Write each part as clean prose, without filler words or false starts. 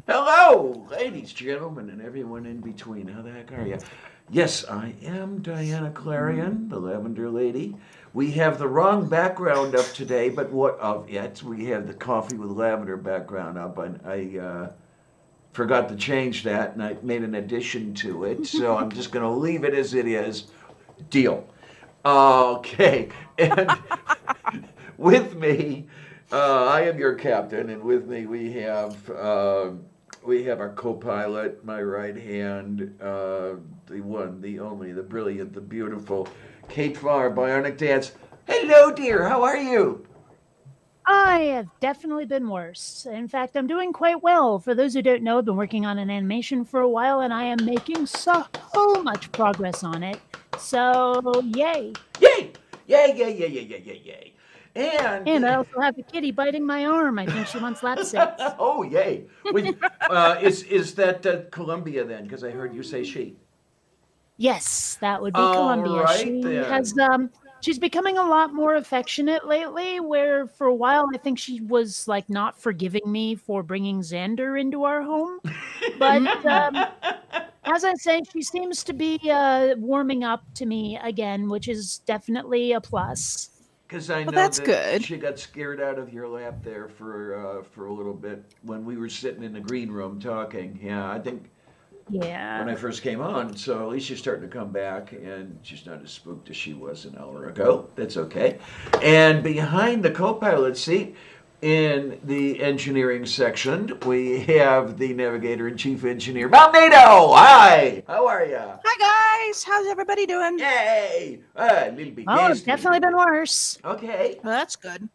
Hello, ladies, gentlemen, and everyone in between. How the heck are you? Yes, I am Diana Clarion, the Lavender Lady. We have the wrong background up today, but what of it? We have the coffee with lavender background up, and I forgot to change that, and I made an addition to it, so I'm just going to leave it as it is. Deal. Okay, and with me, I am your captain, and with me we have our co-pilot, my right hand, the one, the only, the brilliant, the beautiful Kate Farr, Bionic Dance. Hello, dear. How are you? I have definitely been worse. In fact, I'm doing quite well. For those who don't know, I've been working on an animation for a while and I am making so much progress on it. So, yay. Yay! Yay! Yay! Yay! Yay! Yay! Yay! Yay! And And I also have a kitty biting my arm. I think she wants lap sits. oh, yay! Is that Columbia then? Because I heard you say she. Yes, that would be All Columbia. right then. She's becoming a lot more affectionate lately, where for a while I think she was like not forgiving me for bringing Xander into our home. But as I say, she seems to be warming up to me again, which is definitely a plus. Because I Well, know that's that good. she got scared out of your lap there for a little bit when we were sitting in the green room talking. Yeah, I think when Yeah. I first came on, so at least she's starting to come back, and she's not as spooked as she was an hour ago. That's okay. And behind the co-pilot seat, in the engineering section, we have the navigator and chief engineer, Malnado. Hi, how are you? Hi guys, how's everybody doing? Yay! A little bit Oh, it's this, definitely been worse. okay. Well, that's good.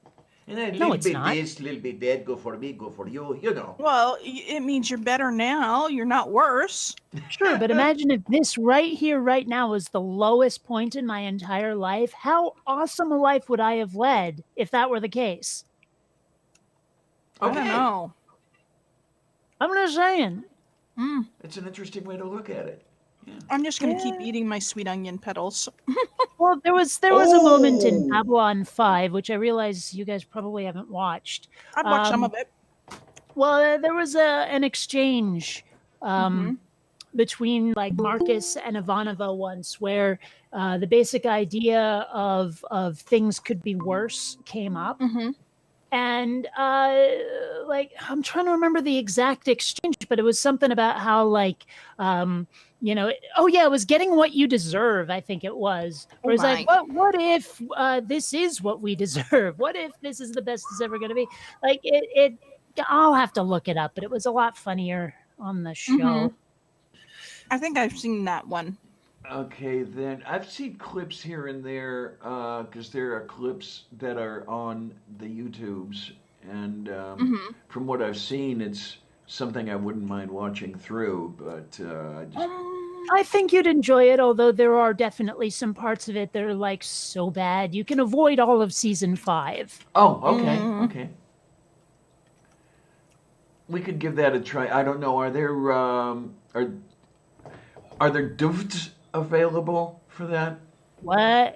And a No, little it's bit not. this, little bit that, go for me, go for you, you know. Well, it means you're better now. You're not worse. Sure, but imagine if this right here, right now, was the lowest point in my entire life. How awesome a life would I have led if that were the case? I don't Okay, know. I'm just saying. Mm, it's an interesting way to look at it. Yeah. I'm just gonna keep Yeah. eating my sweet onion petals. Well, there was a moment in Oh, Babylon 5, which I realize you guys probably haven't watched. I've watched some of Um, it. well, there was an exchange Mm-hmm. between like Marcus and Ivanova once, where the basic idea of things could be worse came up, Mm-hmm. and like I'm trying to remember the exact exchange, but it was something about how like oh yeah, it was getting what you deserve. I think it was. Where Oh it's like, my. what if this is what we deserve? What if this is the best it's ever going to be? Like it. I'll have to look it up, but it was a lot funnier on the Mm-hmm. show. I think I've seen that one. okay, then I've seen clips here and there because there are clips that are on the YouTubes, and Mm-hmm. from what I've seen, it's something I wouldn't mind watching through, but I just I think you'd enjoy it, although there are definitely some parts of it that are like so bad. You can avoid all of season 5. oh, okay, Mm, okay. We could give that a try. I don't know. Are there doofs available for that? What?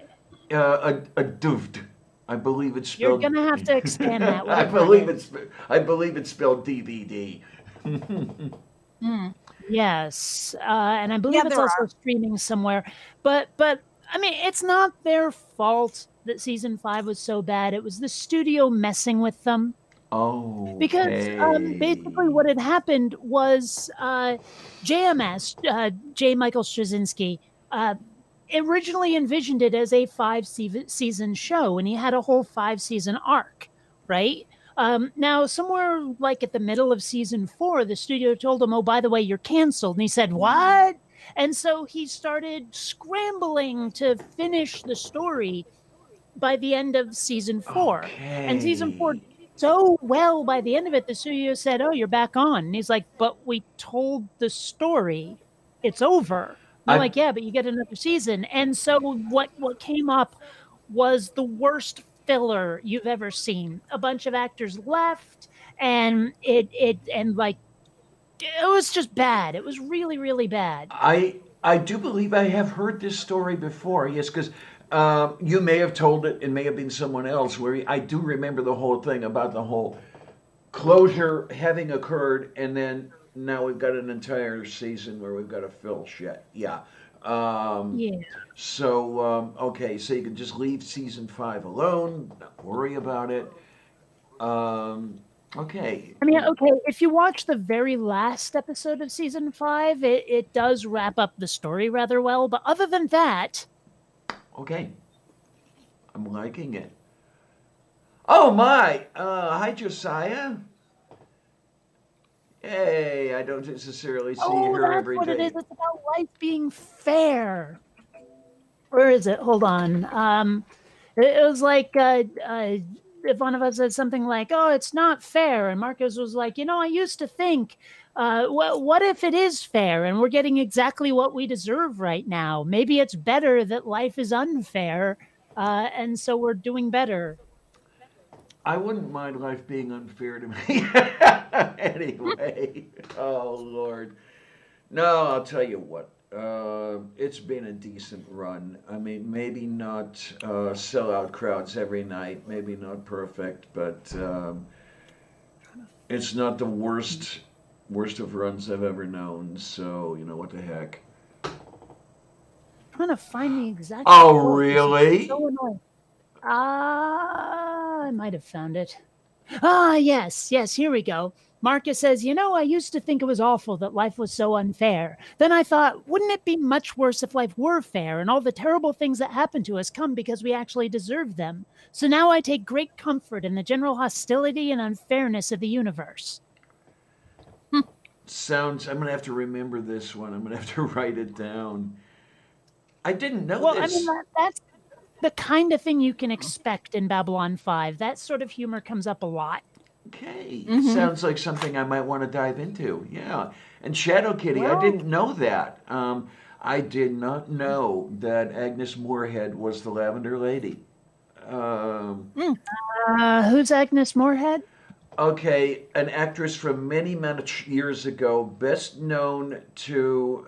A doofed. I believe it's You're spelled. gonna have to expand that, I whatever it believe is. I believe it's spelled DVD. mm. Yes, and I Yeah, believe it's there also are. streaming somewhere. But I mean, it's not their fault that season 5 was so bad. It was the studio messing with them. Because basically, Okay. what had happened was JMS, J. Michael Straczynski, uh, originally envisioned it as a season show, and he had a whole 5 season arc, right? Now, somewhere like at the middle of season 4, the studio told him, "Oh, by the way, you're canceled." And he said, "What?" And so he started scrambling to finish the story by the end of season 4. And season 4 Okay. did so well by the end of it, the studio said, "Oh, you're back on." And he's like, "But we told the story. It's over." And they're I like, "Yeah, but you get another season." And so what came up was the worst filler you've ever seen. A bunch of actors left, and like it was just bad. It was really, really bad. I do believe I have heard this story before. Yes, because you may have told it. It may have been someone else. Where I do remember the whole thing about the whole closure having occurred, and then now we've got an entire season where we've got to fill shit. Yeah. Um, Yeah. okay, so you can just leave season 5 alone, not worry about it. Um, okay. I mean, okay, if you watch the very last episode of season 5, it does wrap up the story rather well. But other than that, Okay. I'm liking it. Oh my! Hi, Josiah. Hey, I don't necessarily see her that's every what it day. is. It's about life being fair. Where is it? Hold on. It was like if one of us said something like, "Oh, it's not fair," and Marcus was like, I used to think, what if it is fair and we're getting exactly what we deserve right now? Maybe it's better that life is unfair, and so we're doing better. I wouldn't mind life being unfair to me. Anyway, oh Lord. No, I'll tell you what. It's been a decent run. I mean, maybe not sellout crowds every night, maybe not perfect, but it's not the worst of runs I've ever known. So what the heck. Trying to find the exact. Oh, quote. This is really? so annoying. I might have found it. Yes, here we go. Marcus says, I used to think it was awful that life was so unfair. Then I thought, wouldn't it be much worse if life were fair and all the terrible things that happen to us come because we actually deserve them? So now I take great comfort in the general hostility and unfairness of the universe. I'm going to have to remember this one. I'm going to have to write it down. I didn't know Well, this. I mean, that's the kind of thing you can expect in Babylon 5. That sort of humor comes up a lot. Okay, sounds like something I might want to dive into. Yeah, and Shadow Kitty, I Well- didn't know that. I did not know that Agnes Moorehead was the Lavender Lady. Who's Agnes Moorehead? Okay, an actress from many years ago, best known to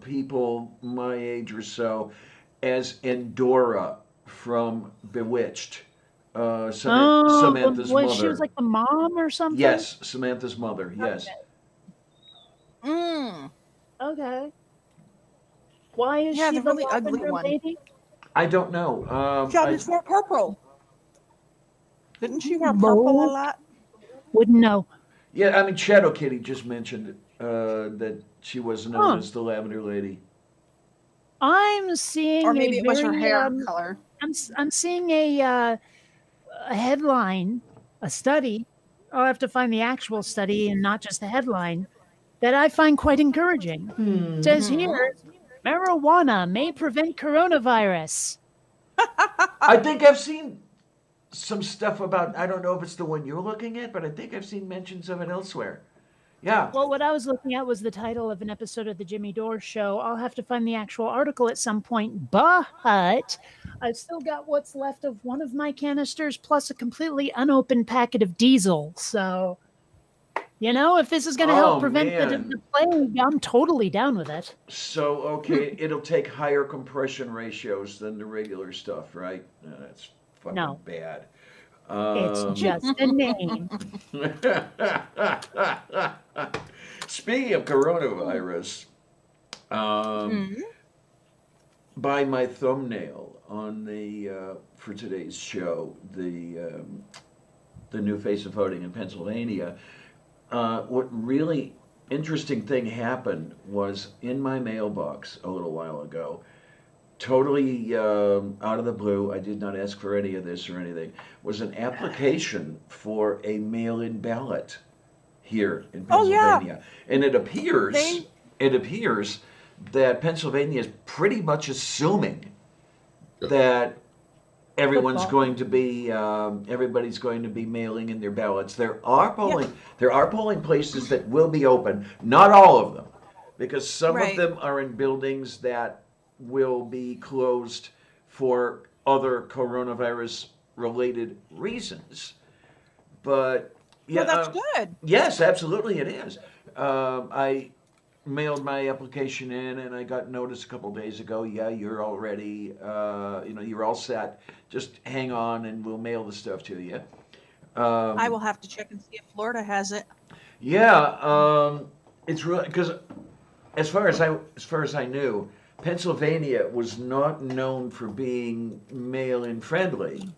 people my age or so as Endora from Bewitched. Samantha's was mother. she was like the mom or something? Yes, Samantha's mother. Yes. Okay. Why is Yeah, she the the really ugly lavender one. lady? I don't know. She I- was more purple. Didn't she wear purple a lot? Wouldn't know. yeah, I mean, Shadow Kitty just mentioned that she was known Huh. as the Lavender Lady. I'm seeing Or maybe a it was her very, hair color. I'm seeing a headline, a study. I'll have to find the actual study and not just the headline that I find quite encouraging. It says here, marijuana may prevent coronavirus. I think I've seen some stuff about, I don't know if it's the one you're looking at, but I think I've seen mentions of it elsewhere. Yeah. Well, what I was looking at was the title of an episode of the Jimmy Dore Show. I'll have to find the actual article at some point, but I've still got what's left of one of my canisters plus a completely unopened packet of diesel. So, if this is going to help prevent the plague, I'm totally down with it. So, okay, it'll take higher compression ratios than the regular stuff, right? That's fucking No. bad. It's just a name. Speaking of coronavirus, by my thumbnail on the for today's show, the new face of voting in Pennsylvania, what really interesting thing happened was in my mailbox a little while ago. Totally out of the blue, I did not ask for any of this or anything, was an application for a mail-in ballot here in Pennsylvania. And it appears that Pennsylvania is pretty much assuming that everybody's going to be mailing in their ballots. There are polling places that will be open, not all of them, because some of them are in buildings that will be closed for other coronavirus related reasons. But yeah, Well, that's good. Yes, absolutely it is. I mailed my application in and I got notice a couple days ago. Yeah, you're all ready. You're all set. Just hang on and we'll mail the stuff to you. I will have to check and see if Florida has it. Yeah, It's really because as far as I knew, Pennsylvania was not known for being mail-in friendly.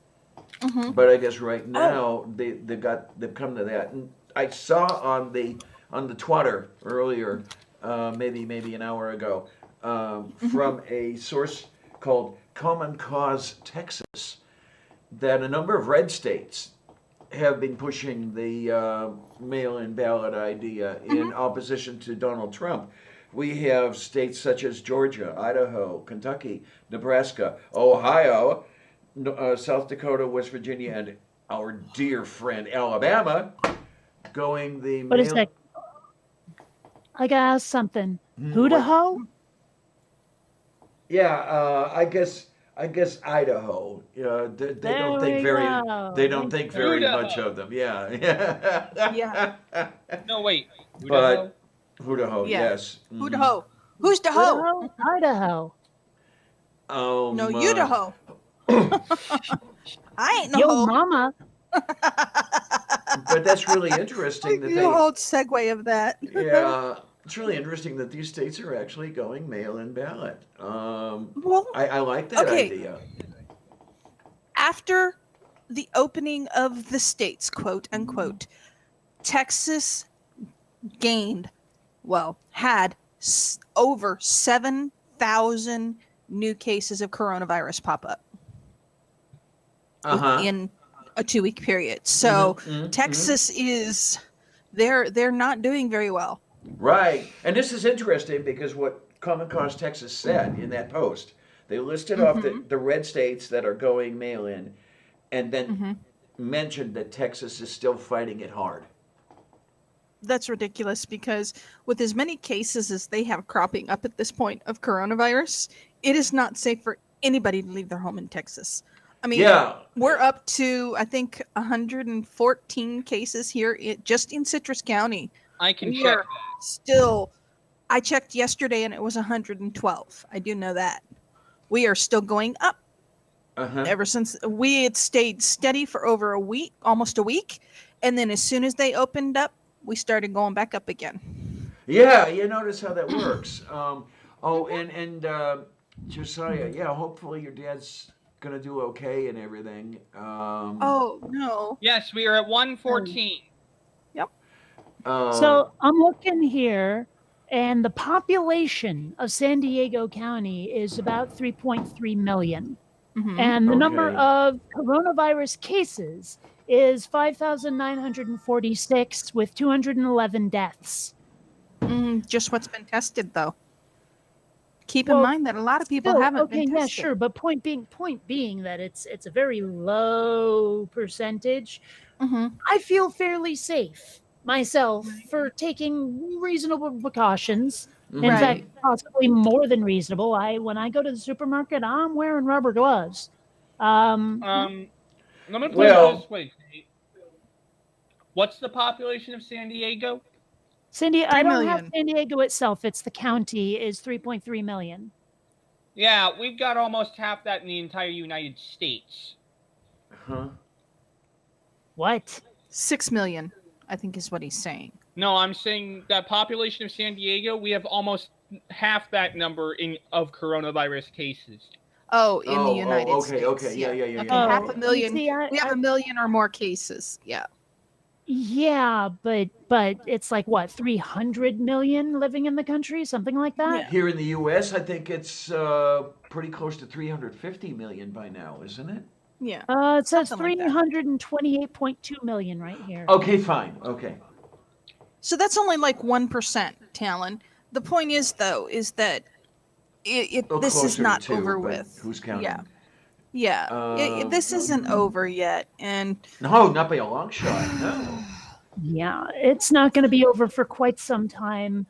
Hmm. But I guess right Oh. now they've come to that. And I saw on the Twitter earlier, maybe an hour ago, Hmm. from a source called Common Cause Texas, that a number of red states have been pushing the mail-in ballot idea in Hmm. opposition to Donald Trump. We have states such as Georgia, Idaho, Kentucky, Nebraska, Ohio, South Dakota, West Virginia, and our dear friend Alabama going the What is mail. that? I gotta ask something. What? Hudaho? Yeah, I guess Idaho. They don't There think we very. They go. don't Thank think you. very much Idaho. of them. Yeah, Yeah. No, wait. but Idaho? Idaho, Yeah. yes. Who the hoe? Who's the hoe? Hudaho, Idaho. No, you the My. hoe. I ain't no Yo, hoe. mama. But that's really interesting that The they. whole segue of that. Yeah, it's really interesting that these states are actually going mail-in ballot. Well, I like that okay. idea. After the opening of the states, quote unquote, Texas gained, had over 7,000 new cases of coronavirus pop up Uh-huh. within a 2-week period. So Mhm. Texas is they're not doing very well. Right. And this is interesting because what Common Cause Texas said in that post, they listed off the red states that are going mail-in and then mentioned that Texas is still fighting it hard. That's ridiculous because with as many cases as they have cropping up at this point of coronavirus, it is not safe for anybody to leave their home in Texas. I mean, Yeah. we're up to, I think, 114 cases here just in Citrus County. I can We check are still, I checked yesterday and it was 112. I do know that. We are still going up. Uh-huh. Ever since we had stayed steady for over a week, almost a week. And then as soon as they opened up, we started going back up again. Yeah, you notice how that works. And Josiah, yeah, hopefully your dad's gonna do okay and everything. Oh, no. Yes, we are at 114. Yep. So I'm looking here, and the population of San Diego County is about 3.3 million. Mhm. And the number Okay. of coronavirus cases is 5,946 with 211 deaths. Just what's been tested, though. Keep in Well, mind that a lot of people Still, haven't okay, been yeah, tested. sure. But point being that it's a very low percentage. Mhm. I feel fairly safe myself for taking reasonable precautions. In Right. fact, possibly more than reasonable. When I go to the supermarket, I'm wearing rubber gloves. Let me put it Well- this way. What's the population of San Diego? I 3 don't have million. San Diego itself. It's the county is 3.3 million. Yeah, we've got almost half that in the entire United States. Huh? What? 6 million, I think is what he's saying. No, I'm saying that population of San Diego, we have almost half that number of coronavirus cases. Oh, in the United States. Okay, yeah. Okay, Oh, half a million. see, We have a million or more cases. Yeah. Yeah, but it's like what, 300 million living in the country, something like that. Yeah. Here in the U.S., I think it's pretty close to 350 million by now, isn't it? Yeah. It says Something like that. 328.2 million right here. Okay, fine. Okay. So that's only like 1%, Talon. The point is, though, is that Well, this is closer to not 2, over but with. who's counting? Yeah. Yeah. This isn't over yet. And No, not by a long shot. No. Yeah, it's not going to be over for quite some time.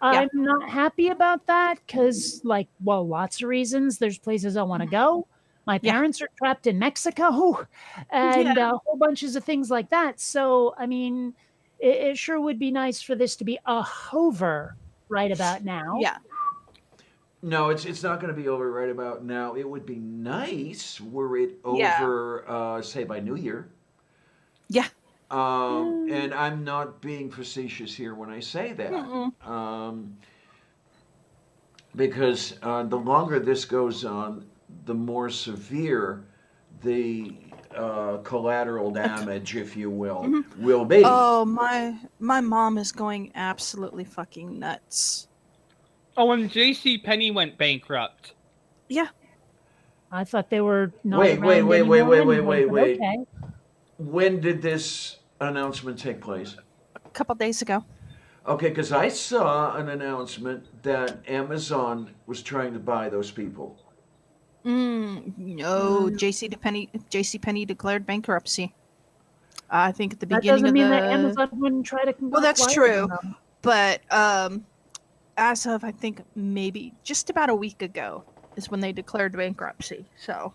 Yeah. I'm not happy about that because, lots of reasons. There's places I want to go. My Yeah. parents are trapped in Mexico, and whole bunches of things like that. So, I mean, it sure would be nice for this to be over right about now. yeah. No, it's not going to be over right about now. It would be nice were it Yeah. over, say, by New Year. Yeah. And I'm not being facetious here when I say that. Because the longer this goes on, the more severe the collateral damage, if you will be. Oh, my mom is going absolutely fucking nuts. Oh, and J.C. Penney went bankrupt. Yeah. I thought they were not Wait. around anymore, but okay. When did this announcement take place? A couple days ago. Okay, because I saw an announcement that Amazon was trying to buy those people. No, J.C. Penney declared bankruptcy. I think at the That beginning doesn't of mean the. that Amazon wouldn't try to. Well, that's acquire true. them. But as of I think maybe just about a week ago is when they declared bankruptcy. So.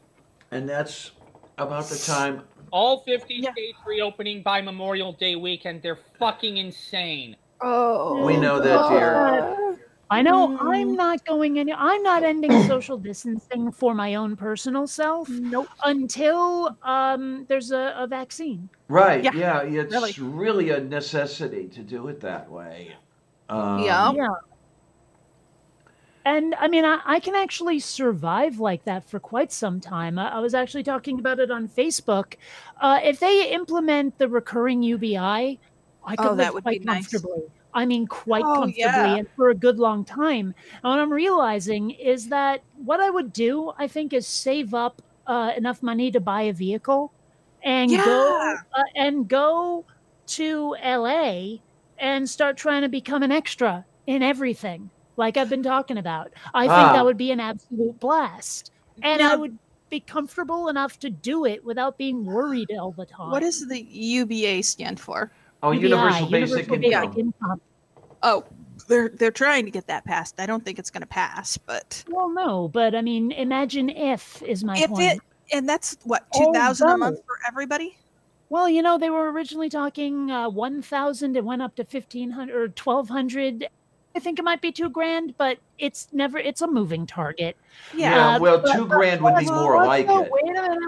And that's about the time. All 50 states reopening by Memorial Day weekend. They're fucking insane. Oh. We know that, dear. I know I'm not going any. I'm not ending social distancing for my own personal self. Nope. Until there's a vaccine. Right. Yeah, Yeah. It's really a necessity to do it that way. Yeah. And I mean, I can actually survive like that for quite some time. I was actually talking about it on Facebook. If they implement the recurring UBI, I could that live would quite be nice. comfortably. I mean, quite Oh, comfortably yeah. and for a good long time. And what I'm realizing is that what I would do, I think, is save up enough money to buy a vehicle and go to LA and start trying to become an extra in everything, like I've been talking about. I think that would be an absolute blast. And I would be comfortable enough to do it without being worried all the time. What does the UBA stand for? Oh, UBI, Universal Basic Income. Income. Oh, they're trying to get that passed. I don't think it's going to pass, but Well, no, but I mean, imagine if is my if point. and that's what Oh, 2,000 a no. month for everybody. Well, you know, they were originally talking 1,000. It went up to 1,500 or 1,200. I think it might be $2,000, but it's a moving target. Yeah, well, but- $2,000 would be more like it. Wait a minute.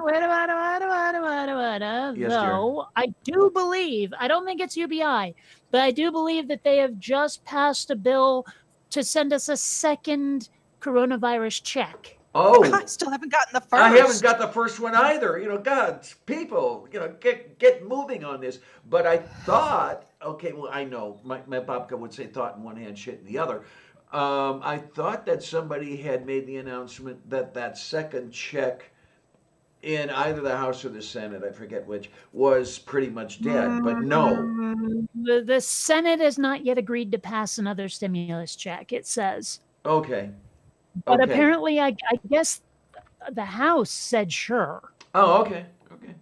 Yes, Though, I do believe, I don't think it's UBI, but I do believe that they have just passed a bill to send us a second coronavirus check. Oh, I still haven't gotten the first. I haven't got the first one either. God, people, get moving on this. But I thought, okay, well, I know my babka would say thought in one hand, shit in the other. I thought that somebody had made the announcement that second check in either the House or the Senate, I forget which, was pretty much dead. But no. The Senate has not yet agreed to pass another stimulus check, it says. Okay. But Okay. apparently, I guess the House said sure. Oh, okay. Okay.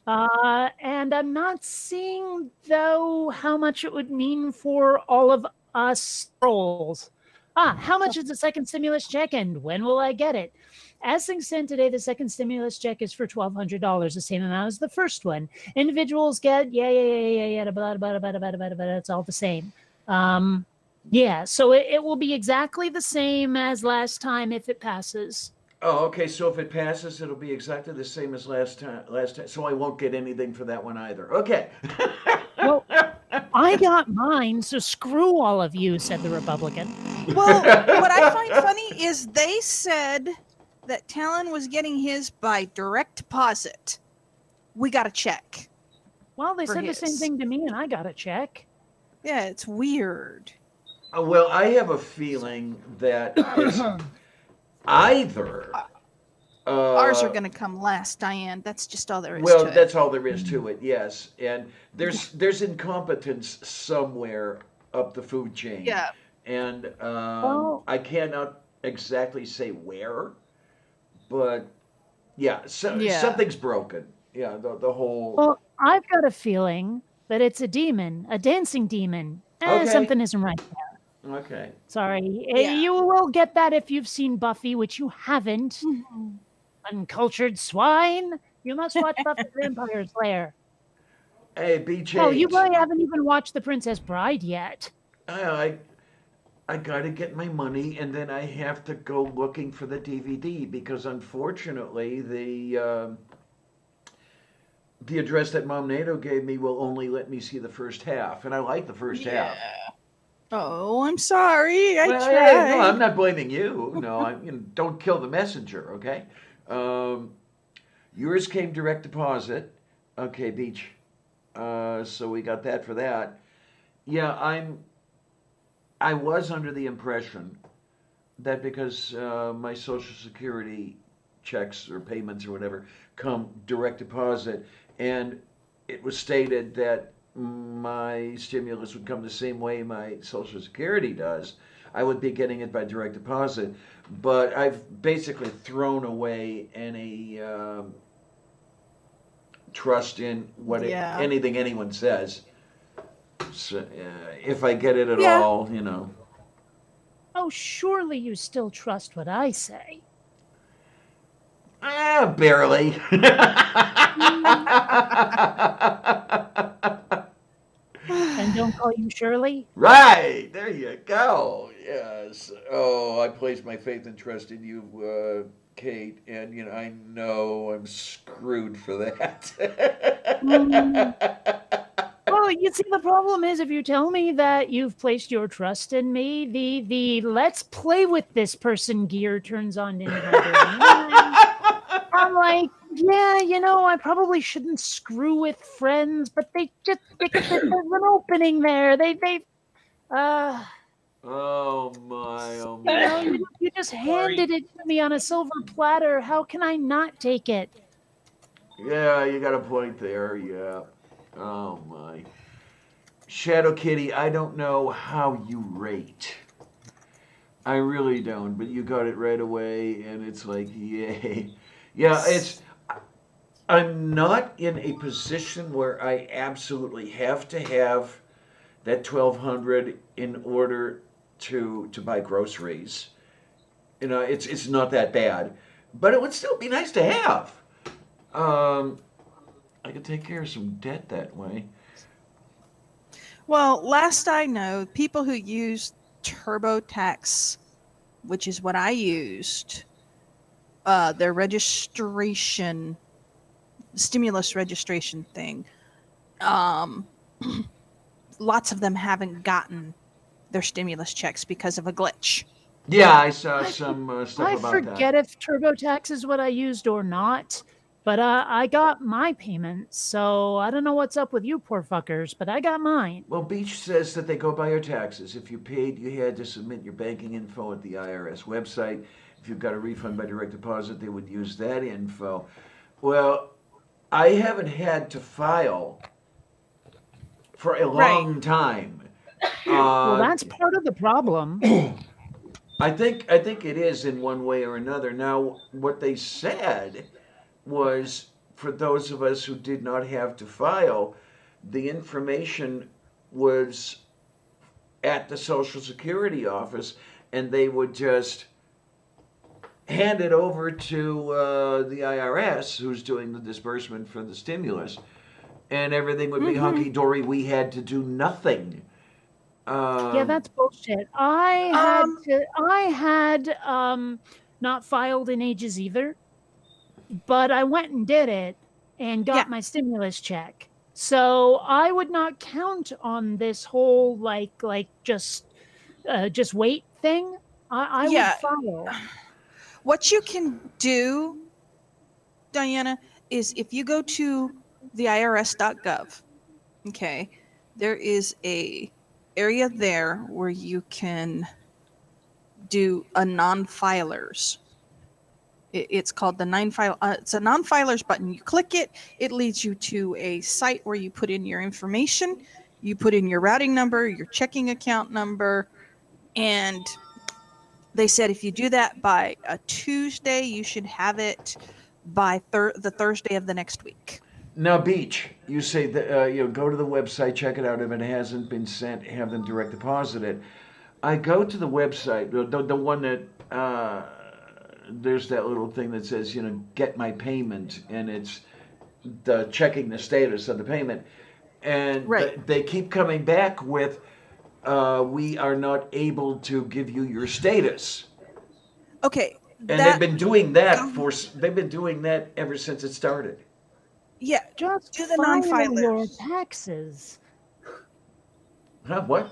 And I'm not seeing, though, how much it would mean for all of us trolls. How much is the second stimulus check and when will I get it? As things stand today, the second stimulus check is for $1,200, the same amount as the first one. Individuals get, it's all the same. Yeah, so it will be exactly the same as last time if it passes. Oh, okay. So if it passes, it'll be exactly the same as last time. So I won't get anything for that one either. Okay. Well, I got mine, so screw all of you, said the Republican. Well, what I find funny is they said that Talon was getting his by direct deposit. We got a check. Well, they For said the same his. thing to me, and I got a check. Yeah, it's weird. Well, I have a feeling that it's either. Ours are going to come last, Diane. That's just all there is Well, to it. that's all there is to it. Yes, and there's incompetence somewhere up the food chain. Yeah. And Well- I cannot exactly say where, but yeah, Yeah. something's broken. Yeah, the whole. Well, I've got a feeling that it's a demon, a dancing demon. Okay. Something isn't right there. Okay. Sorry. Yeah. You will get that if you've seen Buffy, which you haven't. Uncultured swine. You must watch Buffy the Vampire Slayer. Hey, BJ. Oh, you really haven't even watched The Princess Bride yet. I gotta get my money, and then I have to go looking for the DVD because unfortunately the address that Mom NATO gave me will only let me see the first half, and I like the first half. Oh, I'm sorry. I Well, tried. no, I'm not blaming you. No, don't kill the messenger, okay? Yours came direct deposit. Okay, Beach. So we got that for that. Yeah, I was under the impression that because my Social Security checks or payments or whatever come direct deposit, and it was stated that my stimulus would come the same way my Social Security does, I would be getting it by direct deposit. But I've basically thrown away any trust in anything anyone says. So, if I get it at all, Oh, surely you still trust what I say. Barely. And don't call you Shirley? Right, there you go. Yes. Oh, I place my faith and trust in you, Kate, and I know I'm screwed for that. Well, you see, the problem is if you tell me that you've placed your trust in me, the let's play with this person gear turns on in my brain. I'm like, yeah, I probably shouldn't screw with friends, but there's an opening there. Oh my. You just handed it to me on a silver platter. How can I not take it? Yeah, you got a point there. Yeah. Oh my. Shadow Kitty, I don't know how you rate. I really don't, but you got it right away, and it's like, yay. Yeah, I'm not in a position where I absolutely have to have that $1,200 in order to buy groceries. It's not that bad, but it would still be nice to have. I could take care of some debt that way. Well, last I know, people who use TurboTax, which is what I used, their registration, stimulus registration thing, lots of them haven't gotten their stimulus checks because of a glitch. Yeah, I saw some stuff I about that. forget if TurboTax is what I used or not, but I got my payment, so I don't know what's up with you poor fuckers, but I got mine. Well, Beach says that they go by your taxes. If you paid, you had to submit your banking info at the IRS website. If you got a refund by direct deposit, they would use that info. Well, I haven't had to file for a long time. Well, that's part of the problem. I think it is in one way or another. Now, what they said was for those of us who did not have to file, the information was at the Social Security office, and they would just hand it over to the IRS, who's doing the disbursement for the stimulus, and everything would be hunky-dory. We had to do nothing. Yeah, that's bullshit. I had not filed in ages either, but I went and did it and got my stimulus check. So I would not count on this whole just wait thing. I would file. What you can do, Diana, is if you go to the irs.gov, okay, there is a area there where you can do a non-filers. It's called the it's a non-filers button. You click it, it leads you to a site where you put in your information, you put in your routing number, your checking account number, and they said if you do that by a Tuesday, you should have it by the Thursday of the next week. Now, Beach, you say that go to the website, check it out. If it hasn't been sent, have them direct deposit it. I go to the website, the one that there's that little thing that says get my payment, and it's checking the status of the payment, and they keep coming back with we are not able to give you your status. Okay, and they've been doing that ever since it started. Yeah, Just to the file your non-filers. taxes. Huh, what?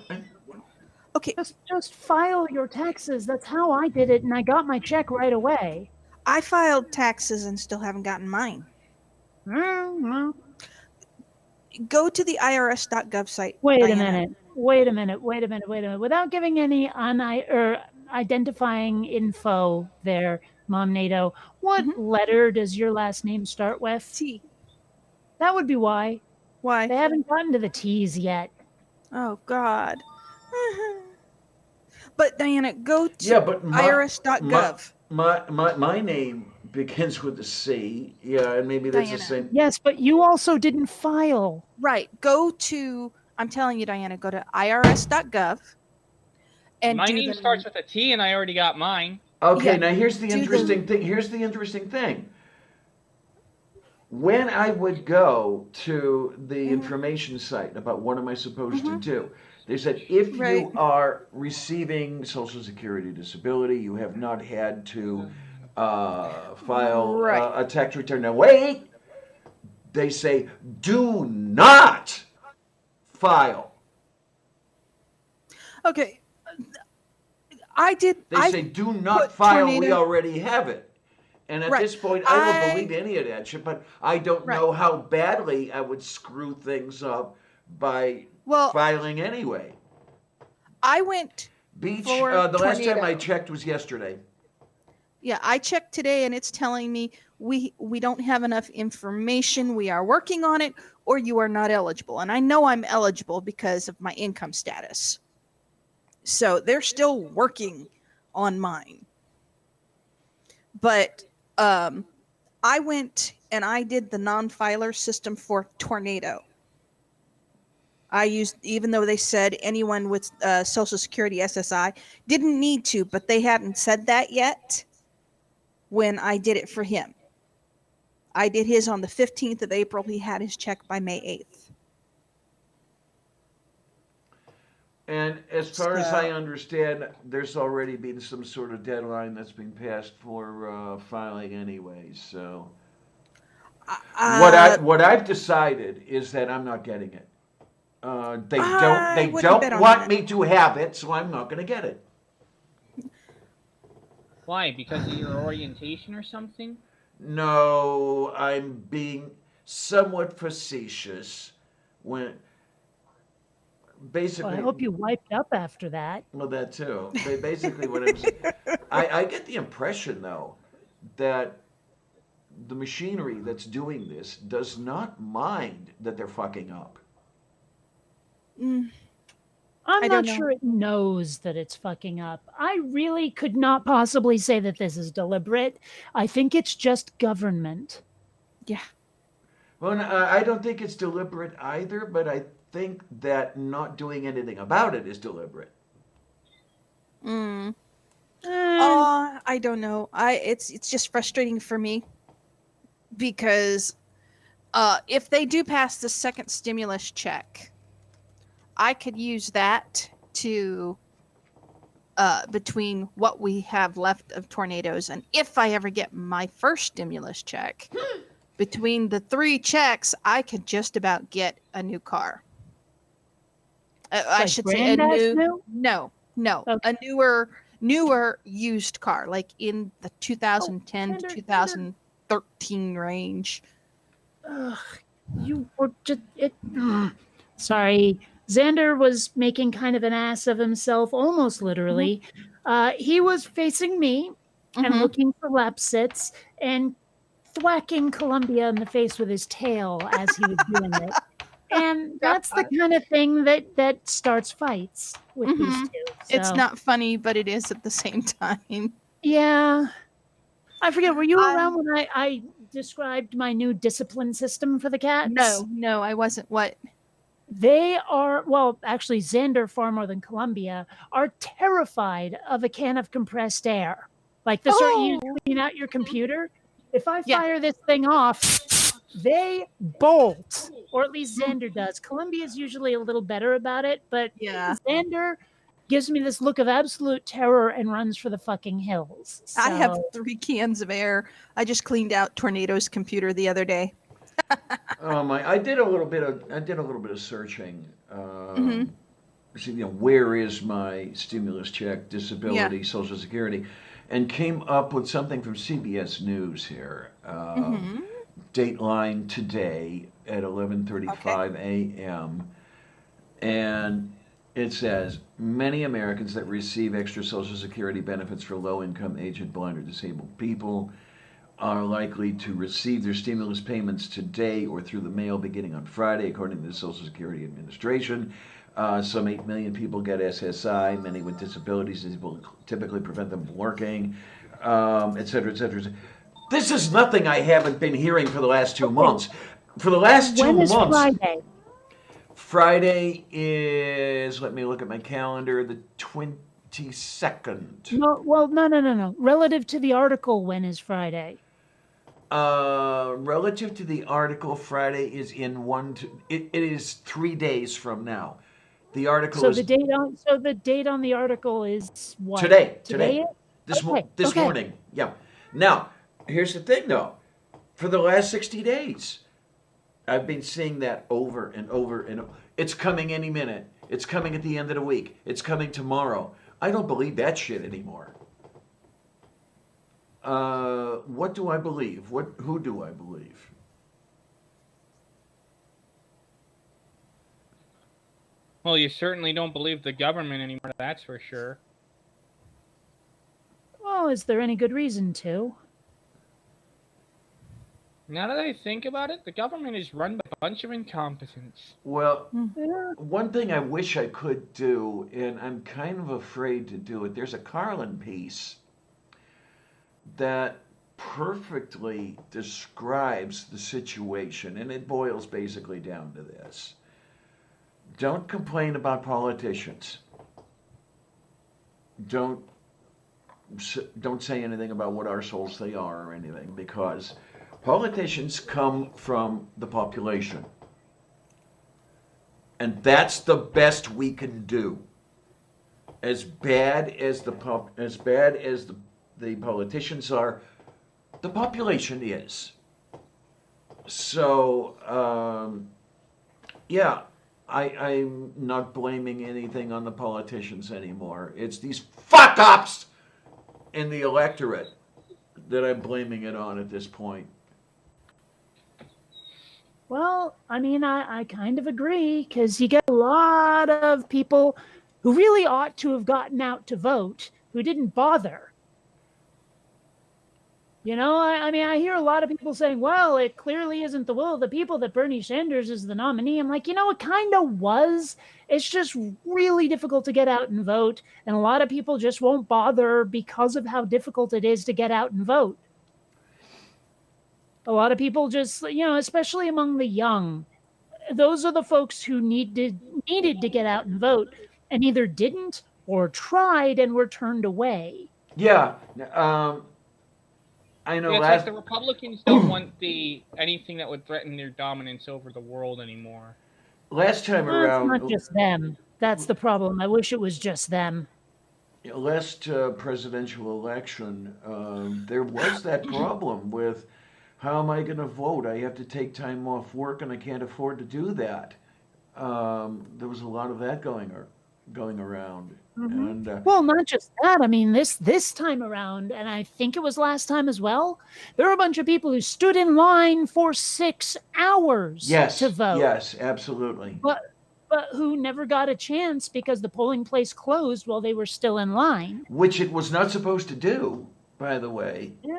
Okay, Just file your taxes. That's how I did it, and I got my check right away. I filed taxes and still haven't gotten mine. Mm-hmm. Go to the IRS.gov site. Wait a Diana. minute. Wait a minute. Wait a minute. Wait a minute. Without giving any identifying info there, Mom NATO, what Mhm. letter does your last name start with? T. That would be why. Why? They haven't gotten to the T's yet. Oh God. But Diana, go to Yeah, but IRS.gov. my name begins with a C. Yeah, and maybe that's the Diana. same. Yes, but you also didn't file. Right. Go to. I'm telling you, Diana. Go to IRS.gov. And My do name the, starts with a T, and I already got mine. Okay, Yeah, now here's the do the- interesting thing. Here's the interesting thing. When I would go to the information site about what am I supposed to do, they said if Right. you are receiving Social Security disability, you have not had to file Right. a tax return. Now wait, they say do not file. Okay. I did. They I say do not put file. We tornado- already have it. And at Right. this point, I will I- believe any of that shit, but I don't Right. know how badly I would screw things up by Well, filing anyway. I went. Beach, For the last time I tornado. checked was yesterday. Yeah, I checked today, and it's telling me we don't have enough information. We are working on it, or you are not eligible. And I know I'm eligible because of my income status. So they're still working on mine. But I went and I did the non-filer system for tornado. I used, even though they said anyone with Social Security SSI didn't need to, but they hadn't said that yet when I did it for him. I did his on the 15th of April. He had his check by May 8th. And as far as I So- understand, there's already been some sort of deadline that's been passed for filing anyway. So what I've decided is that I'm not getting it. They I wouldn't don't bet on want that. me to have it, so I'm not going to get it. Why? Because of your orientation or something? No, I'm being somewhat facetious when basically. Well, I hope you wiped up after that. Well, that too. Basically, what I'm saying, I get the impression though that the machinery that's doing this does not mind that they're fucking up. Mm, I'm I not don't know. sure it knows that it's fucking up. I really could not possibly say that this is deliberate. I think it's just government. yeah. Well, I don't think it's deliberate either, but I think that not doing anything about it is deliberate. Mm. Eh, I don't know. It's just frustrating for me because if they do pass the second stimulus check, I could use that to between what we have left of tornadoes and if I ever get my first stimulus check, between the 3 checks, I could just about get a new car. I Like should say a Granddad's new, new? no, Okay. a newer used car, like in the 2010 to Xander, 2013 range. ugh, you were just it. Sorry, Xander was making kind of an ass of himself, almost literally. He was facing me and Mhm. looking for lap sits and thwacking Columbia in the face with his tail as he was doing it. And that's the kind of thing that starts fights with these Mhm. two. It's So, not funny, but it is at the same time. Yeah. I forget, were you I- around when I described my new discipline system for the cats? No, I wasn't. What? They are, well, actually, Xander, far more than Columbia, are terrified of a can of compressed air. Like the sort you Oh. clean out your computer. If I Yeah. fire this thing off, they bolt. Or at least Xander does. Columbia's usually a little better about it, but Yeah. Xander gives me this look of absolute terror and runs for the fucking hills. I have So- 3 cans of air. I just cleaned out Tornado's computer the other day. Oh my! I did a little bit of searching. Hmm. See, where is my stimulus check, Yeah. disability, Social Security, and came up with something from CBS News here. Hmm. Dateline today at Okay. 11:35 a.m. And it says many Americans that receive extra Social Security benefits for low-income, aged, blind, or disabled people are likely to receive their stimulus payments today or through the mail beginning on Friday, according to the Social Security Administration. Some 8 million people get SSI, many with disabilities. These will typically prevent them from working, et cetera, et cetera, et cetera. This is nothing I haven't been hearing for the last 2 months. For the last two When is months, Friday? Friday is, let me look at my calendar, the 22nd. No, well, no. Relative to the article, when is Friday? Relative to the article, Friday is in it is 3 days from now. The article So is the date on the article is what? today. Today? This this Okay. morning. Yeah. Now, here's the thing, though. For the last 60 days, I've been seeing that over and over and over. It's coming any minute. It's coming at the end of the week. It's coming tomorrow. I don't believe that shit anymore. What do I believe? Who do I believe? Well, you certainly don't believe the government anymore, that's for sure. Well, is there any good reason to? Now that I think about it, the government is run by a bunch of incompetents. Well, Yeah. one thing I wish I could do, and I'm kind of afraid to do it, there's a Carlin piece that perfectly describes the situation, and it boils basically down to this. Don't complain about politicians. Don't don't say anything about what arseholes they are or anything, because politicians come from the population. And that's the best we can do. As bad as the politicians are, the population is. So yeah, I'm not blaming anything on the politicians anymore. It's these fuck ups in the electorate that I'm blaming it on at this point. Well, I mean, I kind of agree because you get a lot of people who really ought to have gotten out to vote who didn't bother. I mean, I hear a lot of people saying, well, it clearly isn't the will of the people that Bernie Sanders is the nominee. I'm like, it kind of was. It's just really difficult to get out and vote. And a lot of people just won't bother because of how difficult it is to get out and vote. A lot of people just, especially among the young, those are the folks who needed to get out and vote and either didn't or tried and were turned away. Yeah, I know. Yeah, it's like the Republicans don't want anything that would threaten their dominance over the world anymore. Last time around, it's not just them. That's the problem. I wish it was just them. Last presidential election, there was that problem with how am I going to vote? I have to take time off work, and I can't afford to do that. There was a lot of that going around. Mm-hmm. And well, not just that. I mean, this time around, and I think it was last time as well, there were a bunch of people who stood in line for 6 hours to vote. Yes, absolutely. But who never got a chance because the polling place closed while they were still in line. Which it was not supposed to do, by the way. Yeah.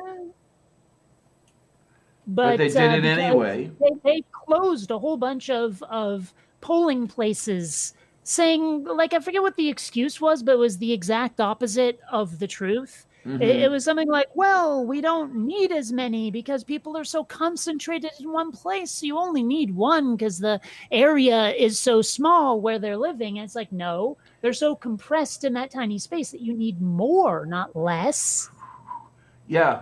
But they did it anyway. They closed a whole bunch of polling places saying, like, I forget what the excuse was, but it was the exact opposite of the truth. Mm-hmm. It was something like, well, we don't need as many because people are so concentrated in one place. So you only need one because the area is so small where they're living. And it's like, no, they're so compressed in that tiny space that you need more, not less. Yeah.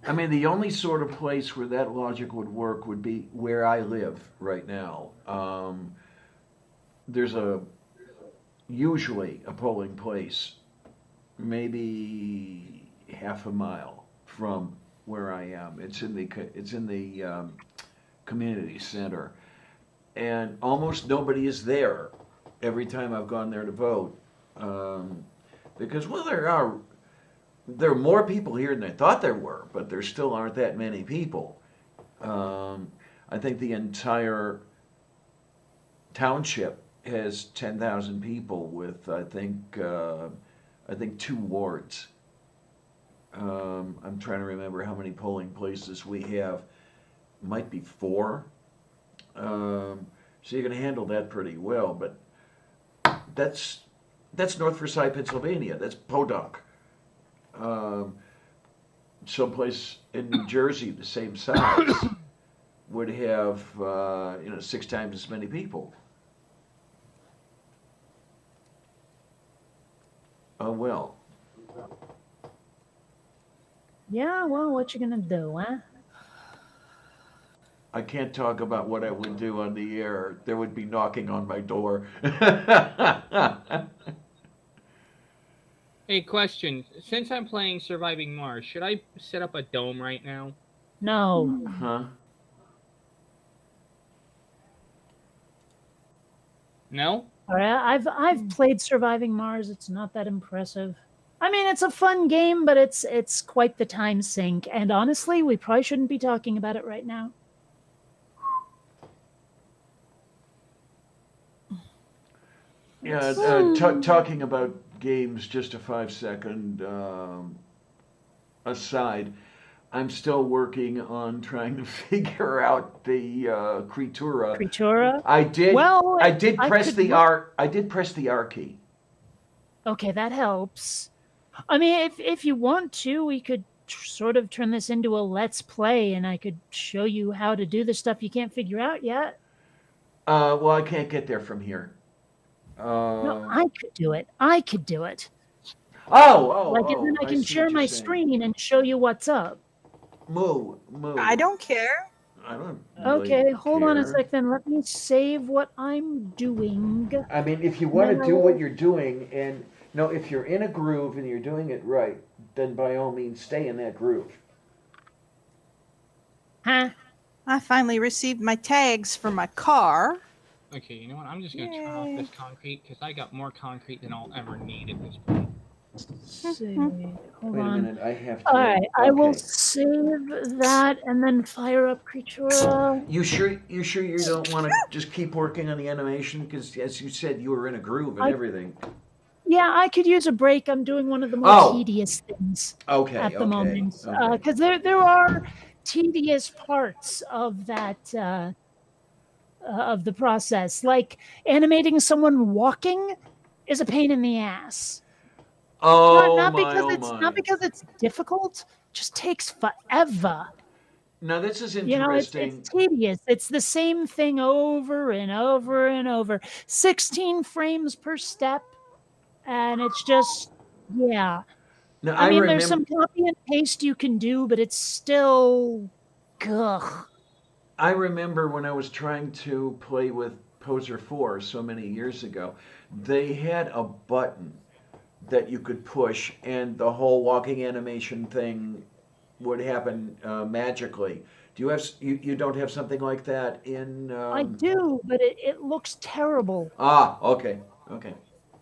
I mean, the only sort of place where that logic would work would be where I live right now. There's usually a polling place maybe half a mile from where I am. It's in the community center, and almost nobody is there every time I've gone there to vote, because well, there are more people here than I thought there were, but there still aren't that many people. I think the entire township has 10,000 people with I think 2 wards. I'm trying to remember how many polling places we have. Might be 4. So you can handle that pretty well. But that's North Versailles, Pennsylvania. That's Podunk. Someplace in New Jersey the same size would have 6 times as many people. Oh well. Yeah, well, what you gonna do, huh? I can't talk about what I would do on the air. There would be knocking on my door. Hey, question. Since I'm playing Surviving Mars, should I set up a dome right now? No. Huh? No? All right, I've played Surviving Mars. It's not that impressive. I mean, it's a fun game, but it's quite the time sink. And honestly, we probably shouldn't be talking about it right now. Yeah, talking about games, just a 5-second aside. I'm still working on trying to figure out the Creatura. Creatura? I did. Well, I did I press could the look- R. I did press the R key. Okay, that helps. I mean, if you want to, we could sort of turn this into a let's play, and I could show you how to do the stuff you can't figure out yet. Well, I can't get there from here. No, I could do it. I could do it. And then I can share my screen and show you what's up. Moo. I don't care. I don't. Okay, really hold on a care. sec then. Let me save what I'm doing. I mean, if you want Then to I do will- what you're doing, and no, if you're in a groove and you're doing it right, then by all means stay in that groove. Huh? I finally received my tags for my car. Okay, you know what? I'm just going to turn off Yay. this concrete because I got more concrete than I'll ever need at this point. See. Hold Wait a on. minute, I have to. All right, I will Okay. save that and then fire up Creatura. You sure you don't want to just keep working on the animation? Because as you said, you were in a groove and I- everything. Yeah, I could use a break. I'm doing one of the more Oh. tedious things Okay. at the okay, moment okay. because there are tedious parts of that of the process, like animating someone walking is a pain in the ass. Oh not my, because oh it's my. not because it's difficult, just takes forever. Now this is You know, interesting. it's tedious. It's the same thing over and over and over. 16 frames per step, and it's just yeah. Now I mean, remember. there's some copy and paste you can do, but it's still ugh. I remember when I was trying to play with Poser 4 so many years ago, they had a button that you could push and the whole walking animation thing would happen magically. Do you have you don't have something like that in I do, but it looks terrible. Okay.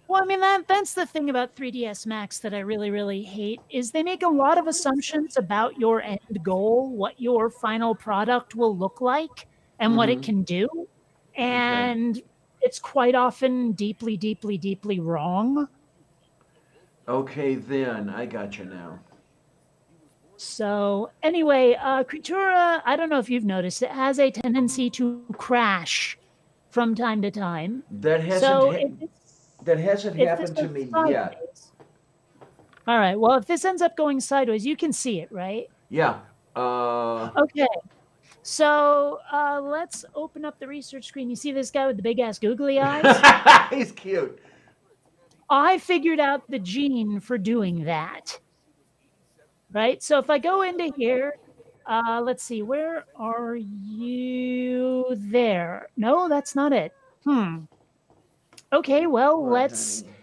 Well, I mean that's the thing about 3ds Max that I really, really hate is they make a lot of assumptions about your end goal, what your final product will look like, and what it Mhm. can do, and it's quite often deeply, deeply, deeply wrong. Okay, then I got you now. So anyway, Creatura, I don't know if you've noticed, it has a tendency to crash from time to time. That hasn't So that hasn't if happened this to me goes yet. sideways- All right. Well, if this ends up going sideways, you can see it, right? Yeah. Okay. So let's open up the research screen. You see this guy with the big ass googly eyes? He's cute. I figured out the gene for doing that. Right? So if I go into here, let's see, where are you there? No, that's not it. Okay, well, What, let's honey?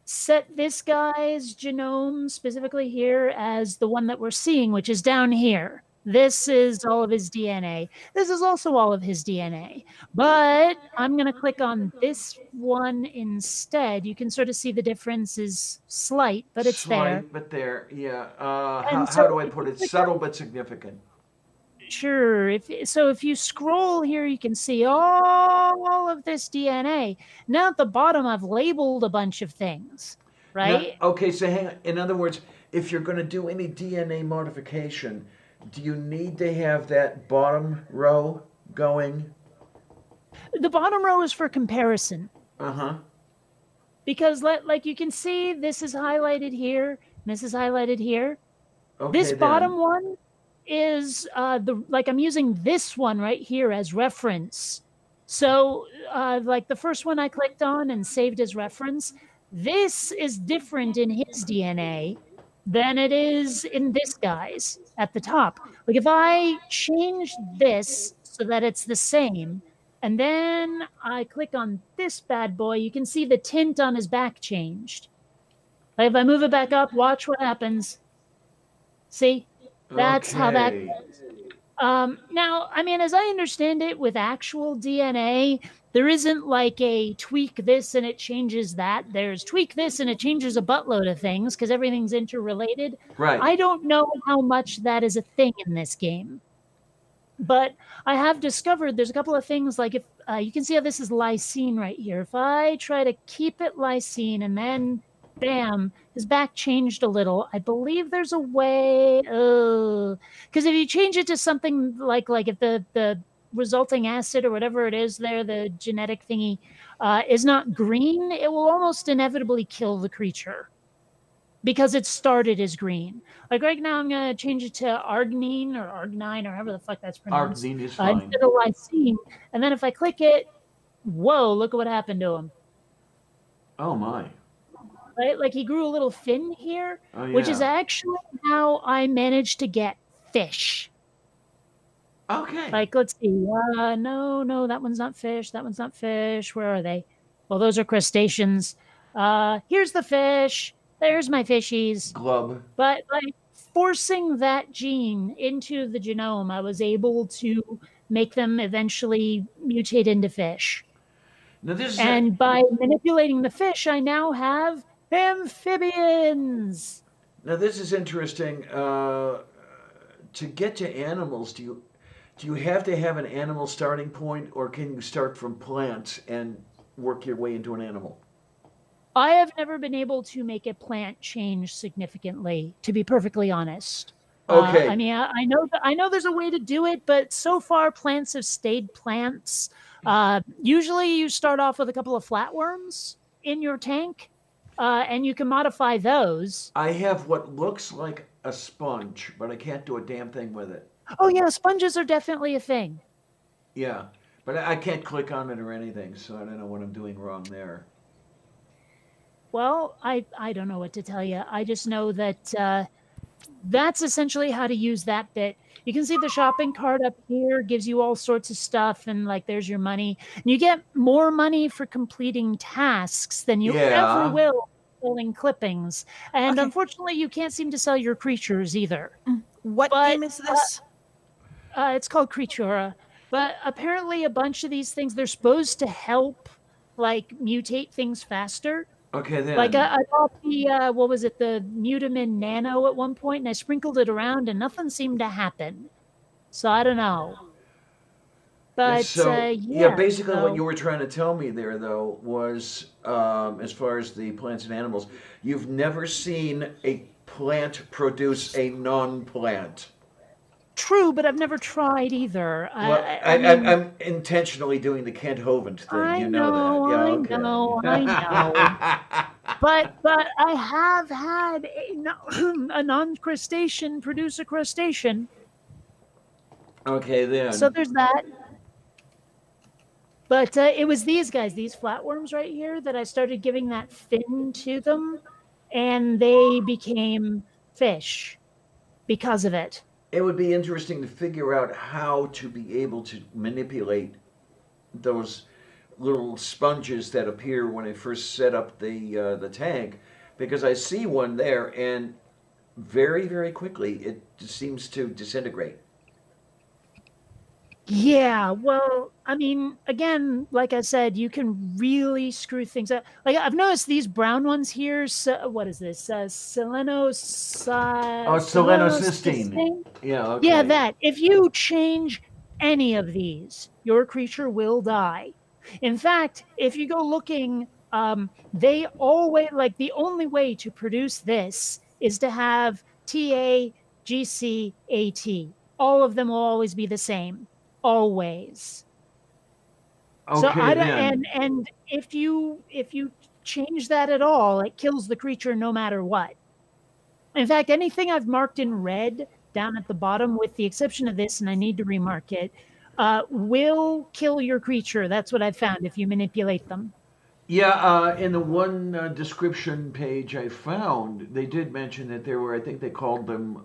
set this guy's genome specifically here as the one that we're seeing, which is down here. This is all of his DNA. This is also all of his DNA. But I'm going to click on this one instead. You can sort of see the difference is slight, but it's there. Slight, but there. Yeah. And How so do I if put you it? click Subtle but significant. Sure. If you scroll here, you can see all of this DNA. Now at the bottom, I've labeled a bunch of things, Now, right? okay, so hang on. In other words, if you're going to do any DNA modification, do you need to have that bottom row going? The bottom row is for comparison Uh-huh. because, like you can see, this is highlighted here, and this is highlighted here. Okay, This then. bottom one is I'm using this one right here as reference. So like the first one I clicked on and saved as reference, this is different in his DNA than it is in this guy's at the top. Like if I change this so that it's the same, and then I click on this bad boy, you can see the tint on his back changed. Like if I move it back up, watch what happens. See? That's how that Okay. now, I mean, as I understand it, with actual DNA, there isn't like a tweak this and it changes that. There's tweak this and it changes a buttload of things because everything's interrelated. Right. I don't know how much that is a thing in this game. But I have discovered there's a couple of things like if you can see how this is lysine right here. If I try to keep it lysine and then bam, his back changed a little. I believe there's a way, because if you change it to something like if the resulting acid or whatever it is there, the genetic thingy, is not green, it will almost inevitably kill the creature because it started as green. Like right now, I'm going to change it to arginine or arginine or however the fuck that's pronounced. Arginine is fine. Instead of lysine. And then if I click it, whoa, look at what happened to him. Oh, my. Right? Like he grew a little fin here, Oh, which is yeah. actually how I managed to get fish. Okay. Like, let's see. No, that one's not fish. That one's not fish. Where are they? Well, those are crustaceans. Here's the fish. There's my fishies. Glub. But like forcing that gene into the genome, I was able to make them eventually mutate into fish. Now, this is And by manipulating the fish, I now have amphibians. Now this is interesting. To get to animals, do you have to have an animal starting point, or can you start from plants and work your way into an animal? I have never been able to make a plant change significantly, to be perfectly honest. Okay. I mean, I know there's a way to do it, but so far plants have stayed plants. Usually, you start off with a couple of flatworms in your tank, and you can modify those. I have what looks like a sponge, but I can't do a damn thing with it. Oh yeah, sponges are definitely a thing. Yeah, but I can't click on it or anything, so I don't know what I'm doing wrong there. Well, I don't know what to tell you. I just know that that's essentially how to use that bit. You can see the shopping cart up here gives you all sorts of stuff, and like there's your money. And you get more money for completing tasks than you Yeah. ever will selling clippings. And Okay. unfortunately, you can't seem to sell your creatures either. What But, game is this? It's called Creatura. But apparently, a bunch of these things they're supposed to help like mutate things faster. Okay, then. Like I bought the what was it, the Mutamin Nano at one point, and I sprinkled it around, and nothing seemed to happen. So I don't know. But yeah, basically so- what you were trying to tell me there, though, was as far as the plants and animals, you've never seen a plant produce a non-plant. True, but I've never tried either. Well, I mean, I'm intentionally doing the Kent Hovind thing. I You know know, that. Yeah, I okay. know. But I have had a non-crustacean produce a crustacean. Okay, then. So there's that. But it was these guys, these flatworms right here, that I started giving that fin to them, and they became fish because of it. It would be interesting to figure out how to be able to manipulate those little sponges that appear when I first set up the tank, because I see one there, and very, very quickly it seems to disintegrate. Yeah, well, I mean, again, like I said, you can really screw things up. Like I've noticed these brown ones here. So, what is this? Oh, selenocysteine. Selenocysteine? Yeah, Yeah, okay. that. If you change any of these, your creature will die. In fact, if you go looking, they always like the only way to produce this is to have TAGCAT. All of them will always be the same, always. So Okay, I don't, then. and if you change that at all, it kills the creature no matter what. In fact, anything I've marked in red down at the bottom, with the exception of this, and I need to remark it, will kill your creature. That's what I've found if you manipulate them. Yeah, in the one description page I found, they did mention that there were, I think they called them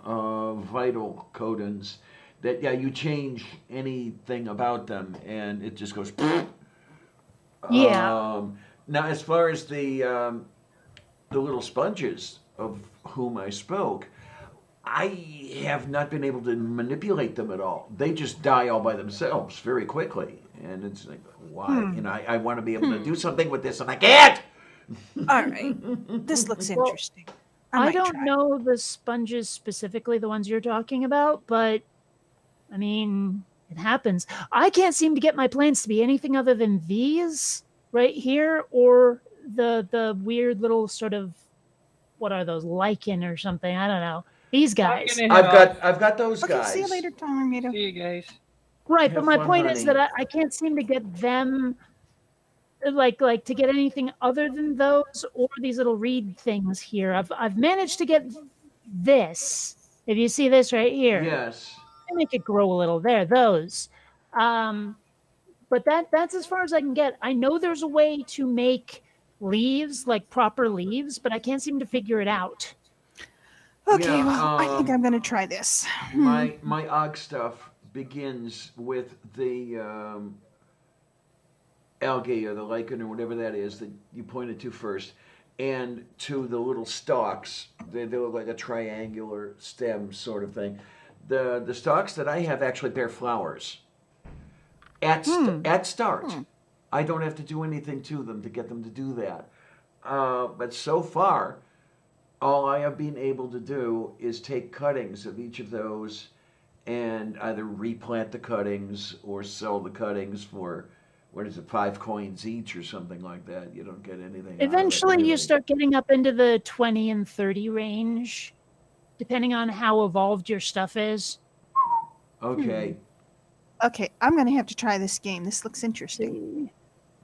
vital codons. That, yeah, you change anything about them and it just goes. Yeah. Now, as far as the little sponges of whom I spoke, I have not been able to manipulate them at all. They just die all by themselves very quickly. And it's like, why? Hmm. You know, I want to be able to do something with this and I can't! All right. This looks Well, interesting. I might don't try. know the sponges specifically, the ones you're talking about, but I mean, it happens. I can't seem to get my plants to be anything other than these right here, or the weird little sort of, what are those, lichen or something? I don't know. These I'm guys. gonna head off. I've got those Okay, see you guys. later, Tomato. See you guys. Right, but Have my fun, point is that honey. I can't seem to get them like to get anything other than those or these little reed things here. I've managed to get this. If you see this right here, Yes. I make it grow a little there. Those, um, but that's as far as I can get. I know there's a way to make leaves, like proper leaves, but I can't seem to figure it out. Okay, Yeah, well, I think I'm gonna try this. my og stuff begins with the algae or the lichen or whatever that is that you pointed to first, and to the little stalks. They look like a triangular stem sort of thing. The stalks that I have actually bear flowers at start. I don't have to do anything to them to get them to do that. But so far, all I have been able to do is take cuttings of each of those and either replant the cuttings or sell the cuttings for, what is it, 5 coins each or something like that. You don't get anything out of it, Eventually, you really. start getting up into the 20 and 30 range, depending on how evolved your stuff is. Okay. Okay, I'm gonna have to try this game. This looks interesting. See.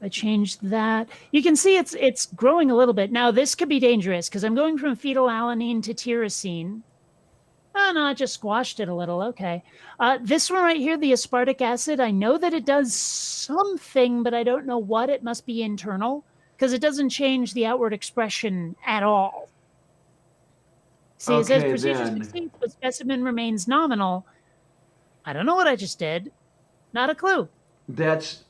I changed that. You can see it's growing a little bit. Now, this could be dangerous because I'm going from phenylalanine to tyrosine. Oh, no, I just squashed it a little. Okay. This one right here, the aspartic acid, I know that it does something, but I don't know what. It must be internal because it doesn't change the outward expression at all. See, it says Okay, procedure then. succeeds, but specimen remains nominal. I don't know what I just did. Not a clue. That's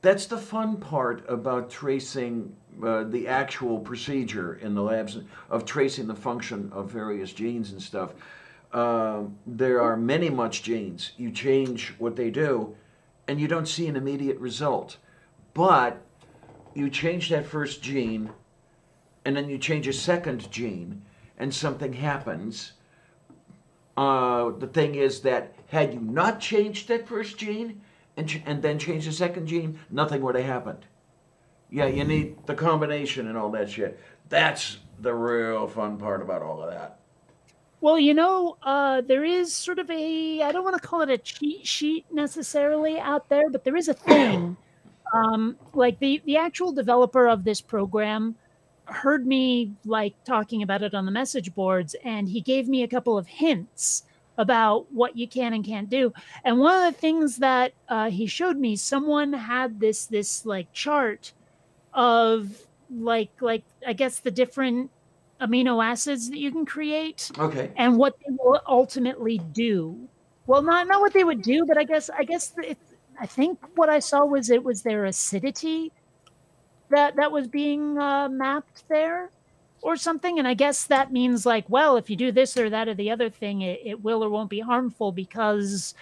the fun part about tracing the actual procedure in the labs of tracing the function of various genes and stuff. There are many much genes. You change what they do, and you don't see an immediate result. But you change that first gene, and then you change a second gene, and something happens. The thing is that had you not changed that first gene and then changed the second gene, nothing would have happened. Yeah, you need the combination and all that shit. That's the real fun part about all of that. Well, there is sort of I don't want to call it a cheat sheet necessarily out there, but there is a thing. Like the actual developer of this program heard me like talking about it on the message boards, and he gave me a couple of hints about what you can and can't do. And one of the things that he showed me, someone had this like chart of like I guess the different amino acids that you can create Okay. and what they will ultimately do. Well, not what they would do, but I guess I think what I saw was it was their acidity that was being mapped there or something. And I guess that means like, well, if you do this or that or the other thing, it will or won't be harmful because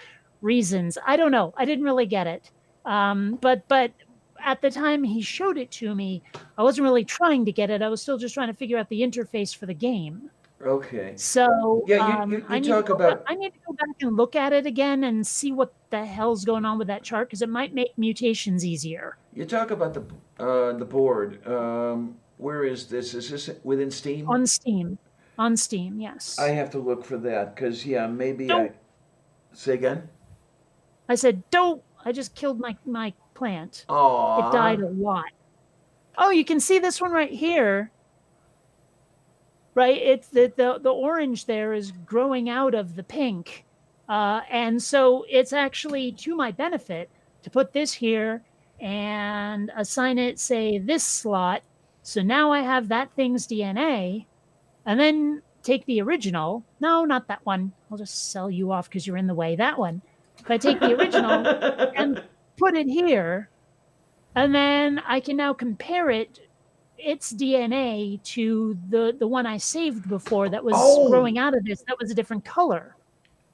reasons. I don't know. I didn't really get it. But at the time he showed it to me, I wasn't really trying to get it. I was still just trying to figure out the interface for the game. Okay. So Yeah, you I need to talk go about. I need to go back and look at it again and see what the hell's going on with that chart, because it might make mutations easier. You talk about the board. Where is this? Is this within Steam? On Steam. On Steam, yes. I have to look for that because maybe Don't. Say again. I said, don't. I just killed my plant. Oh. It died a lot. Oh, you can see this one right here. Right? It's the orange there is growing out of the pink. And so it's actually to my benefit to put this here and assign it, say, this slot. So now I have that thing's DNA, and then take the original. No, not that one. I'll just sell you off because you're in the way. That one. If I take the original and put it here, and then I can now compare its DNA to the one I saved before that was growing out of this. That was a different color.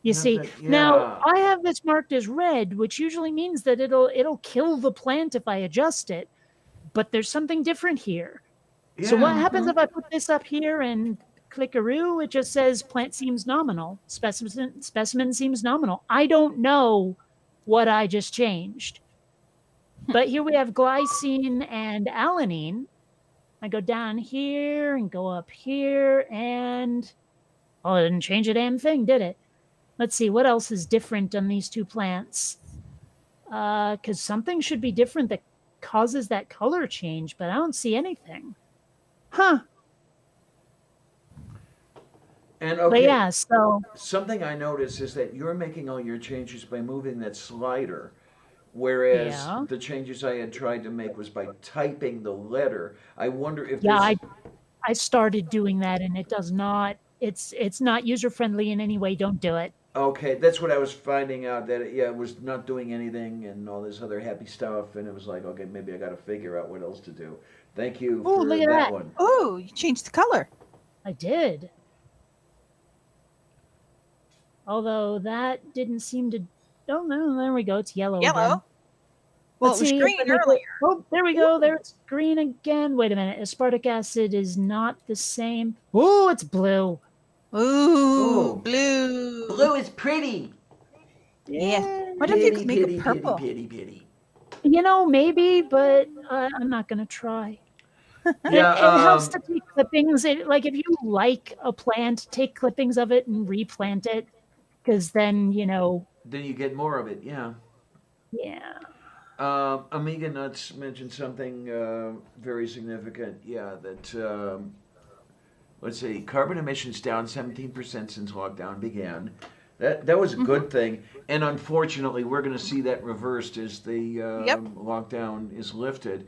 You see, now I have this marked as red, which usually means that it'll kill the plant if I adjust it. But there's something different here. Yeah. So what happens if I put this up here and clickaroo? It just says plant seems nominal. Specimen seems nominal. I don't know what I just changed. But here we have glycine and alanine. I go down here and go up here, and it didn't change a damn thing, did it? Let's see, what else is different on these two plants? Because something should be different that causes that color change, but I don't see anything. Huh. And okay, but yeah, so something I noticed is that you're making all your changes by moving that slider, whereas the changes I had tried to make was by typing the letter. I wonder if I started doing that, and it does not. It's not user friendly in any way. Don't do it. Okay, that's what I was finding out, that it was not doing anything and all this other happy stuff, and it was like, okay, maybe I got to figure out what else to do. Thank you for look at that one. Oh, you changed the color. I did. Although that didn't seem to. Oh no, there we go. It's yellow. Yellow. Again. Well, it was green earlier. Oh, there we go. There it's green again. Wait a minute. Aspartic acid is not the same. Oh, it's blue. Ooh, blue. Blue is pretty. Yeah. Why don't you make it purple? Pity. Maybe, but I'm not going to try. Yeah, it helps to take clippings. Like if you like a plant, take clippings of it and replant it, because then Then you get more of it. Yeah. Yeah. Amiga Nuts mentioned something very significant. Yeah, that let's see, carbon emissions down 17% since lockdown began. That was a good thing, and unfortunately, we're going to see that reversed as the lockdown is lifted.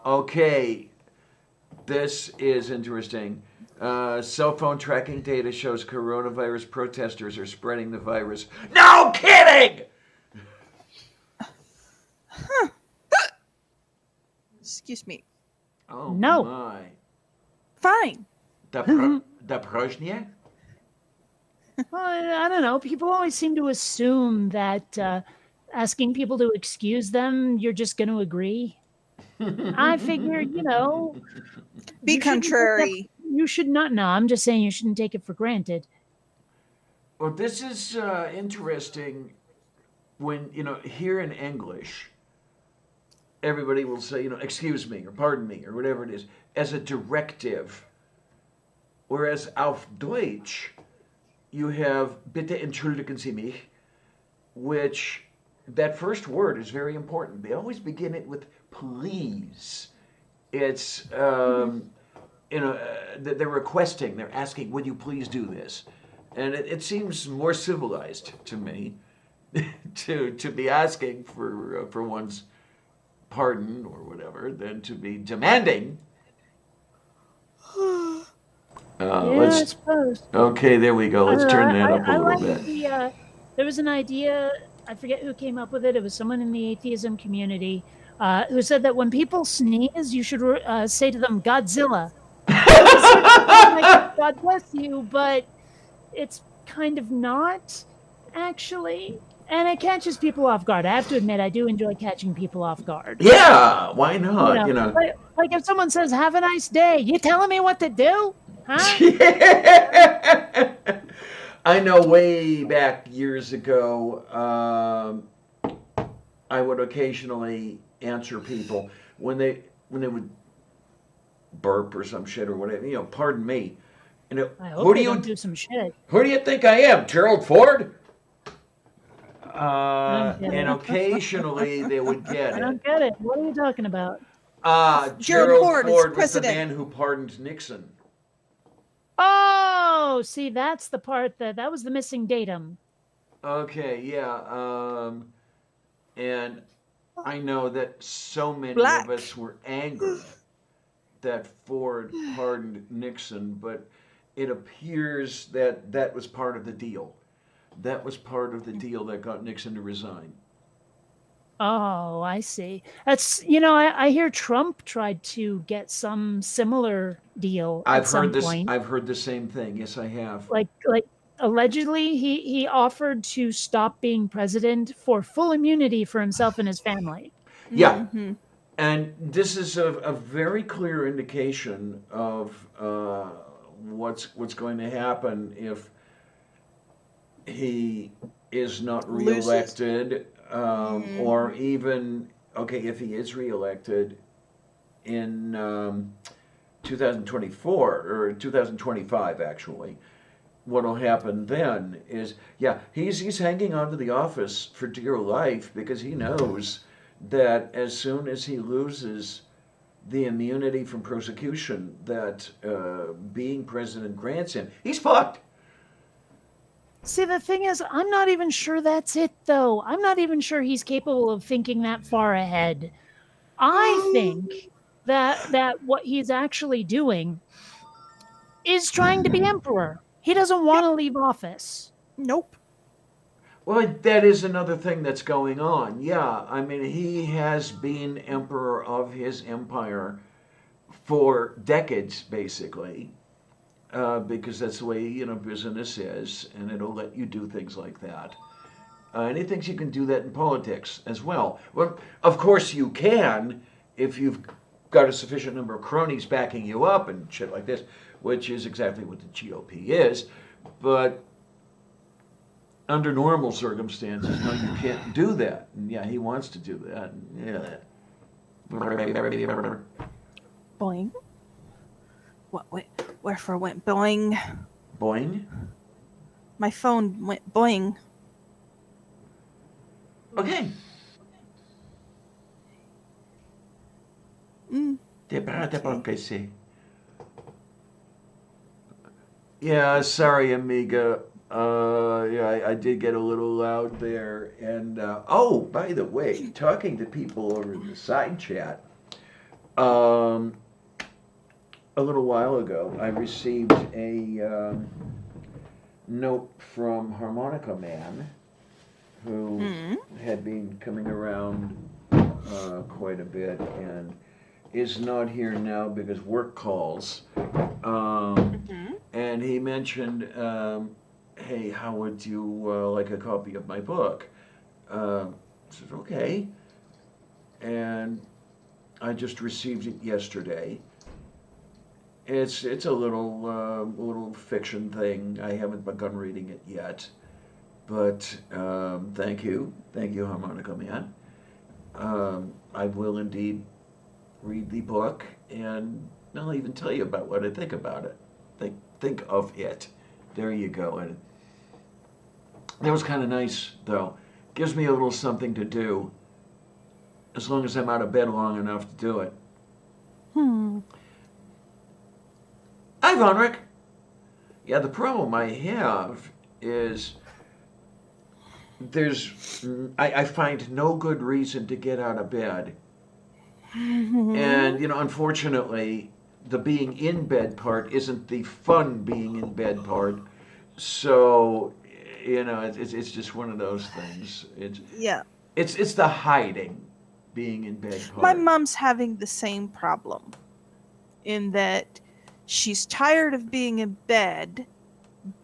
Okay, this is interesting. Cell phone tracking data shows coronavirus protesters are spreading the virus. No kidding! Excuse me. Oh no. My. Fine. The Prozhnie? Well, I don't know. People always seem to assume that asking people to excuse them, you're just going to agree. I figure, Be contrary. You should not. No, I'm just saying you shouldn't take it for granted. Well, this is interesting when, here in English, everybody will say, excuse me or pardon me or whatever it is, as a directive. Whereas auf Deutsch, you have bitte entschuldigen Sie mich, which that first word is very important. They always begin it with please. It's, they're requesting, they're asking, would you please do this? And it seems more civilized to me to be asking for one's pardon or whatever than to be demanding. I suppose. Okay, there we go. Let's turn that up a little bit. There was an idea, I forget who came up with it. It was someone in the atheism community who said that when people sneeze, you should say to them, Godzilla. Like, God bless you, but it's kind of not. actually. And it catches people off guard. I have to admit, I do enjoy catching people off guard. Yeah, why not? Like if someone says, "Have a nice day," you telling me what to do? Huh? I know way back years ago, I would occasionally answer people when they would burp or some shit or whatever. Pardon me. I hope they don't do some shit. Who do you think I am, Gerald Ford? get And it. occasionally they would get I it. don't get it. What are you talking about? Gerald Ford is Ford was the president. man who pardoned Nixon. Oh, see, that's the part that was the missing datum. Okay, yeah. And I know that so many Black. of us were angered that Ford pardoned Nixon, but it appears that that was part of the deal. That was part of the deal that got Nixon to resign. Oh, I see. I hear Trump tried to get some similar deal at some point. I've heard the same thing. Yes, I have. Like allegedly he offered to stop being president for full immunity for himself and his family. Yeah. Mhm. And this is a very clear indication of what's going to happen if he is not Loses. reelected, or even, if he is reelected in 2024 or 2025, actually. What'll happen then is, he's hanging on to the office for dear life because he knows that as soon as he loses the immunity from prosecution that being president grants him, he's fucked. See, the thing is, I'm not even sure that's it, though. I'm not even sure he's capable of thinking that far ahead. I think that what he's actually doing is trying to be emperor. He doesn't want to leave office. Nope. Well, that is another thing that's going on. Yeah, I mean, he has been emperor of his empire for decades, basically, because that's the way, business is, and it'll let you do things like that. And he thinks you can do that in politics as well. Well, of course you can if you've got a sufficient number of cronies backing you up and shit like this, which is exactly what the GOP is. But under normal circumstances, no, you can't do that. And yeah, he wants to do that. Yeah. Boing. Wherefore went boing. Boing. My phone went boing. Okay. Mm. Yeah, sorry, amiga. I did get a little loud there. And, by the way, talking to people over in the side chat, a little while ago, I received a note from Harmonica Man, who had been coming around quite a bit and is not here now because work calls. And he mentioned, hey, how would you like a copy of my book? I said, okay. And I just received it yesterday. It's a little fiction thing. I haven't begun reading it yet, but thank you, Harmonica Man. I will indeed read the book, and I'll even tell you about what I think about it. Think of it. There you go. And that was kind of nice, though. Gives me a little something to do, as long as I'm out of bed long enough to do it. Hi, Vonrick. Yeah, the problem I have is I find no good reason to get out of bed. And, unfortunately, the being in bed part isn't the fun being in bed part. So, it's just one of those things. It's the hiding being in bed part. My mom's having the same problem in that she's tired of being in bed,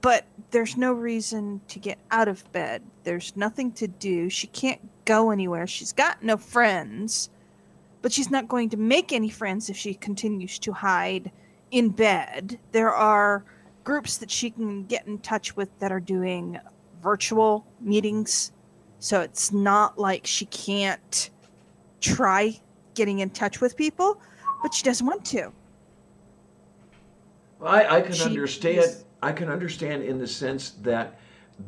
but there's no reason to get out of bed. There's nothing to do. She can't go anywhere. She's got no friends, but she's not going to make any friends if she continues to hide in bed. There are groups that she can get in touch with that are doing virtual meetings. So it's not like she can't try getting in touch with people, but she doesn't want to. I can She understand. is- I can understand in the sense that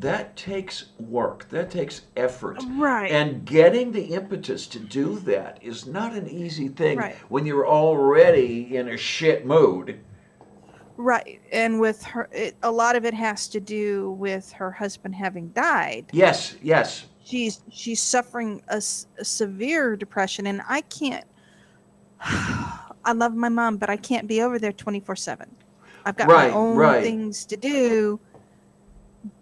that takes work, that takes effort, Right. and getting the impetus to do that is not an easy thing Right. when you're already in a shit mood. Right. And with her, a lot of it has to do with her husband having died. Yes, yes, She's suffering a severe depression, and I can't. I love my mom, but I can't be over there 24/7. I've got my Right, own right. things to do,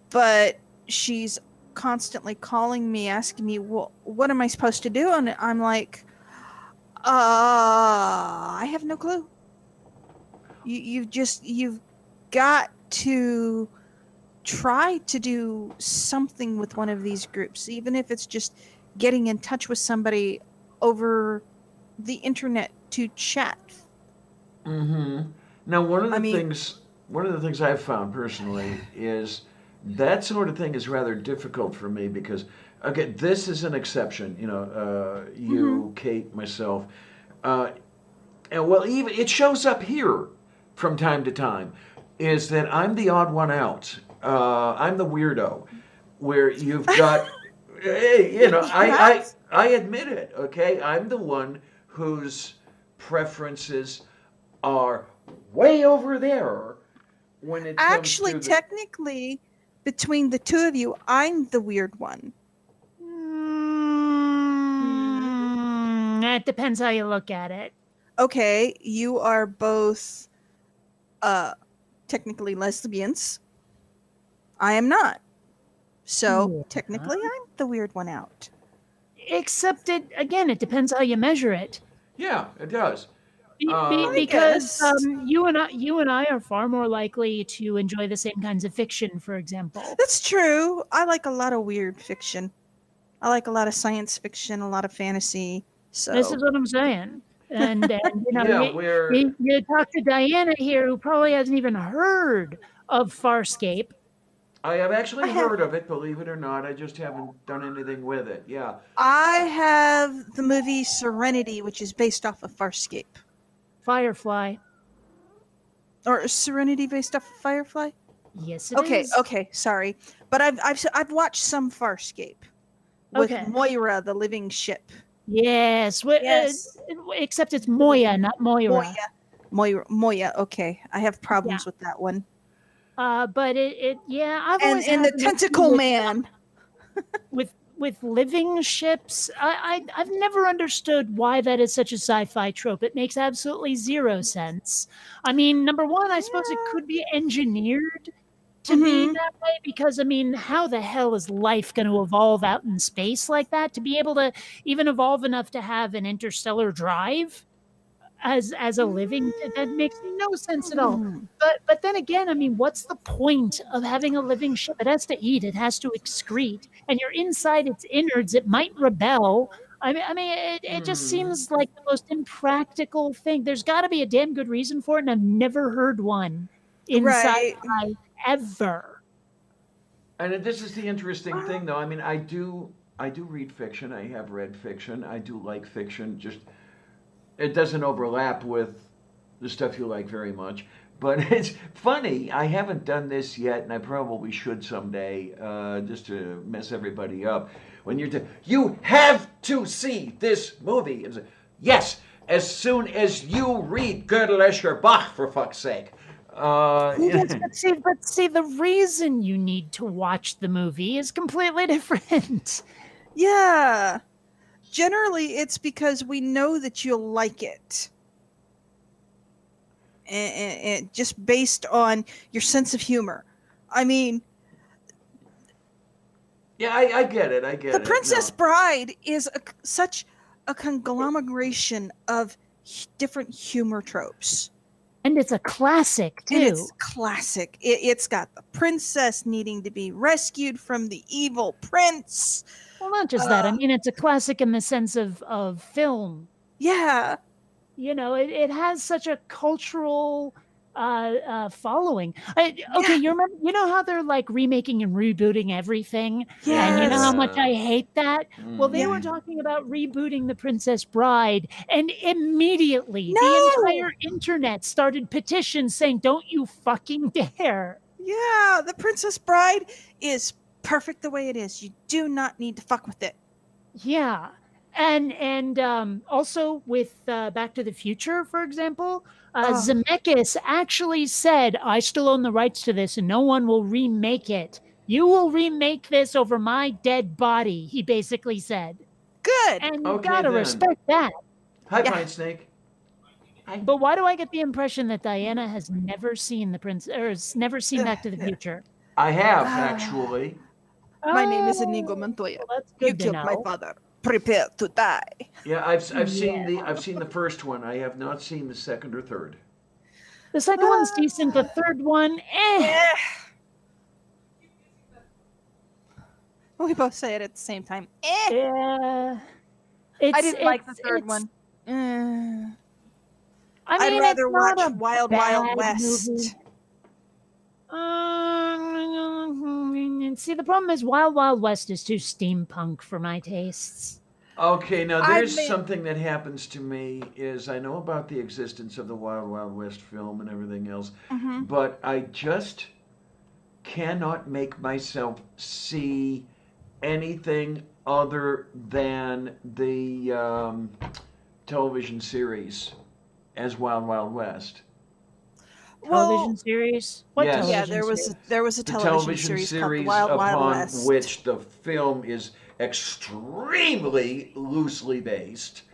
but she's constantly calling me, asking me, well, what am I supposed to do? And I'm like, I have no clue. You've got to try to do something with one of these groups, even if it's just getting in touch with somebody over the internet to chat. Mm-hmm. Now, one of the I mean- things I've found personally is that sort of thing is rather difficult for me because, again, this is an exception. You know, you, Kate, myself, and well, even it shows up here from time to time. Is that I'm the odd one out? I'm the weirdo, where you've got, hey, you know, I admit it. Okay, I'm the one whose preferences are way over there when it comes Actually, to the, technically, between the two of you, I'm the weird one. That depends how you look at it. Okay, you are both technically lesbians. I am not. So Yeah. technically I'm the weird one out. Except it depends how you measure it. yeah, it does. I Because guess. you and I are far more likely to enjoy the same kinds of fiction, for example. That's true. I like a lot of weird fiction. I like a lot of science fiction, a lot of fantasy. So This is what I'm saying. And you know, Yeah, we're. you talk to Diana here, who probably hasn't even heard of Farscape. I have actually I have- heard of it, believe it or not. I just haven't done anything with it. Yeah. I have the movie Serenity, which is based off of Farscape. Firefly. Or is Serenity based off of Firefly? Yes, it is. Okay, sorry. But I've watched some Farscape with Okay. Moira, the living ship. Yes. Yes. Except it's Moya, not Moira. Moya. Okay, I have problems with that one. But I've And always and had the an issue tentacle with, man. with living ships. I've never understood why that is such a sci-fi trope. It makes absolutely zero sense. I mean, number one, I suppose it could be engineered to be Mhm. that way because I mean, how the hell is life going to evolve out in space like that to be able to even evolve enough to have an interstellar drive as a living? That makes no sense at all. Hmm. But then again, I mean, what's the point of having a living ship? It has to eat, it has to excrete, and you're inside its innards. It might rebel. It just seems like the most impractical thing. There's got to be a damn good reason for it, and I've never heard one in Right. sci-fi ever. And this is the interesting thing, though. I mean, I do read fiction. I have read fiction. I do like fiction. Just it doesn't overlap with the stuff you like very much. But it's funny. I haven't done this yet, and I probably should someday, just to mess everybody up. When you have to see this movie. It's yes, as soon as you read Gödel, Escher, Bach, for fuck's sake. Yes, but see, the reason you need to watch the movie is completely different. Yeah. Generally, it's because we know that you'll like it. And just based on your sense of humor. I mean, Yeah, I get it. I get The it. Princess No. Bride is such a conglomeration of different humor tropes. And it's a classic, too. And it's classic. It's got the princess needing to be rescued from the evil prince. Well, not just that. I mean, it's a classic in the sense of film. Yeah. You know, it has such a cultural following. Okay, you know how they're like remaking and rebooting everything? Yes. And you know how much I hate that? Well, they Yeah. were talking about rebooting The Princess Bride, and immediately No! the entire internet started petitions saying, don't you fucking dare. Yeah, The Princess Bride is perfect the way it is. You do not need to fuck with it. Yeah. And also with Back to the Future, for example, Zemeckis actually said, I still own the rights to this and no one will remake it. You will remake this over my dead body, he basically said. Good. And you Okay, gotta then. respect that. Hi, Yeah. Pine Snake. But why do I get the impression that Diana has never seen has never seen Back to the Future? I have, actually. My name is Oh, Inigo Montoya. well, that's good You to killed know. my father. Prepare to die. Yeah, I've seen the first one. I have not seen the second or third. The second one's decent. The third one, We both say it at the same time. Yeah. I didn't like the third one. I mean, I'd rather it's not watch a Wild bad Wild West. movie. See, the problem is Wild Wild West is too steampunk for my tastes. Okay, now I there's mean- something that happens to me is I know about the existence of the Wild Wild West film and everything else, but I just cannot make myself see anything other than the television series as Wild Wild West. Television series? What Yes. television Yeah, series? there was a The television television series called series The Wild Wild upon West. which the film is extremely loosely based.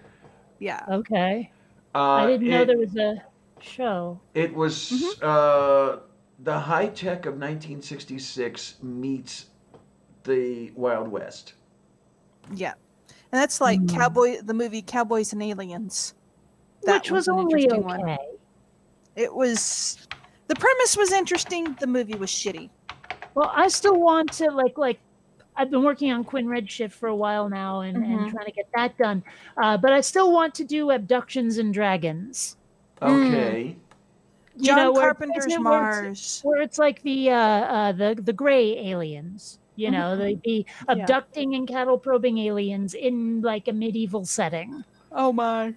Yeah. Okay. I didn't know there was a show. It was the high tech of 1966 meets the Wild West. Yeah. And that's like the movie Cowboys and Aliens. That Which was an only interesting okay. one. It was, the premise was interesting. The movie was shitty. Well, I still want to like I've been working on Quinn Redshift for a while now and trying to get that done. But I still want to do Abductions and Dragons. Okay. You know, where- Carpenter's isn't it Mars. where it's like the gray aliens. You know, the abducting and cattle probing aliens in like a medieval setting. Oh my.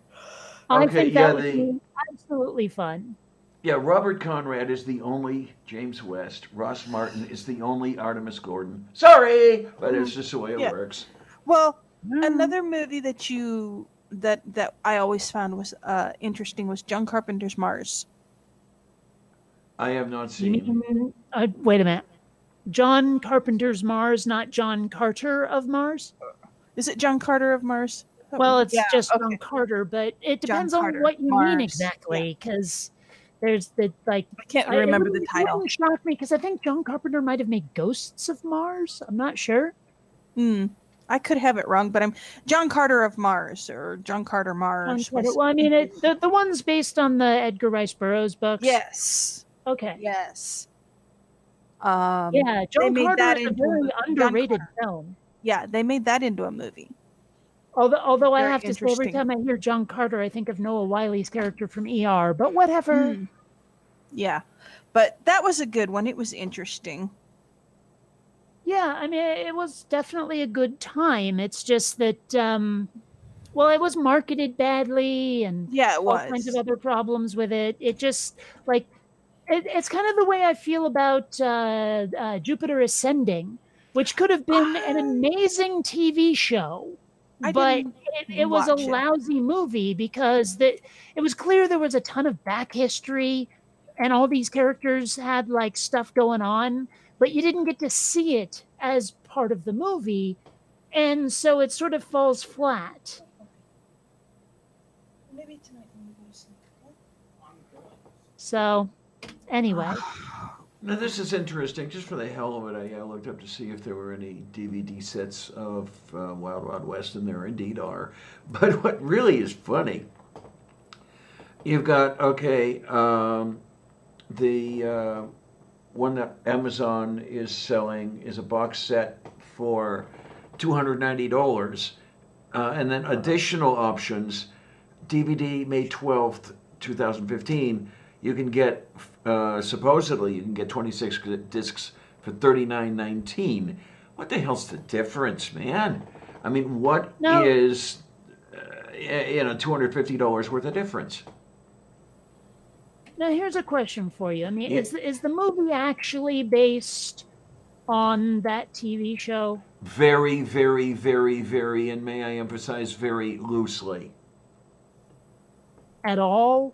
I Okay, think yeah, that would be absolutely fun. Yeah, Robert Conrad is the only James West. Ross Martin is the only Artemis Gordon. Sorry, but it's just the way it Yeah. works. Well, another movie that that I always found was interesting was John Carpenter's Mars. I have not You seen. mean, wait a minute. John Carpenter's Mars, not John Carter of Mars? Is it John Carter of Mars? Well, it's Yeah, just okay. John Carter, but it John depends on Carter, what you Mars, mean exactly, because there's the like. I can't it remember the wouldn't- It title. wouldn't shock me because I think John Carpenter might have made Ghosts of Mars. I'm not sure. I could have it wrong, but I'm John Carter of Mars or John Carter John Mars. Carter. was- Well, I mean, the one's based on the Edgar Rice Burroughs books. Yes. Okay. Yes. Yeah, they John made Carter that is a into a very movie. John underrated Carter. film. Yeah, they made that into a movie. Although I Very have to say, every interesting. time I hear John Carter, I think of Noah Wiley's character from ER. But whatever. Yeah, but that was a good one. It was interesting. Yeah, I mean, it was definitely a good time. It's just that, well, it was marketed badly and Yeah, it all was. kinds of other problems with it. It just, like, it's kind of the way I feel about Jupiter Ascending, which could have been an amazing TV show. I But didn't it was a watch it. lousy movie because it was clear there was a ton of back history and all these characters had like stuff going on, but you didn't get to see it as part of the movie. And so it sort of falls flat. Maybe tonight. So anyway, Now this is interesting. Just for the hell of it, I looked up to see if there were any DVD sets of Wild Wild West, and there indeed are. But what really is funny You've got, okay, the one that Amazon is selling is a box set for $290. And then additional options, DVD May 12th, 2015, you can get, supposedly, you can get 26 discs for $39.19. What the hell's the difference, man? I mean, what No. is, $250 worth of difference? Now, here's a question for you. I mean, Yeah. is the movie actually based on that TV show? Very, very, very, very, and may I emphasize, very loosely. At all?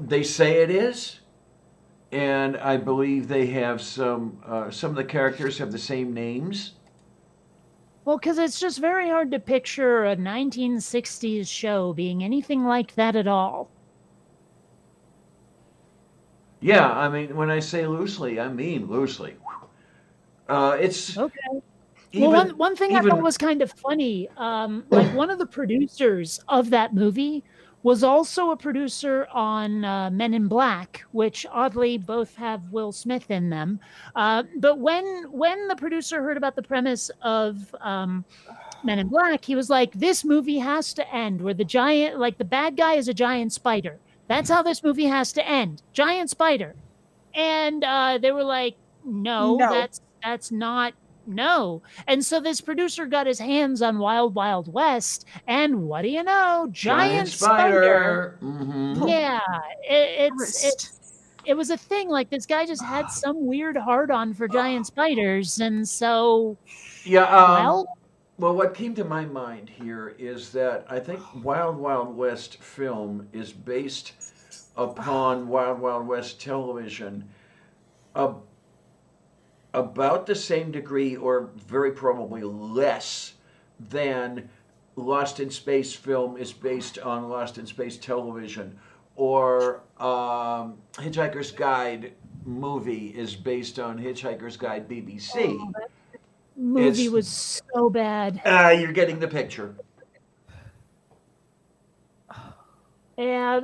They say it is, and I believe they have some of the characters have the same names. Well, because it's just very hard to picture a 1960s show being anything like that at all. Yeah, I mean, when I say loosely, I mean loosely. It's Okay. even, Well, one thing I even thought was kind of funny, like one of the producers of that movie was also a producer on Men in Black, which oddly both have Will Smith in them. But when the producer heard about the premise of Men in Black, he was like, "This movie has to end where the giant, like the bad guy, is a giant spider. That's how this movie has to end. Giant spider." And they were like, "No, No. that's not." No. And so this producer got his hands on Wild Wild West, and what do you know? Giant spider. Mhm. Yeah, it, Tourist. it was a thing. Like this guy just had some weird hard on for giant spiders, and so Yeah. well, What came to my mind here is that I think Wild Wild West film is based upon Wild Wild West television. About the same degree, or very probably less, than Lost in Space film is based on Lost in Space television, or Hitchhiker's Guide movie is based on Hitchhiker's Guide BBC. that movie It's- was so bad. You're getting the picture. Yeah,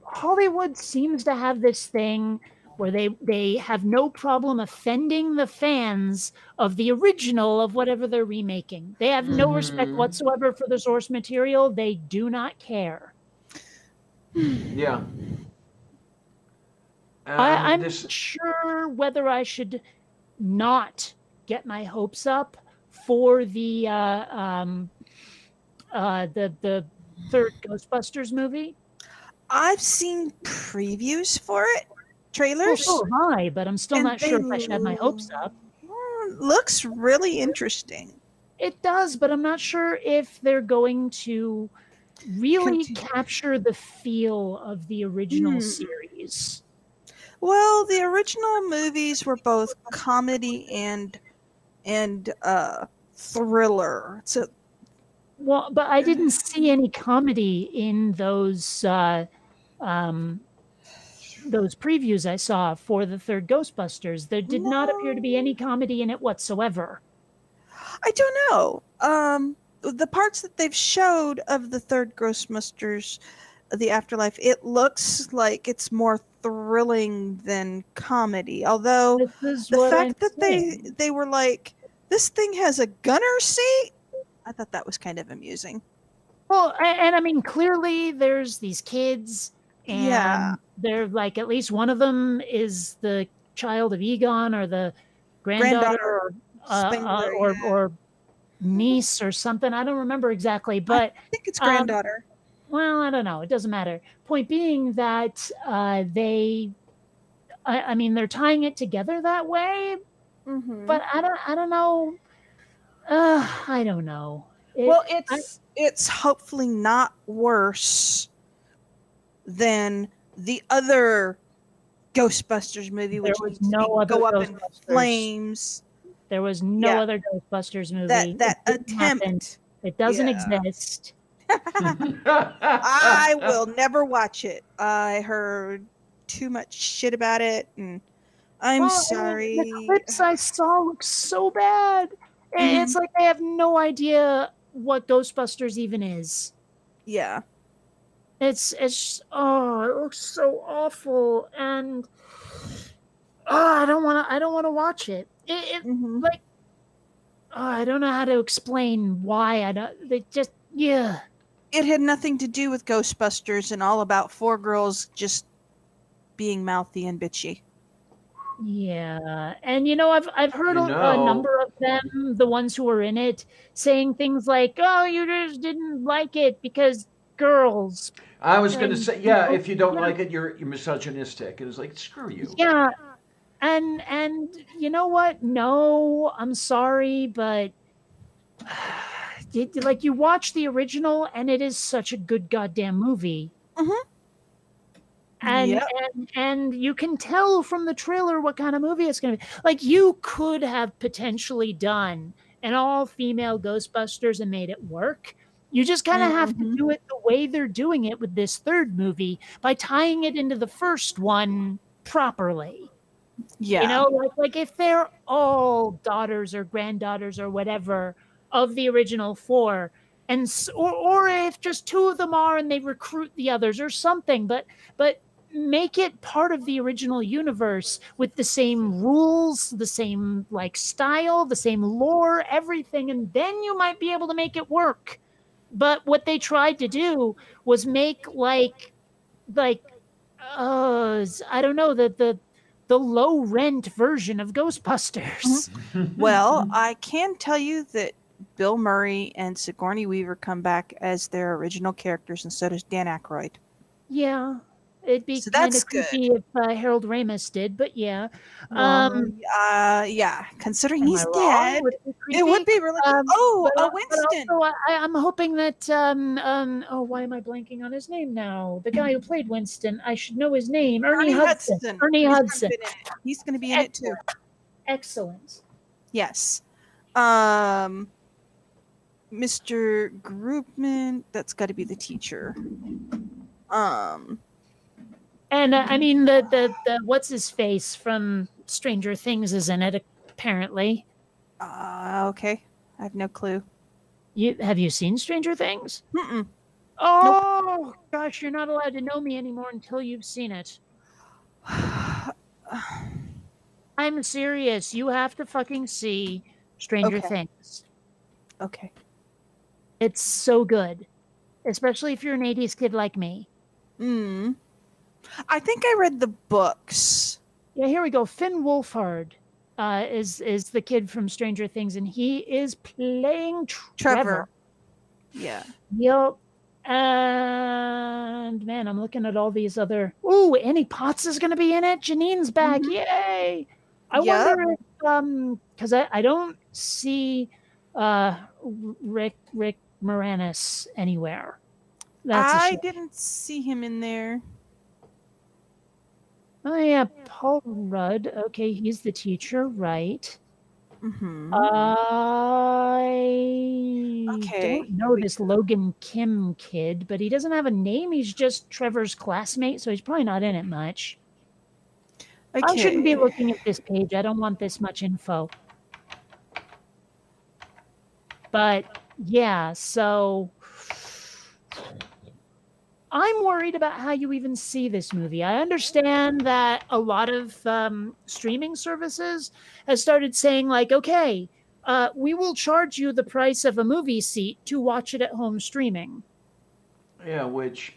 Hollywood seems to have this thing where they have no problem offending the fans of the original of whatever they're remaking. They have no respect Mhm. whatsoever for the source material. They do not care. Yeah. I'm This, not sure whether I should not get my hopes up for the third Ghostbusters movie. I've seen previews for it, Well, trailers. so have I, but I'm still and not sure if I they should have my hopes up. Looks really interesting. It does, but I'm not sure if they're going to really Continue. capture the feel of the original Hmm. series. Well, the original movies were both comedy and thriller. So Well, but I didn't see any comedy in those previews I saw for the third Ghostbusters. There did not appear to be any comedy in it whatsoever. I don't know. The parts that they've showed of the third Ghostbusters, the Afterlife, it looks like it's more thrilling than comedy. Although This is the what fact I'm that saying. they were like, this thing has a gunner seat, I thought that was kind of amusing. Well, and I mean, clearly there's these kids, and Yeah. they're like, at least one of them is the child of Egon or the granddaughter, Spengler, or, yeah. or niece or something. I don't remember exactly, but I think it's granddaughter. well, I don't know. It doesn't matter. Point being that I mean, they're tying it together that way, Mhm. but I don't know. I don't know. Well, it's hopefully not worse than the other Ghostbusters movie, There which was needs to no be- other go up in Ghostbusters. flames. There was no Yeah. other Ghostbusters movie. That It didn't happen. attempt. It doesn't Yeah. exist. I will never watch it. I heard too much shit about it, and I'm Well, sorry. The clips I saw look so bad. It's like they have no idea what Ghostbusters even is. Yeah. It's oh, it looks so awful, and oh, I don't want to watch it. It Hmm. like oh, I don't know how to explain why I don't. They just yeah. It had nothing to do with Ghostbusters and all about four girls just being mouthy and bitchy. Yeah, and I've heard You a know, number of them, the ones who were in it, saying things like, "Oh, you just didn't like it because girls," I was going to and say, yeah, if you don't yeah, like it, you're misogynistic. And it's like, screw you. yeah, and you know what? No, I'm sorry, but like you watch the original, and it is such a good goddamn movie. Hmm. and Yep. and you can tell from the trailer what kind of movie it's going to be. Like you could have potentially done an all-female Ghostbusters and made it work. You just kind of have to Hmm. do it the way they're doing it with this third movie by tying it into the first one properly. Yeah. Like if they're all daughters or granddaughters or whatever of the original four, and or if just two of them are and they recruit the others or something, but make it part of the original universe with the same rules, the same like style, the same lore, everything, and then you might be able to make it work. But what they tried to do was make like I don't know, the low rent version of Mhm. Ghostbusters. Well, I can tell you that Bill Murray and Sigourney Weaver come back as their original characters, and so does Dan Aykroyd. Yeah, it'd be So kind that's of good. creepy if Harold Ramis did, but yeah. Well, Um, yeah, considering am I he's wrong? dead, Would it be it would creepy? be really. Oh, But Winston. also I'm hoping that oh, why am I blanking on his name now? The guy who played Winston, I should know his name. Ernie Ernie Hudson. Hudson. Ernie He's gonna Hudson. be in it. He's going to be in it too. Excellent. Excellent. Yes. Um, Mr. Groupman. That's got to be the teacher. Um. And I mean the what's his face from Stranger Things is in it apparently. Okay. I have no clue. You seen Stranger Things? Mm-mm. Nope. Oh gosh, you're not allowed to know me anymore until you've seen it. I'm serious. You have to fucking see Stranger Okay. Things. Okay. It's so good, especially if you're an 80s kid like me. Mm. I think I read the books. Yeah, here we go. Finn Wolfhard is the kid from Stranger Things, and he is playing Trevor. Yeah. Yep. And man, I'm looking at all these other. Ooh, Annie Potts is going to be in it. Janine's back. Mhm. Yay! I Yep. wonder if because I don't see Rick Moranis anywhere. That's a I shame. didn't see him in there. Oh yeah, Paul Rudd. Okay, he's the teacher, right? Mm-hmm. I Okay. don't know this Logan Kim kid, but he doesn't have a name. He's just Trevor's classmate, so he's probably not in it much. I shouldn't be Okay. looking at this page. I don't want this much info. But yeah, so I'm worried about how you even see this movie. I understand that a lot of streaming services have started saying, like, okay, we will charge you the price of a movie seat to watch it at home streaming. Yeah, which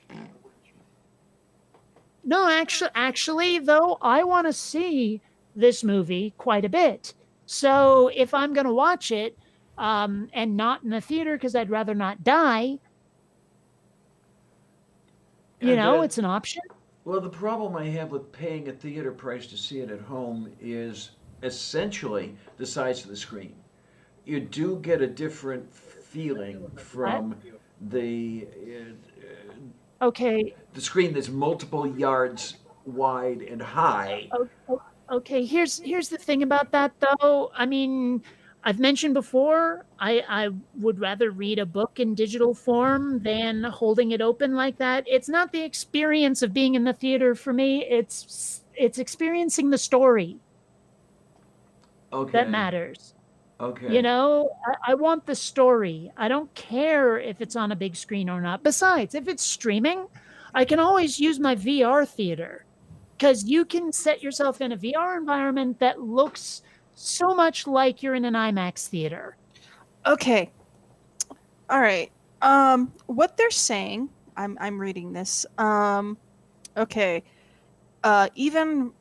No, actually, though, I want to see this movie quite a bit. So if I'm going to watch it and not in the theater because I'd rather not die, it's an option. well, the problem I have with paying a theater price to see it at home is essentially the size of the screen. You do get a different feeling from the Okay, the screen that's multiple yards wide and high. okay, here's the thing about that though. I mean, I've mentioned before, I would rather read a book in digital form than holding it open like that. It's not the experience of being in the theater for me. It's experiencing the story Okay. that matters. Okay. I want the story. I don't care if it's on a big screen or not. Besides, if it's streaming, I can always use my VR theater, because you can set yourself in a VR environment that looks so much like you're in an IMAX theater. Okay. All right. What they're saying, I'm reading this. Okay. Evan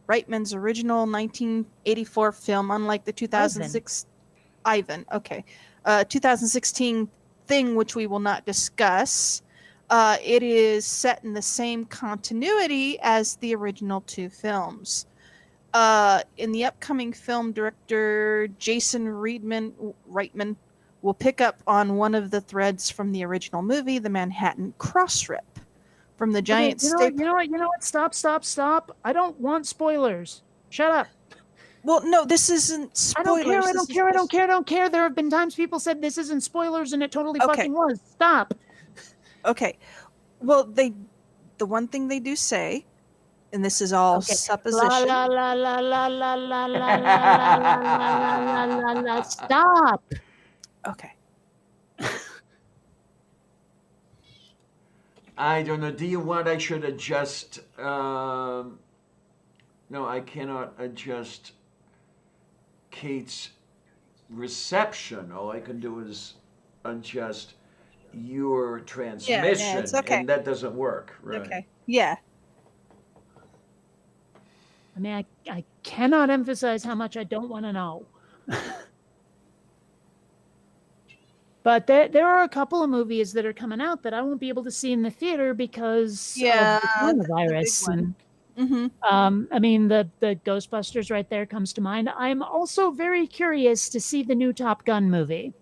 Reitman's original 1984 film, unlike the 2006 Ivan. Okay. 2016 thing, which we will not discuss. It is set in the same continuity as the original two films. In the upcoming film, director Jason Reitman will pick up on one of the threads from the original movie, the Manhattan Crossrip. From the giant You know what? Stop. I don't want spoilers. Shut up. Well, no, this isn't spoilers. I don't care. There have been times people said this isn't spoilers, and it totally fucking was. Stop. Okay. Well, the one thing they do say, and this is all supposition. La la la la la la la la la la la. Stop. Okay. I don't know. Do you want I should adjust? No, I cannot adjust Kate's reception. All I can do is adjust your transmission, it's okay. and that doesn't work. Right. Okay. Yeah. I mean, I cannot emphasize how much I don't want to know. But there are a couple of movies that are coming out that I won't be able to see in the theater because of the coronavirus. I mean, the Ghostbusters right there comes to mind. I'm also very curious to see the new Top Gun movie.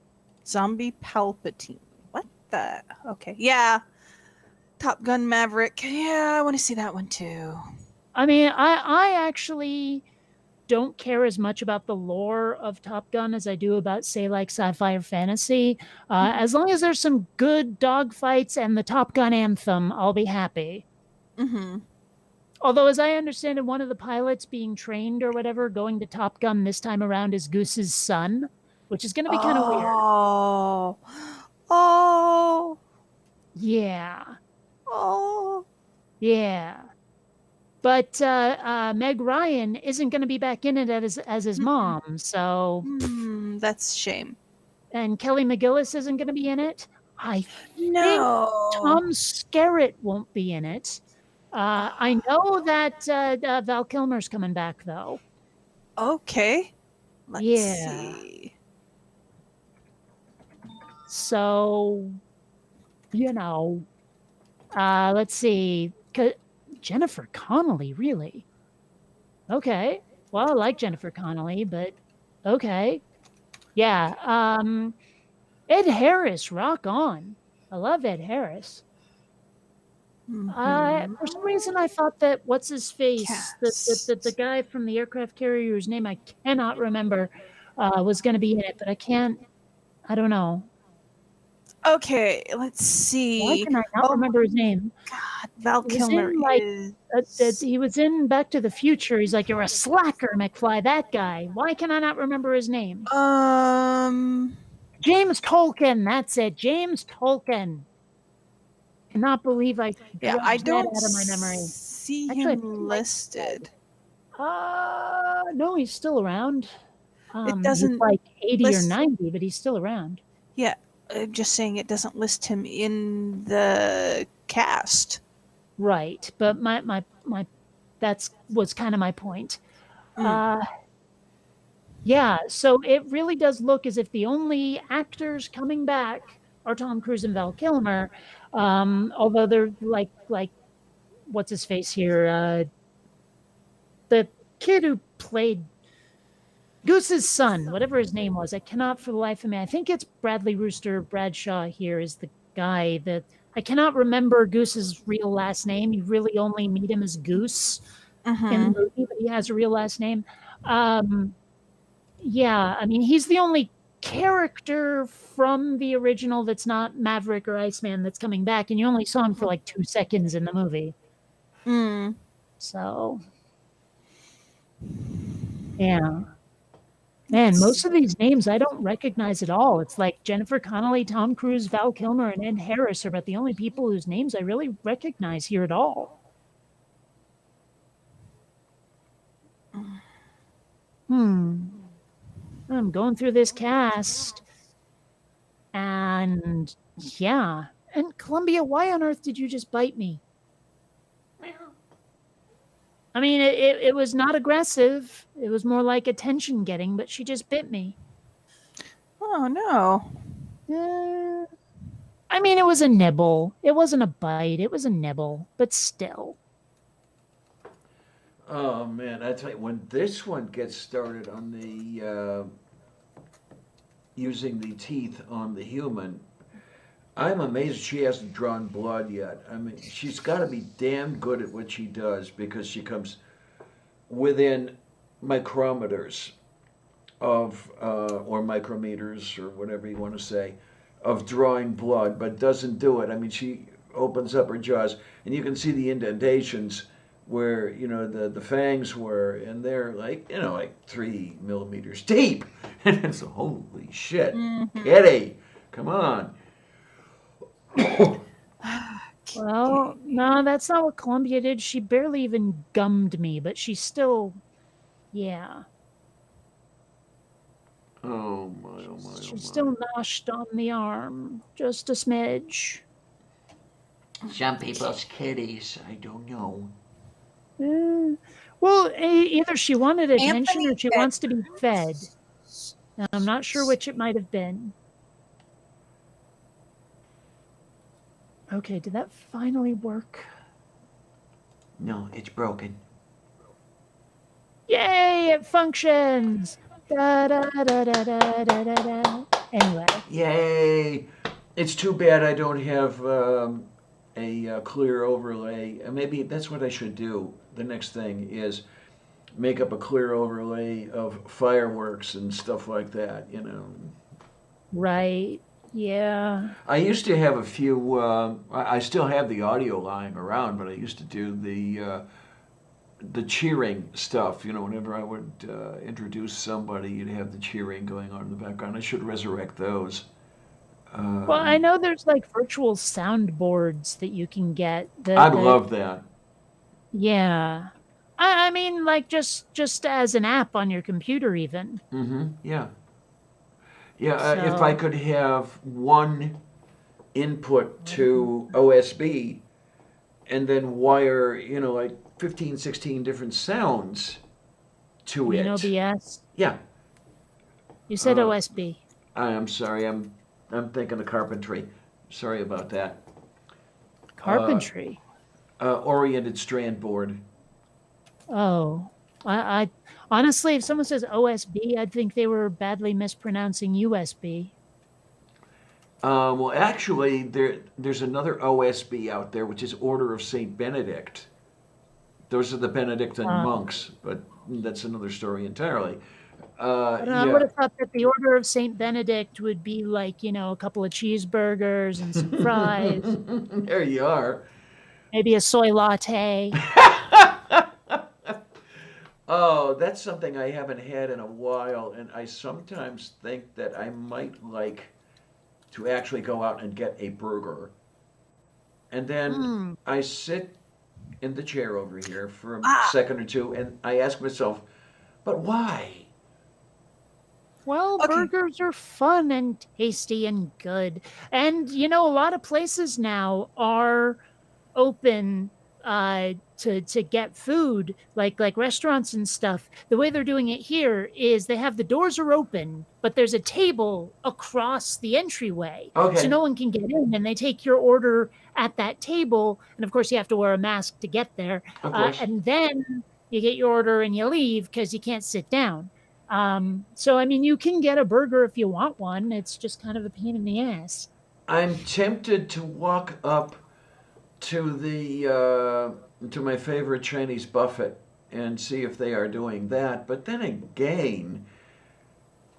Zombie Palpatine. What the? Okay. Yeah. Top Gun Maverick. Yeah, I want to see that one too. I mean, I actually don't care as much about the lore of Top Gun as I do about, say, like sci-fi or fantasy. As long as there's some good dogfights and the Top Gun anthem, I'll be happy. Mm-hmm. Although, as I understand it, one of the pilots being trained or whatever, going to Top Gun this time around is Goose's son, which is going to be kind of weird. Oh. Yeah. Oh. Yeah. But Meg Ryan isn't going to be back in it as his mom, so... that's a shame. And Kelly McGillis isn't going to be in it. I think Tom Skerritt won't be in it. I know that Val Kilmer's coming back, though. Okay. Let's see. So, let's see. Jennifer Connelly, really? Okay. Well, I like Jennifer Connelly, but okay. Yeah. Ed Harris, rock on. I love Ed Harris. For some reason, I thought that what's his face, the guy from the aircraft carrier whose name I cannot remember, was going to be in it, but I don't know. Okay, let's see. Why can I not remember his name? God, Val Kilmer he was in Back to the Future. He's like, "You're a slacker, McFly." That guy. Why can I not remember his name? James Tolkien. That's it. James Tolkien. Cannot believe I don't that out of my memory. See him listed. No, he's still around. It doesn't he's like 80 or 90, but he's still around. Yeah. I'm just saying it doesn't list him in the cast. Right, but my was kind of my point. Yeah, so it really does look as if the only actors coming back are Tom Cruise and Val Kilmer, although they're like what's his face here, the kid who played Goose's son, whatever his name was. I cannot for the life of me. I think it's Bradley Rooster Bradshaw here is the guy that I cannot remember Goose's real last name. You really only meet him as Goose in the movie, but he has a real last name. Yeah, I mean, he's the only character from the original that's not Maverick or Iceman that's coming back, and you only saw him for like 2 seconds in the movie. So, yeah. Man, most of these names I don't recognize at all. It's like Jennifer Connelly, Tom Cruise, Val Kilmer, and Ed Harris are about the only people whose names I really recognize here at all. I'm going through this cast. And yeah. And Columbia, why on earth did you just bite me? I mean, it was not aggressive. It was more like attention getting, but she just bit me. Oh no. I mean, it was a nibble. It wasn't a bite. It was a nibble, but still. Oh man, I tell you, when this one gets started on the using the teeth on the human, I'm amazed she hasn't drawn blood yet. I mean, she's got to be damn good at what she does because she comes within micrometers of, or micrometers, or whatever you want to say, of drawing blood, but doesn't do it. I mean, she opens up her jaws, and you can see the indentations where, you know, the fangs were, and they're like, you know, like 3 millimeters deep. And it's, holy shit, Kitty, come on. Well, no, that's not what Columbia did. She barely even gummed me, but she still, yeah. Oh my, oh my, She oh my. still noshed on the arm, just a smidge. Some people's kitties, I don't know. Well, either she wanted attention Anthony or she wants to be fed. Now, I'm not sure which it might have been. Okay, did that finally work? No, it's broken. Yay, it functions! Da, da, da, da, da, da, da, da. Anyway. Yay! It's too bad I don't have a clear overlay. Maybe that's what I should do. The next thing is make up a clear overlay of fireworks and stuff like that, you know. Right. Yeah. I used to have a few, I still have the audio lying around, but I used to do the cheering stuff, you know, whenever I would introduce somebody, you'd have the cheering going on in the background. I should resurrect those. Well, I know there's like virtual soundboards that you can get. I'd love that. Yeah. I mean, like just as an app on your computer, even. Mm-hmm. Yeah. Yeah. If I could have one input to OSB and then wire, you know, like 15, 16 different sounds to it. OBS? Yeah. You said OSB. I'm sorry. I'm thinking of carpentry. Sorry about that. Carpentry. Oriented strand board. Oh, I honestly, if someone says OSB, I'd think they were badly mispronouncing USB. Well, actually, there's another OSB out there, which is Order of Saint Benedict. Those are the Benedictine monks, but that's another story entirely. I would have thought that the Order of Saint Benedict would be like, you know, a couple of cheeseburgers and some fries. There you are. Maybe a soy latte. Oh, that's something I haven't had in a while, and I sometimes think that I might like to actually go out and get a burger. And then I sit in the chair over here for a second or two, and I ask myself, but why? Well, burgers are fun and tasty and good. And, you know, a lot of places now are open to get food, like restaurants and stuff. The way they're doing it here is they have the doors are open, but there's a table across the entryway. Okay. So no one can get in, and they take your order at that table. And of course, you have to wear a mask to get there. Of course. And then you get your order and you leave because you can't sit down. So, I mean, you can get a burger if you want one. It's just kind of a pain in the ass. I'm tempted to walk up to the to my favorite Chinese buffet and see if they are doing that. But then again,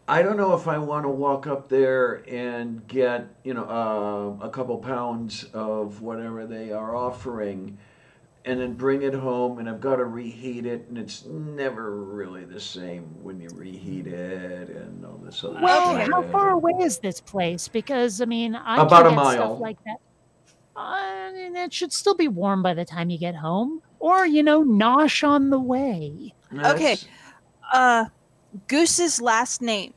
I don't know if I want to walk up there and get, you know, a couple pounds of whatever they are offering and then bring it home, and I've got to reheat it, and it's never really the same when you reheat it and all this other Well, shit. how far away is this place? Because I mean, I About can a get mile. stuff like that. And it should still be warm by the time you get home, or nosh on the way. Okay. Goose's last name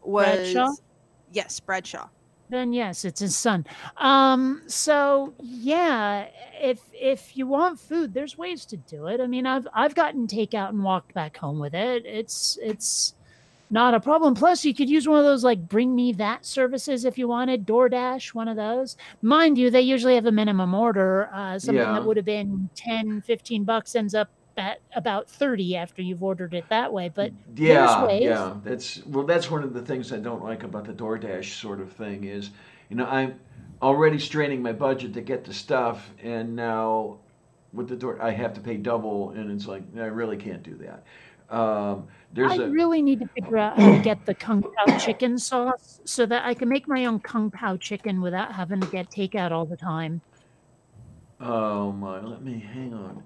was Bradshaw? Yes, Bradshaw. Then yes, it's his son. So yeah, if you want food, there's ways to do it. I mean, I've gotten takeout and walked back home with it. It's not a problem. Plus, you could use one of those like Bring Me That services if you wanted, DoorDash, one of those. Mind you, they usually have a minimum order. Something Yeah. that would have been $10-15 ends up at about 30 after you've ordered it that way. But there's ways. Yeah. That's one of the things I don't like about the DoorDash sort of thing is, I'm already straining my budget to get the stuff, and now with the door I have to pay double, and it's like I really can't do that. I really need to figure out how to get the Kung Pao chicken sauce so that I can make my own Kung Pao chicken without having to get takeout all the time. Oh my! Let me hang on.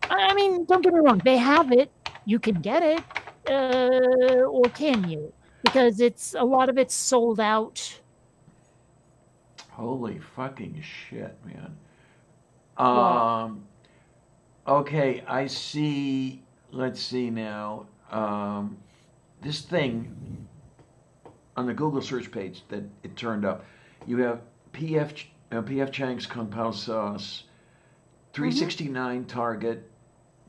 I mean, don't get me wrong. They have it. You can get it, or can you? Because a lot of it's sold out. Holy fucking shit, man. What? Okay, I see. Let's see now. This thing on the Google search page that it turned up. You have PF Chang's Kung Pao sauce, $3.69 Target,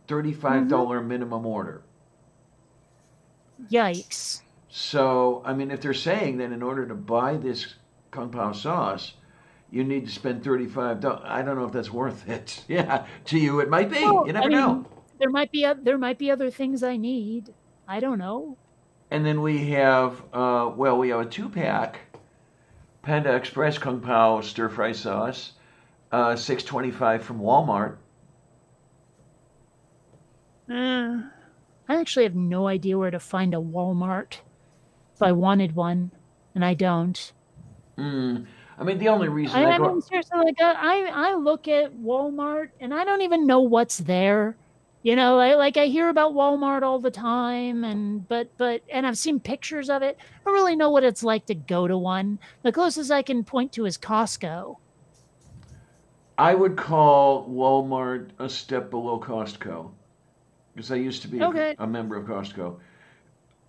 $35 minimum order. Yikes. So, I mean, if they're saying that in order to buy this Kung Pao sauce, you need to spend $35. I don't know if that's worth it. Yeah, to you it might be. Well, You never know. There might be other things I need. I don't know. And then we have we have a 2-pack Panda Express Kung Pao stir fry sauce, $6.25 from Walmart. I actually have no idea where to find a Walmart if I wanted one, and I don't. I mean, the only reason I mean, seriously, like I look at Walmart and I don't even know what's there. I hear about Walmart all the time, and I've seen pictures of it. I don't really know what it's like to go to one. The closest I can point to is Costco. I would call Walmart a step below Costco, because I used to be a member of Costco.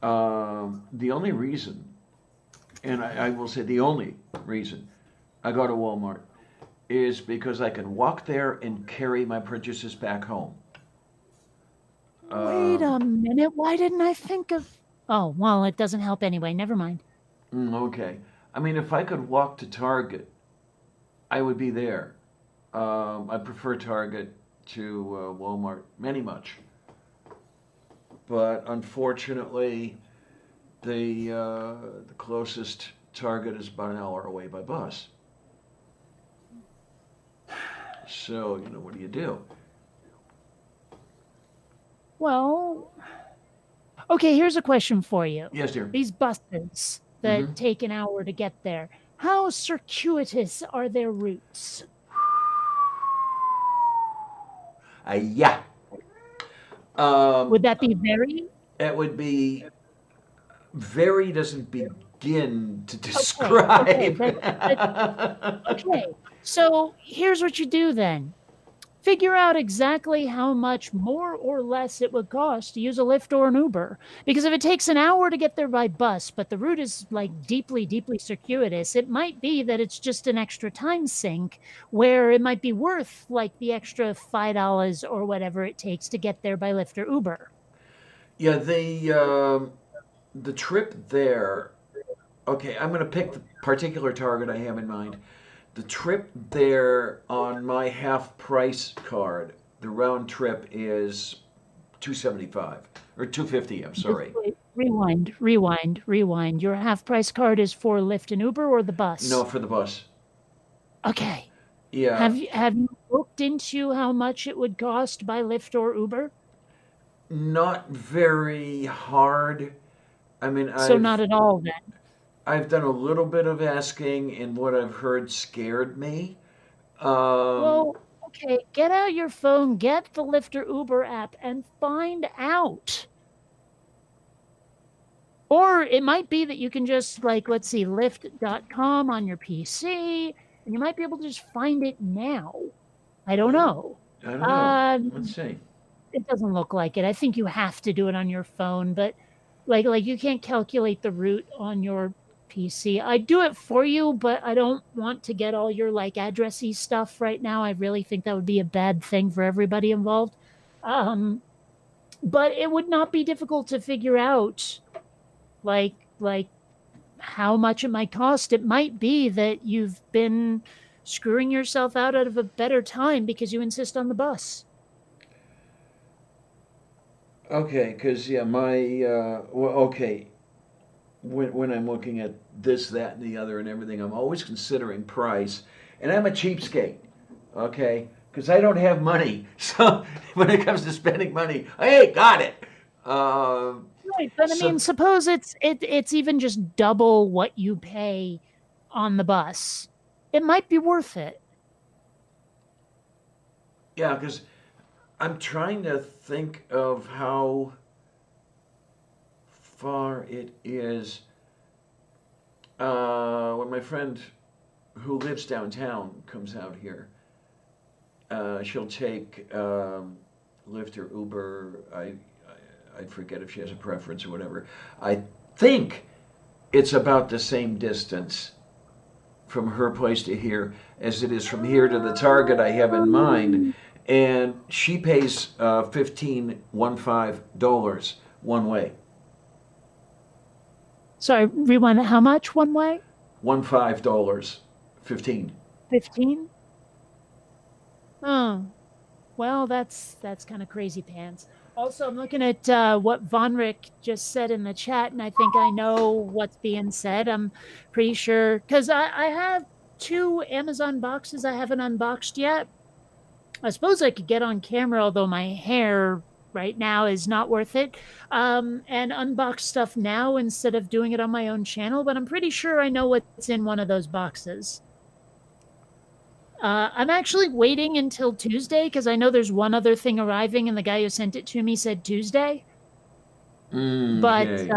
The only reason, and I will say the only reason I go to Walmart is because I can walk there and carry my purchases back home. Wait a minute. Why didn't I think of... Oh, well, it doesn't help anyway. Never mind. Okay. I mean, if I could walk to Target, I would be there. I prefer Target to Walmart much. But unfortunately, the closest Target is about an hour away by bus. So, what do you do? Well, okay, here's a question for you. Yes, dear. These buses that take an hour to get there, how circuitous are their routes? Yeah. Would that be very? It would be very doesn't begin to describe. Okay, so here's what you do then. Figure out exactly how much more or less it would cost to use a Lyft or an Uber. Because if it takes an hour to get there by bus, but the route is like deeply, deeply circuitous, it might be that it's just an extra time sink where it might be worth like the extra $5 or whatever it takes to get there by Lyft or Uber. Yeah, the trip there. Okay, I'm going to pick the particular Target I have in mind. The trip there on my half price card, the round trip is $275 or $250. I'm sorry. Wait, rewind. Your half price card is for Lyft and Uber or the bus? No, for the bus. Okay. Yeah. Have you looked into how much it would cost by Lyft or Uber? Not very hard. I mean, So not at all then. I've done a little bit of asking, and what I've heard scared me. Well, okay, get out your phone, get the Lyft or Uber app, and find out. Or it might be that you can just, like, let's see, Lyft.com on your PC, and you might be able to just find it now. I don't know. I don't know. Let's see. It doesn't look like it. I think you have to do it on your phone, but like you can't calculate the route on your PC. I'd do it for you, but I don't want to get all your like addressy stuff right now. I really think that would be a bad thing for everybody involved. But it would not be difficult to figure out like how much it might cost. It might be that you've been screwing yourself out of a better time because you insist on the bus. Okay, because yeah, okay. When I'm looking at this, that, and the other, and everything, I'm always considering price, and I'm a cheapskate. Okay, because I don't have money, so when it comes to spending money, I ain't got it. Right, but I mean, suppose it's even just double what you pay on the bus. It might be worth it. Yeah, because I'm trying to think of how far it is. When my friend who lives downtown comes out here, she'll take Lyft or Uber. I forget if she has a preference or whatever. I think it's about the same distance from her place to here as it is from here to the target I have in mind. And she pays $15 one way. Sorry, rewind it. How much one way? $15. 15. 15? Oh, well, that's kind of crazy pants. Also, I'm looking at what Von Rick just said in the chat, and I think I know what's being said. I'm pretty sure, because I have 2 Amazon boxes I haven't unboxed yet. I suppose I could get on camera, although my hair right now is not worth it, and unbox stuff now instead of doing it on my own channel, but I'm pretty sure I know what's in one of those boxes. I'm actually waiting until Tuesday because I know there's one other thing arriving, and the guy who sent it to me said Tuesday. But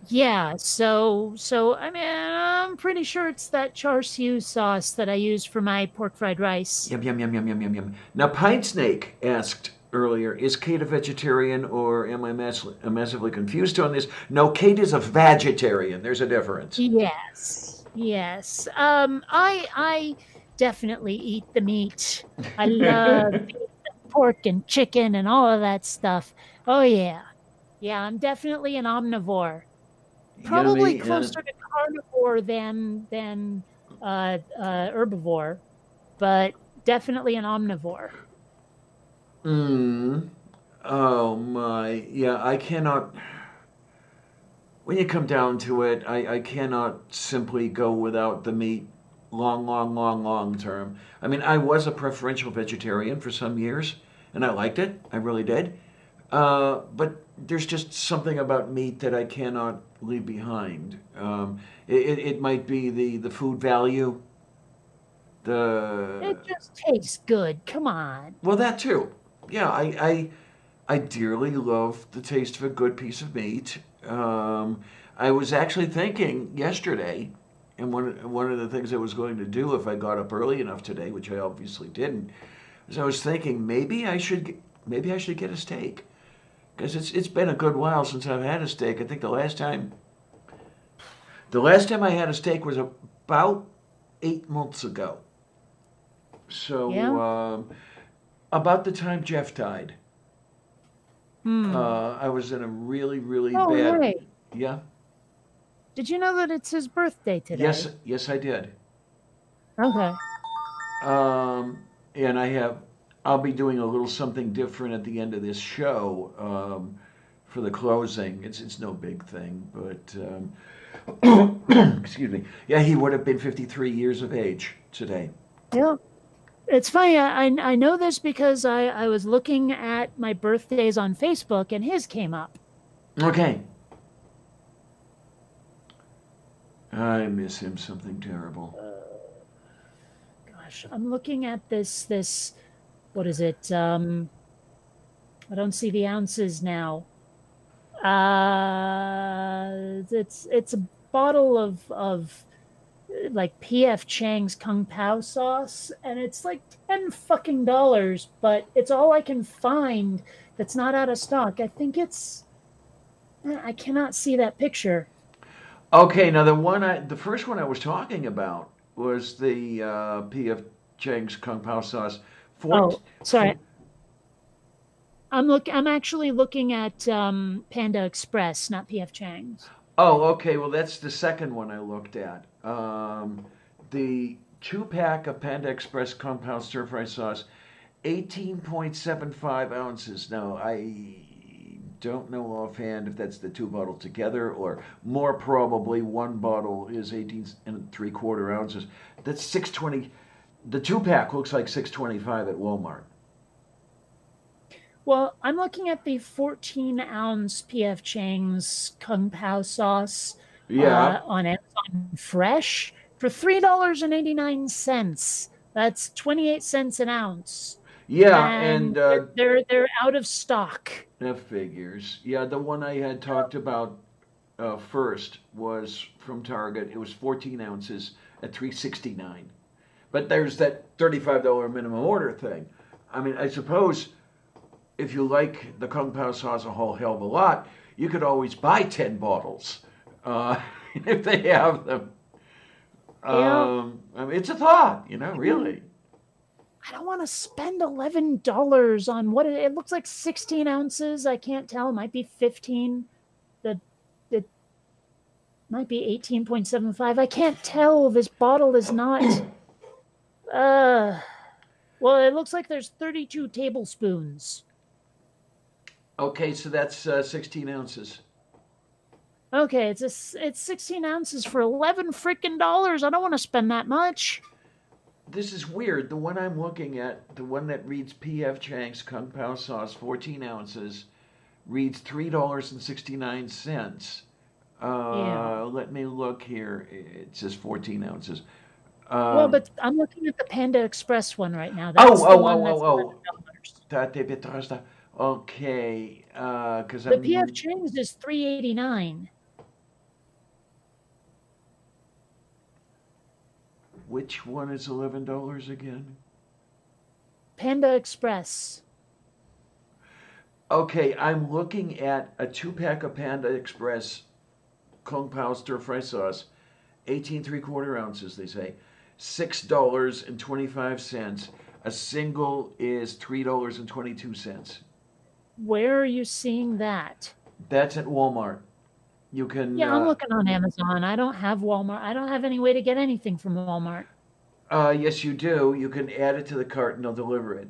yeah, so I mean, I'm pretty sure it's that char siu sauce that I used for my pork fried rice. Yum, yum, yum, yum, yum, yum, yum. Now, Pine Snake asked earlier, is Kate a vegetarian, or am I massively confused on this? No, Kate is a vegetarian. There's a difference. Yes. I definitely eat the meat. I love pork and chicken and all of that stuff. Oh yeah. Yeah, I'm definitely an omnivore. Probably closer to carnivore than herbivore, but definitely an omnivore. Oh my. Yeah, I cannot. When you come down to it, I cannot simply go without the meat long term. I mean, I was a preferential vegetarian for some years, and I liked it. I really did. But there's just something about meat that I cannot leave behind. It might be the food value. It just tastes good. Come on. Well, that too. Yeah, I dearly love the taste of a good piece of meat. I was actually thinking yesterday, and one of the things I was going to do if I got up early enough today, which I obviously didn't, is I was thinking maybe I should get a steak, because it's been a good while since I've had a steak. I think the last time I had a steak was about 8 months ago. So Yeah. About the time Jeff died. I was in a really bad. Right. Yeah. Did you know that it's his birthday today? Yes, I did. Okay. And I'll be doing a little something different at the end of this show for the closing. It's no big thing, but excuse me. Yeah, he would have been 53 years of age today. Yeah. It's funny. I know this because I was looking at my birthdays on Facebook, and his came up. Okay. I miss him something terrible. God, gosh, I'm looking at this. What is it? I don't see the ounces now. It's a bottle of like PF Chang's Kung Pao sauce, and it's like $10 fucking, but it's all I can find that's not out of stock. I think I cannot see that picture. Okay, now the first one I was talking about was the P.F. Chang's Kung Pao sauce. Oh, sorry. I'm actually looking at Panda Express, not PF Chang's. Oh, okay. Well, that's the second one I looked at. The 2-pack of Panda Express compound stir fry sauce, 18.75 ounces. Now, I don't know offhand if that's the 2 bottles together, or more probably one bottle is 18 3/4 ounces. That's 620. The 2-pack looks like 625 at Walmart. Well, I'm looking at the 14-ounce PF Chang's Kung Pao sauce on Amazon Fresh for $3.89. That's 28 cents an ounce. Yeah, and and they're out of stock. that figures. Yeah, the one I had talked about first was from Target. It was 14 ounces at $3.69. But there's that $35 minimum order thing. I mean, I suppose if you like the Kung Pao sauce a whole hell of a lot, you could always buy 10 bottles if they have them. I mean, it's a thought, really. I don't want to spend $11 on what it looks like 16 ounces. I can't tell. It might be 15. It might be 18.75. I can't tell. This bottle is not. Well, it looks like there's 32 tablespoons. Okay, so that's 16 ounces. Okay, it's 16 ounces for $11 freaking. I don't want to spend that much. This is weird. The one I'm looking at, the one that reads P.F. Chang's Kung Pao sauce, 14 ounces, reads $3.69. Let me look here. It says 14 ounces. Well, but I'm looking at the Panda Express one right now. That's the one that's $11. Okay, because the PF Chang's is $3.89. Which one is $11 again? Panda Express. Okay, I'm looking at a 2-pack of Panda Express Kung Pao stir fry sauce, 18 3/4 ounces. They say $6.25. A single is $3.22. Where are you seeing that? That's at Walmart. You can. Yeah, I'm looking on Amazon. I don't have Walmart. I don't have any way to get anything from Walmart. Yes, you do. You can add it to the cart and they'll deliver it.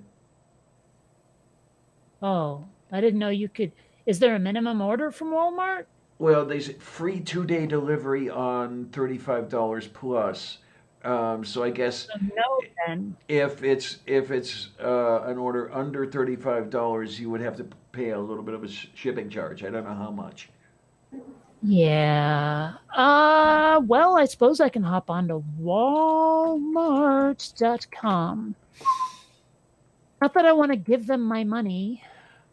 Oh, I didn't know you could. Is there a minimum order from Walmart? Well, there's free 2-day delivery on $35 plus. So I guess no, then. if it's an order under $35, you would have to pay a little bit of a shipping charge. I don't know how much. Yeah. Well, I suppose I can hop onto Walmart.com. Not that I want to give them my money.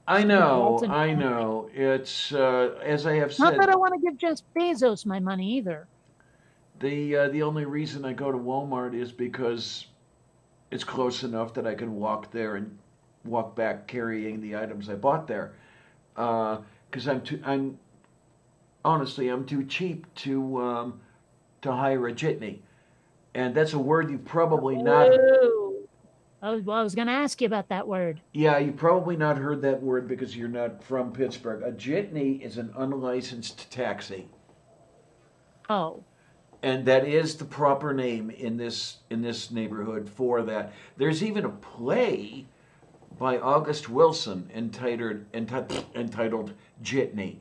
I know. It's as I have said. Not that I want to give Jeff Bezos my money either. The only reason I go to Walmart is because it's close enough that I can walk there and walk back carrying the items I bought there. Because I'm too cheap to hire a jitney, and that's a word you've probably not. I was going to ask you about that word. Yeah, you've probably not heard that word because you're not from Pittsburgh. A jitney is an unlicensed taxi. Oh. And that is the proper name in this neighborhood for that. There's even a play by August Wilson entitled Jitney,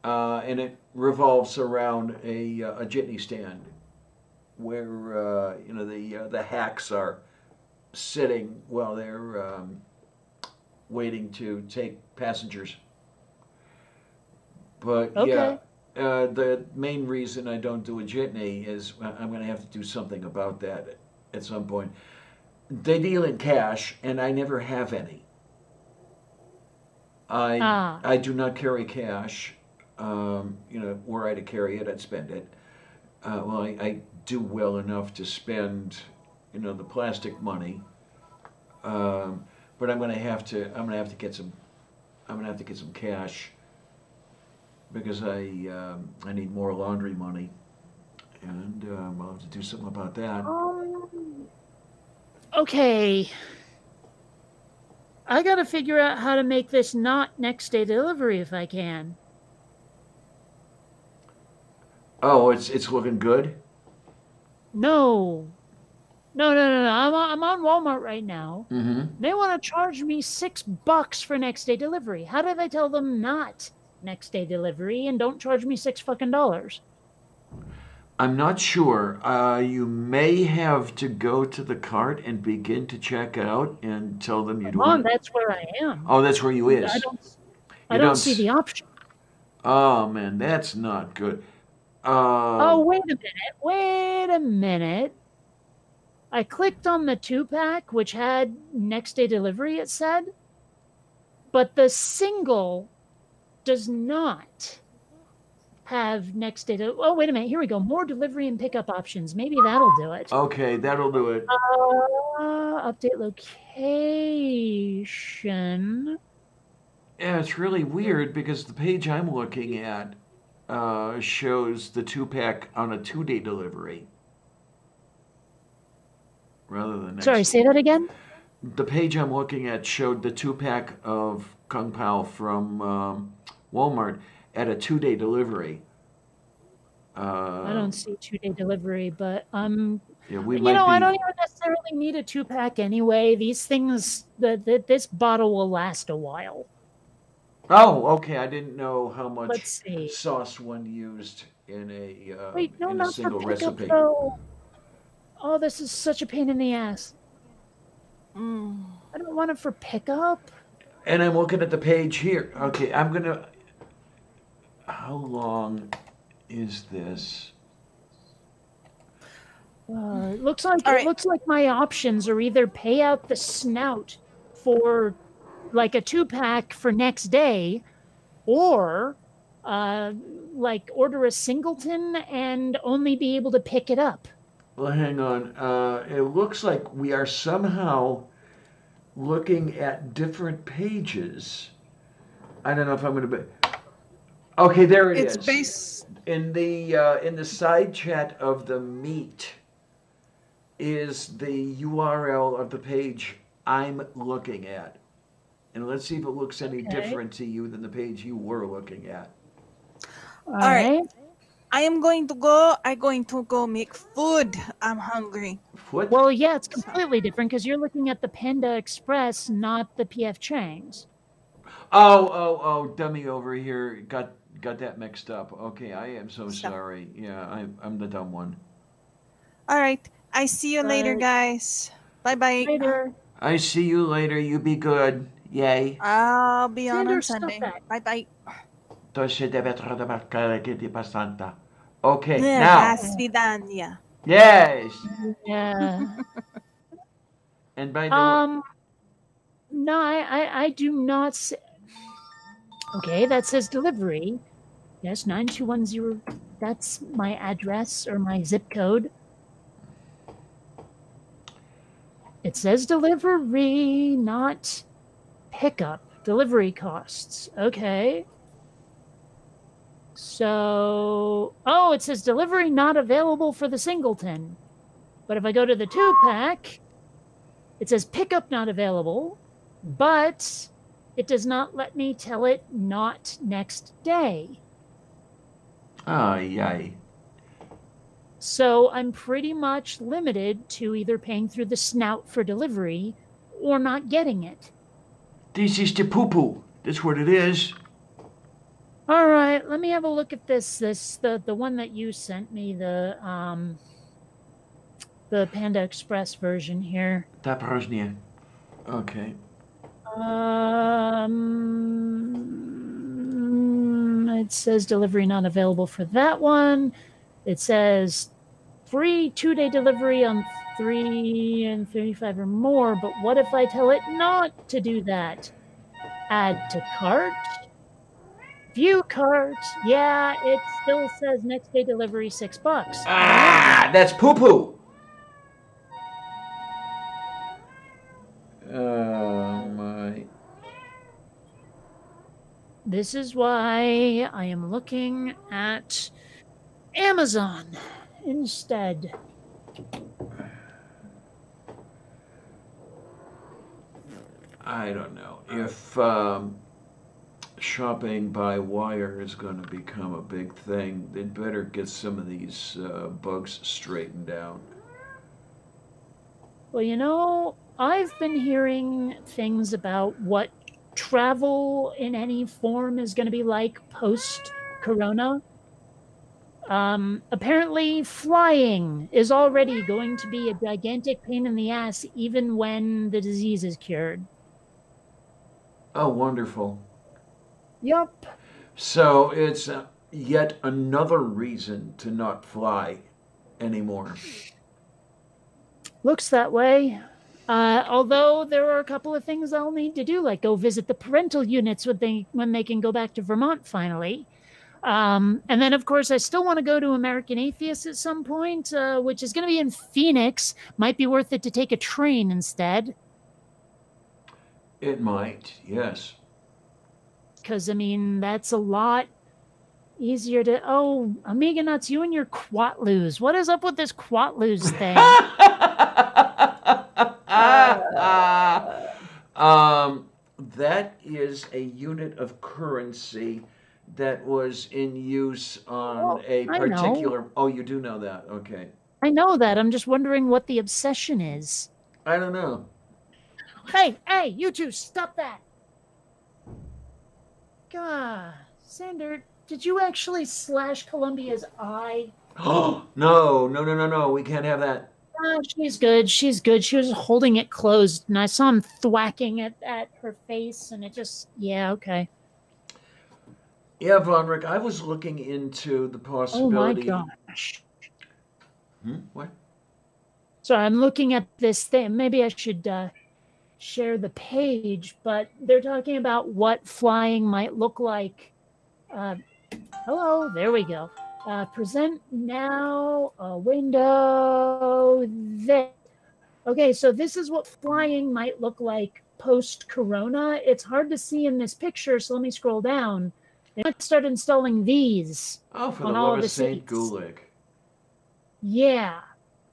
and it revolves around a jitney stand where the hacks are sitting while they're waiting to take passengers. But okay. Yeah. The main reason I don't do a jitney is I'm going to have to do something about that at some point. they deal in cash, and I never have any. I do not carry cash. Were I to carry it, I'd spend it. I do well enough to spend, the plastic money. But I'm gonna have to get some. I'm gonna have to get some cash because I need more laundry money, and I'll have to do something about that. Okay. I gotta figure out how to make this not next day delivery if I can. Oh, it's looking good. No. No. I'm on Walmart right now. Mm-hmm. They want to charge me $6 for next day delivery. How did I tell them not next day delivery and don't charge me $6 fucking? I'm not sure. You may have to go to the cart and begin to check out and tell them you Come don't. on, that's where I am. Oh, that's where you is. I don't see the option. Oh man, that's not good. Oh, wait a minute. I clicked on the 2-pack, which had next day delivery, it said, but the single does not have next day. Oh, wait a minute. Here we go. More delivery and pickup options. Maybe that'll do it. Okay, that'll do it. Update location. Yeah, it's really weird because the page I'm looking at shows the 2-pack on a 2-day delivery rather than next. Sorry, say that again. The page I'm looking at showed the 2-pack of Kung Pao from Walmart at a 2-day delivery. I don't see 2-day delivery, but yeah, we you might know, be. I don't even necessarily need a 2-pack anyway. These things, this bottle will last a while. Oh, okay. I didn't know how much Let's see. sauce one used in a Wait, no, in a not for single pickup recipe. though. Oh, this is such a pain in the ass. Mm. I don't want it for pickup. And I'm looking at the page here. Okay, I'm gonna. How long is this? It looks like All right. it looks like my options are either pay out the snout for like a 2-pack for next day, or like order a singleton and only be able to pick it up. Well, hang on. It looks like we are somehow looking at different pages. I don't know if I'm going to be. Okay, there it is. It's based. In the side chat of the meet is the URL of the page I'm looking at. And let's see if it looks any different to you than the page you were looking at. All right. I'm going to go make food. I'm hungry. What? Well, yeah, it's completely different because you're looking at the Panda Express, not the PF Chang's. Oh, dummy over here got that mixed up. Okay, I am so sorry. Yeah, I'm the dumb one. All right. I see you later, guys. Bye-bye. Later. I see you later. You be good. Yay. I'll be on Send her Sunday. stuff back. Bye-bye. Okay, now. Svidania. Yes. Yeah. And by the way, No, I do not. Okay, that says delivery. Yes, 9210. That's my address or my zip code. It says delivery, not pickup. Delivery costs. Okay. So, it says delivery not available for the singleton. But if I go to the 2-pack, it says pickup not available, but it does not let me tell it not next day. Yay. So I'm pretty much limited to either paying through the snout for delivery or not getting it. This is the poo-poo. That's what it is. All right, let me have a look at this. The one that you sent me, the Panda Express version here. Taproznie. Okay. It says delivery not available for that one. It says free 2-day delivery on 3 and 35 or more, but what if I tell it not to do that? Add to cart? View cart. Yeah, it still says next day delivery $6. Ah, that's poo-poo. Oh, my. This is why I am looking at Amazon instead. I don't know. If shopping by wire is going to become a big thing, they'd better get some of these bugs straightened out. Well, I've been hearing things about what travel in any form is going to be like post-corona. Apparently, flying is already going to be a gigantic pain in the ass, even when the disease is cured. Oh, wonderful. Yup. So it's yet another reason to not fly anymore. Looks that way. Although there are a couple of things I'll need to do, like go visit the parental units when they can go back to Vermont finally. And then, of course, I still want to go to American Atheist at some point, which is going to be in Phoenix. Might be worth it to take a train instead. It might, yes. Because, that's a lot easier to... Oh, Amiga Nuts, you and your Quatloos. What is up with this Quatloos thing? That is a unit of currency that was in use on a particular... Oh, you do know that. Okay. I know that. I'm just wondering what the obsession is. I don't know. Hey, you two, stop that. God, Sander, did you actually slash Columbia's eye? Oh, no. We can't have that. She's good. She was holding it closed, and I saw him thwacking it at her face, and it just... Yeah, okay. Yeah, Von Rick, I was looking into the possibility... Oh, my gosh. What? Sorry, I'm looking at this thing. Maybe I should share the page, but they're talking about what flying might look like. Hello, there we go. Present now, a window there. Okay, so this is what flying might look like post-corona. It's hard to see in this picture, so let me scroll down. They might start installing these. Oh, for the on love all of the St. seats. Gulick. Yeah.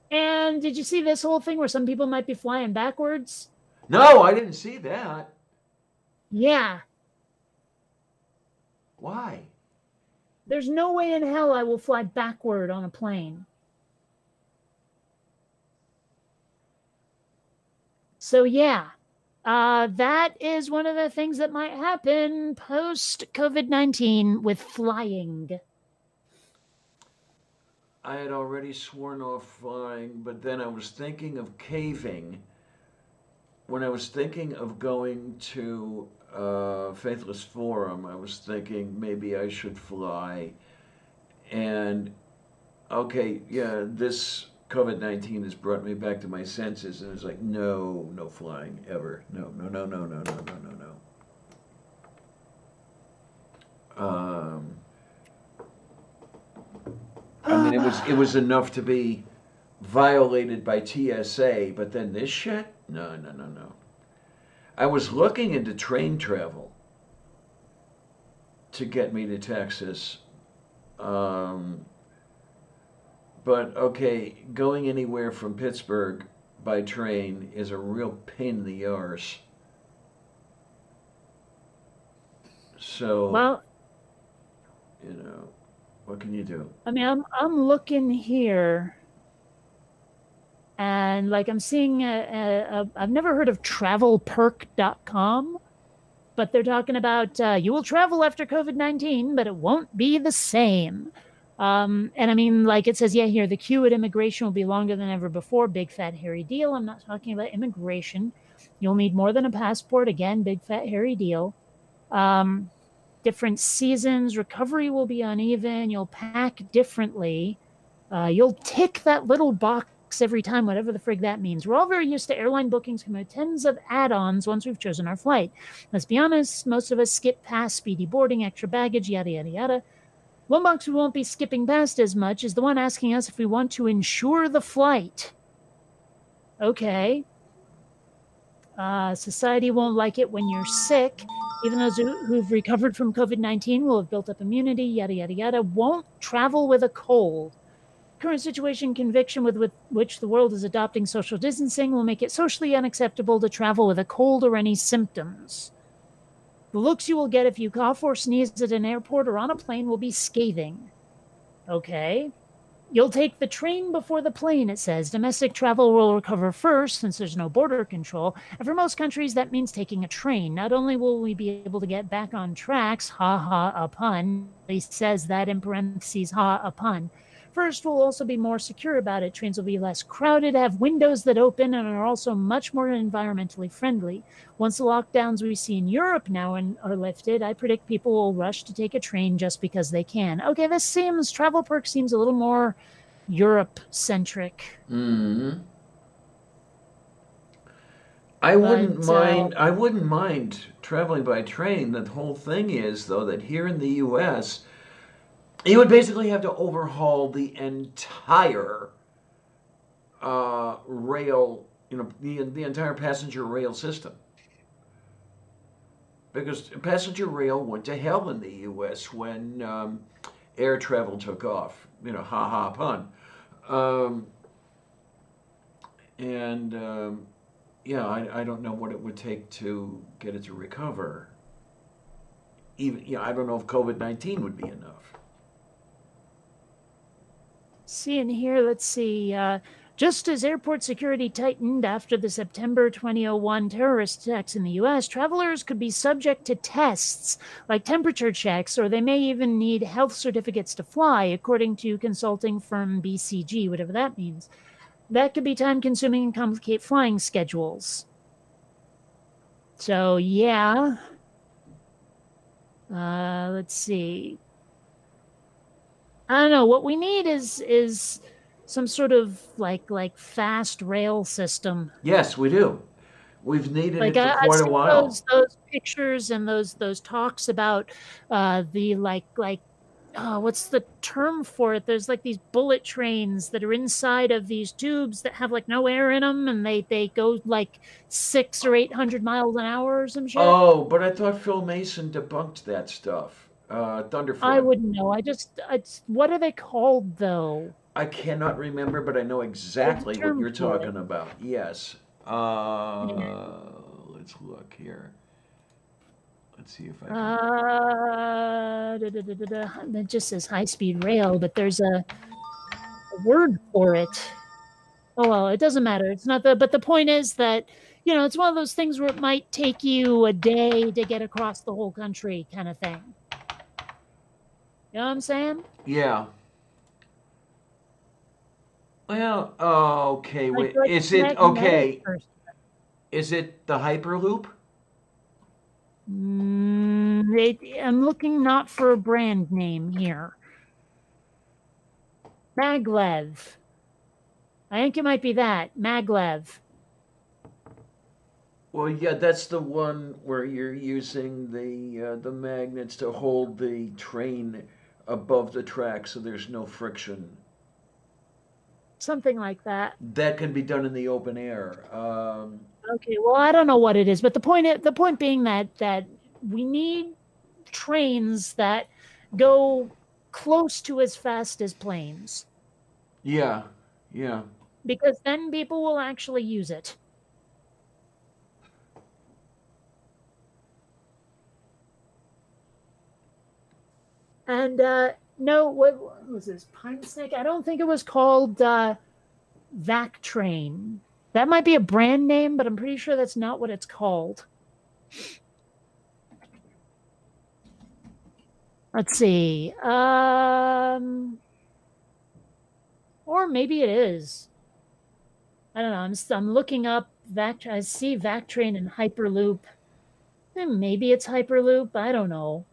And did you see this whole thing where some people might be flying backwards? No, I didn't see that. Yeah. Why? There's no way in hell I will fly backward on a plane. So yeah, that is one of the things that might happen post-COVID-19 with flying. I had already sworn off flying, but then I was thinking of caving. When I was thinking of going to Faithless Forum, I was thinking maybe I should fly. And, okay, yeah, this COVID-19 has brought me back to my senses, and it's like, no flying, ever. No. I mean, it was enough to be violated by TSA, but then this shit? No. I was looking into train travel to get me to Texas. But, okay, going anywhere from Pittsburgh by train is a real pain in the arse. So, Well, what can you do? I mean, I'm looking here, and like I'm seeing I've never heard of travelperk.com, but they're talking about you will travel after COVID-19, but it won't be the same. And I mean, like it says, yeah, here the queue at immigration will be longer than ever before. Big fat hairy deal. I'm not talking about immigration. You'll need more than a passport. Again, big fat hairy deal. Different seasons. Recovery will be uneven. You'll pack differently. You'll tick that little box every time, whatever the frig that means. We're all very used to airline bookings come with tens of add-ons once we've chosen our flight. Let's be honest, most of us skip past speedy boarding, extra baggage, yada, yada, yada. One box we won't be skipping past as much is the one asking us if we want to insure the flight. Okay. Society won't like it when you're sick. Even those who've recovered from COVID-19 will have built up immunity, yada, yada, yada. Won't travel with a cold. Current situation conviction with which the world is adopting social distancing will make it socially unacceptable to travel with a cold or any symptoms. The looks you will get if you cough or sneeze at an airport or on a plane will be scathing. Okay. You'll take the train before the plane, it says. Domestic travel will recover first, since there's no border control. And for most countries, that means taking a train. Not only will we be able to get back on tracks, ha ha, a pun. He says that in parentheses, ha, a pun. First, we'll also be more secure about it. Trains will be less crowded, have windows that open, and are also much more environmentally friendly. Once the lockdowns we see in Europe now are lifted, I predict people will rush to take a train just because they can. Okay, Travel Perk seems a little more Europe-centric. Mm-hmm. I wouldn't mind traveling by train. The whole thing is, though, that here in the U.S., you would basically have to overhaul the entire rail, the entire passenger rail system. Because passenger rail went to hell in the U.S. when air travel took off. Ha ha pun. I don't know what it would take to get it to recover. I don't know if COVID-19 would be enough. Seeing here, let's see. Just as airport security tightened after the September 2001 terrorist attacks in the U.S., travelers could be subject to tests like temperature checks, or they may even need health certificates to fly, according to consulting firm BCG, whatever that means. That could be time-consuming and complicate flying schedules. So, yeah. Let's see. I don't know. What we need is some sort of like fast rail system. Yes, we do. We've needed it for quite a while. Those pictures and those talks about the what's the term for it? There's like these bullet trains that are inside of these tubes that have like no air in them, and they go like 600 or 800 miles an hour or some shit. Oh, but I thought Phil Mason debunked that stuff. Thunderfoot. I wouldn't know. What are they called though? I cannot remember, but I know exactly what you're talking about. Yes. Let's look here. Let's see if I can. It just says high-speed rail, but there's a word for it. Oh well, it doesn't matter. It's not but the point is that it's one of those things where it might take you a day to get across the whole country, kind of thing. You know what I'm saying? Yeah. Well, okay. Wait, is it okay? Is it the Hyperloop? I'm looking not for a brand name here. Maglev. I think it might be that. Maglev. Well, yeah, that's the one where you're using the magnets to hold the train above the track so there's no friction. Something like that. That can be done in the open air. Okay, well, I don't know what it is, but the point being that we need trains that go close to as fast as planes. Yeah. Because then people will actually use it. And no, what was this? Pine Snake? I don't think it was called Vac Train. That might be a brand name, but I'm pretty sure that's not what it's called. Let's see. Or maybe it is. I don't know. I'm looking up Vac. I see Vac Train and Hyperloop. Maybe it's Hyperloop. I don't know.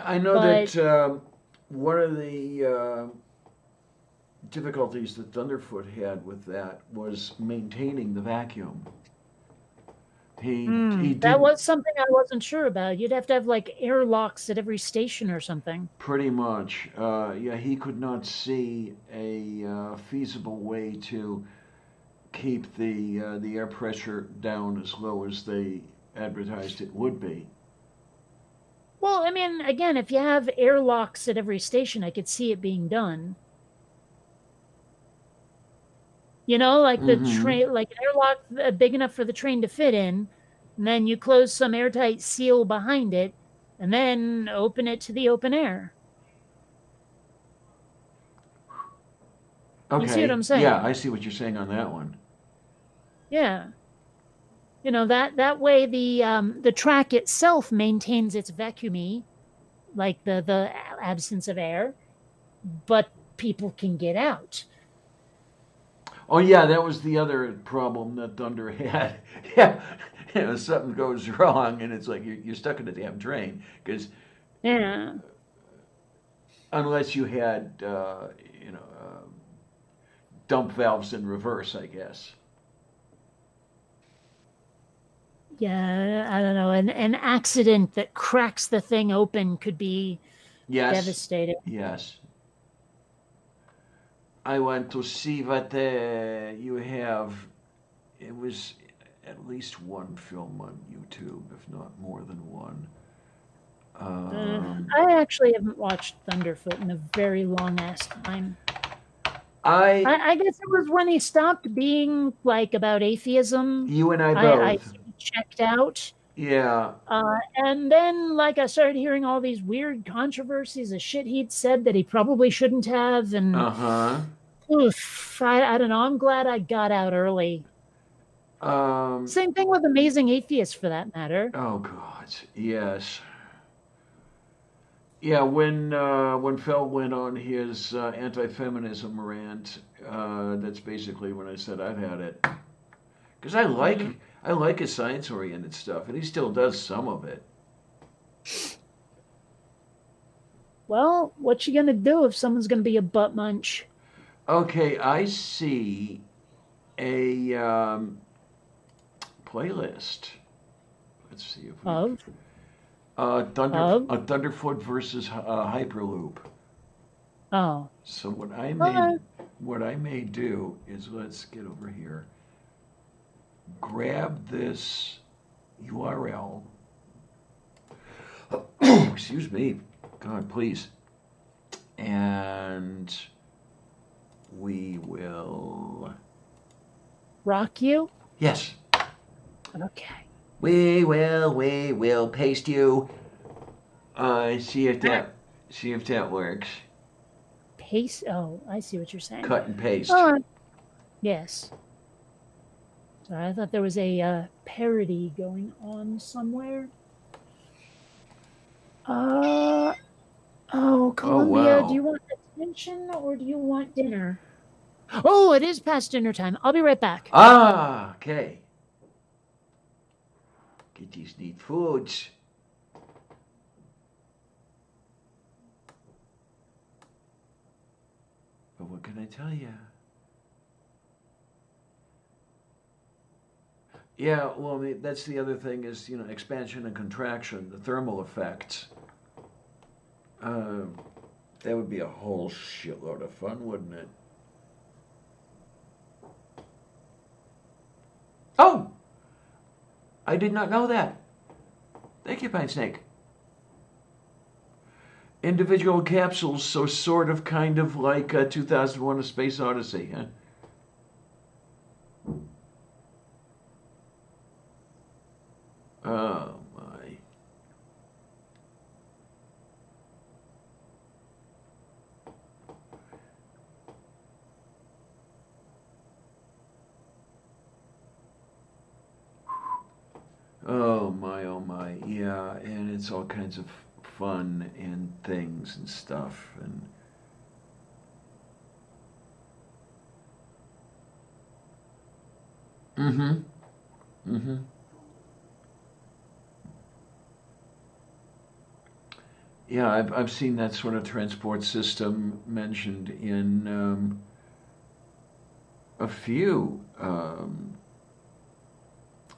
I know that one of the difficulties that Thunderfoot had with that was maintaining the vacuum. He That didn't was something I wasn't sure about. You'd have to have like airlocks at every station or something. pretty much. Yeah, he could not see a feasible way to keep the air pressure down as low as they advertised it would be. Well, I mean, again, if you have airlocks at every station, I could see it being done. You know, like the train, like an airlock big enough for the train to fit in, and then you close some airtight seal behind it, and then open it to the open air. Okay. You see what I'm saying? Yeah, I see what you're saying on that one. Yeah. You know, that way the track itself maintains its vacuumy, like the absence of air, but people can get out. Oh yeah, that was the other problem that Thunder had. Yeah, something goes wrong, and it's like you're stuck in a damn train because Yeah. unless you had dump valves in reverse, I guess. Yeah, I don't know. An accident that cracks the thing open could be Yes. devastating. Yes. I want to see what you have. It was at least one film on YouTube, if not more than one. I actually haven't watched Thunderfoot in a very long ass time. I guess it was when he stopped being like about atheism. You and I both. I checked out. Yeah. And then, like, I started hearing all these weird controversies of shit he'd said that he probably shouldn't have. And oof, I don't know. I'm glad I got out early. Same thing with Amazing Atheist, for that matter. Oh God, yes. Yeah, when Phil went on his anti-feminism rant, that's basically when I said I've had it. Because I like his science-oriented stuff, and he still does some of it. Well, what you gonna do if someone's gonna be a butt munch? Okay, I see a playlist. Let's see if we Thunderfoot versus Hyperloop. Oh. So what I may do is, let's get over here. Grab this URL. Excuse me. God, please. And we will rock you? Yes. Okay. We will paste you. See if that works. Paste? Oh, I see what you're saying. Cut and paste. Yes. Sorry, I thought there was a parody going on somewhere. Columbia, wow. Do you want attention or do you want dinner? Oh, it is past dinner time. I'll be right back. Okay. Kitties need foods. But what can I tell you? Yeah, well, that's the other thing is, expansion and contraction, the thermal effects. That would be a whole shitload of fun, wouldn't it? Oh! I did not know that. Thank you, Pine Snake. Individual capsules, so sort of kind of like 2001: A Space Odyssey, huh? Oh, my. Oh, my, oh, my. Yeah, and it's all kinds of fun and things and stuff. And yeah, I've seen that sort of transport system mentioned in a few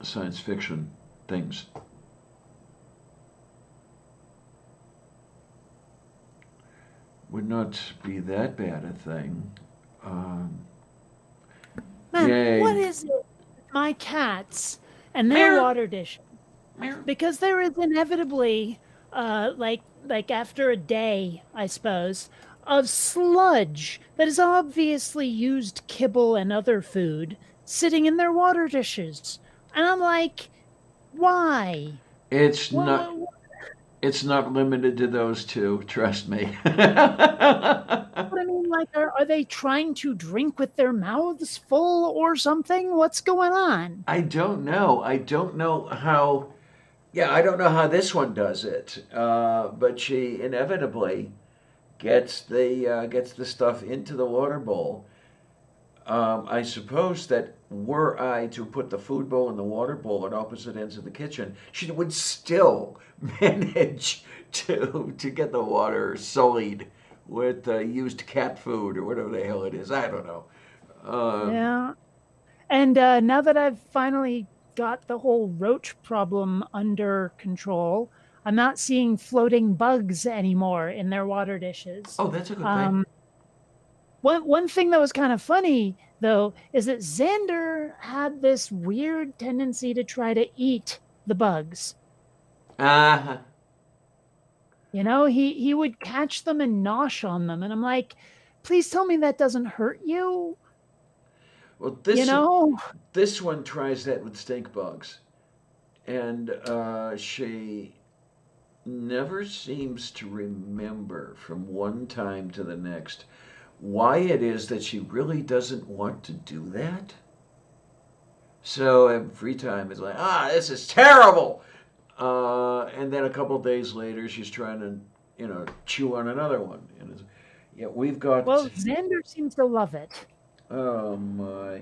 science fiction things. Would not be that bad a thing. Man, Yay. what is it with my cats and their Meow. water dish? Because there is inevitably, like after a day, I suppose, of sludge that is obviously used kibble and other food sitting in their water dishes, and I'm like, why? It's What, not. what, It's not limited to those two. Trust me. what I mean, like, are they trying to drink with their mouths full or something? What's going on? I don't know. I don't know how. Yeah, I don't know how this one does it. But she inevitably gets the stuff into the water bowl. I suppose that were I to put the food bowl and the water bowl at opposite ends of the kitchen, she would still manage to get the water sullied with used cat food or whatever the hell it is. I don't know. Yeah. And now that I've finally got the whole roach problem under control, I'm not seeing floating bugs anymore in their water dishes. Oh, that's a good thing. One thing that was kind of funny, though, is that Xander had this weird tendency to try to eat the bugs. Uh-huh. You know, he would catch them and nosh on them. And I'm like, please tell me that doesn't hurt you. Well, this one tries that with stink bugs, and she never seems to remember from one time to the next why it is that she really doesn't want to do that. So every time it's like, this is terrible. And then a couple of days later, she's trying to, chew on another one. And we've got. Well, Xander seems to love it. Oh my.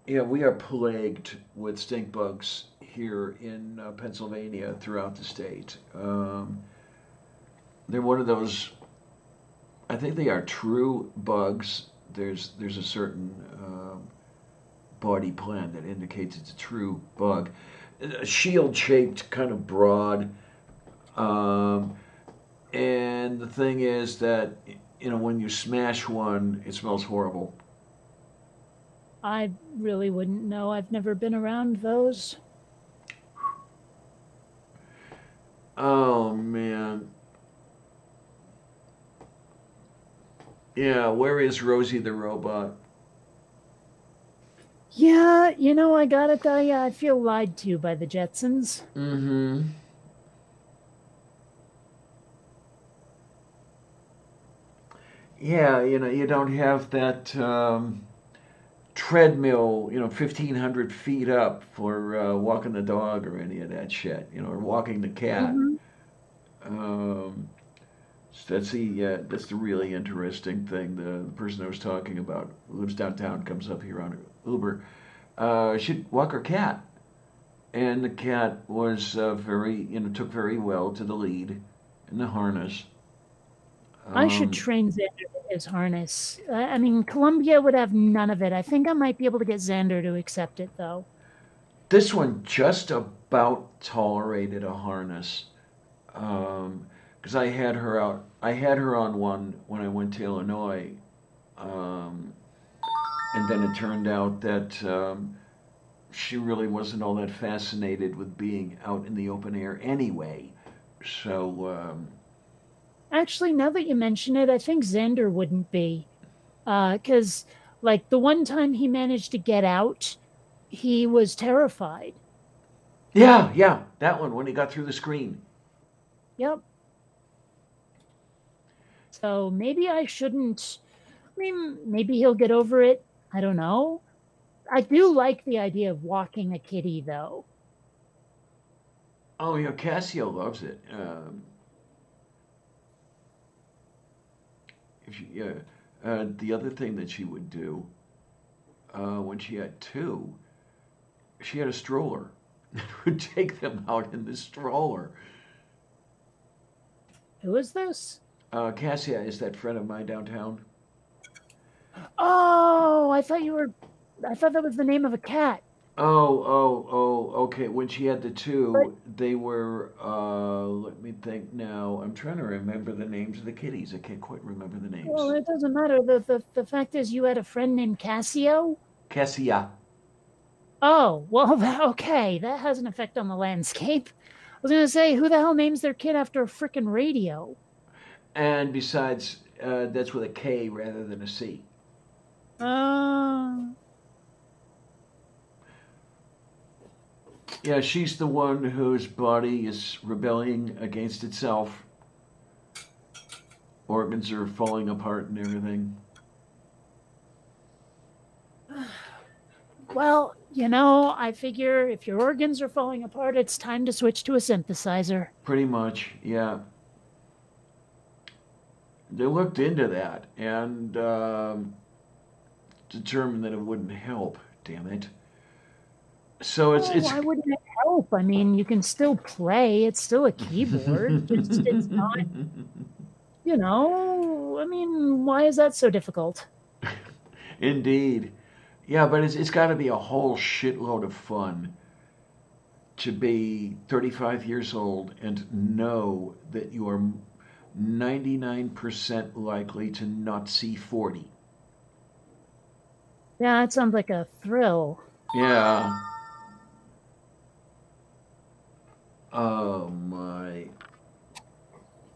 Yeah, we are plagued with stink bugs here in Pennsylvania throughout the state. They're one of those. I think they are true bugs. There's a certain body plan that indicates it's a true bug. Shield-shaped, kind of broad. And the thing is that, when you smash one, it smells horrible. I really wouldn't know. I've never been around those. Oh, man. Yeah, where is Rosie the robot? Yeah, I gotta tell you, I feel lied to by the Jetsons. Mm-hmm. Yeah, you don't have that treadmill, 1,500 feet up for walking the dog or any of that shit, or walking the cat. Mm-hmm. That's the really interesting thing. The person I was talking about who lives downtown comes up here on Uber. She'd walk her cat, and the cat was took very well to the lead in the harness. I should train Xander with his harness. I mean, Columbia would have none of it. I think I might be able to get Xander to accept it, though. This one just about tolerated a harness. Because I had her on one when I went to Illinois, and then it turned out that she really wasn't all that fascinated with being out in the open air anyway. So, actually, now that you mention it, I think Xander wouldn't be, because like the one time he managed to get out, he was terrified. Yeah, that one when he got through the screen. Yep. So maybe I shouldn't. I mean, maybe he'll get over it. I don't know. I do like the idea of walking a kitty, though. Oh, Cassio loves it. The other thing that she would do when she had two, she had a stroller and would take them out in the stroller. Who is this? Cassia is that friend of mine downtown. Oh, I thought that was the name of a cat. Okay. When she had the But two, they were, let me think now. I'm trying to remember the names of the kitties. I can't quite remember the well, names. it doesn't matter. The fact is, you had a friend named Cassio. Cassia. Oh, well, okay, that has an effect on the landscape. I was gonna say, who the hell names their kid after a frickin' radio? And besides, that's with a K rather than a C. Uh, Yeah, she's the one whose body is rebelling against itself. Organs are falling apart and everything. well, I figure if your organs are falling apart, it's time to switch to a synthesizer. Pretty much, yeah. They looked into that and determined that it wouldn't help. Damn it. So it's Well, it's why wouldn't it help? I mean, you can still play. It's still a keyboard. Just it's not, I mean, why is that so difficult? Indeed. Yeah, but it's got to be a whole shitload of fun to be 35 years old and know that you are 99% likely to not see 40. Yeah, that sounds like a thrill. Yeah. Oh my.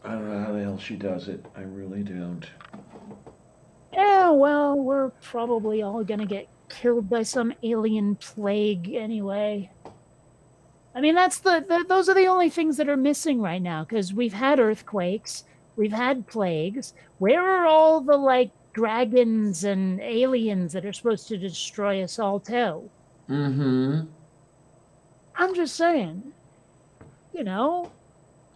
I don't know how the hell she does it. I really don't. Yeah, well, we're probably all gonna get killed by some alien plague anyway. I mean, those are the only things that are missing right now because we've had earthquakes, we've had plagues. Where are all the like dragons and aliens that are supposed to destroy us all too? Mm-hmm. I'm just saying, you know.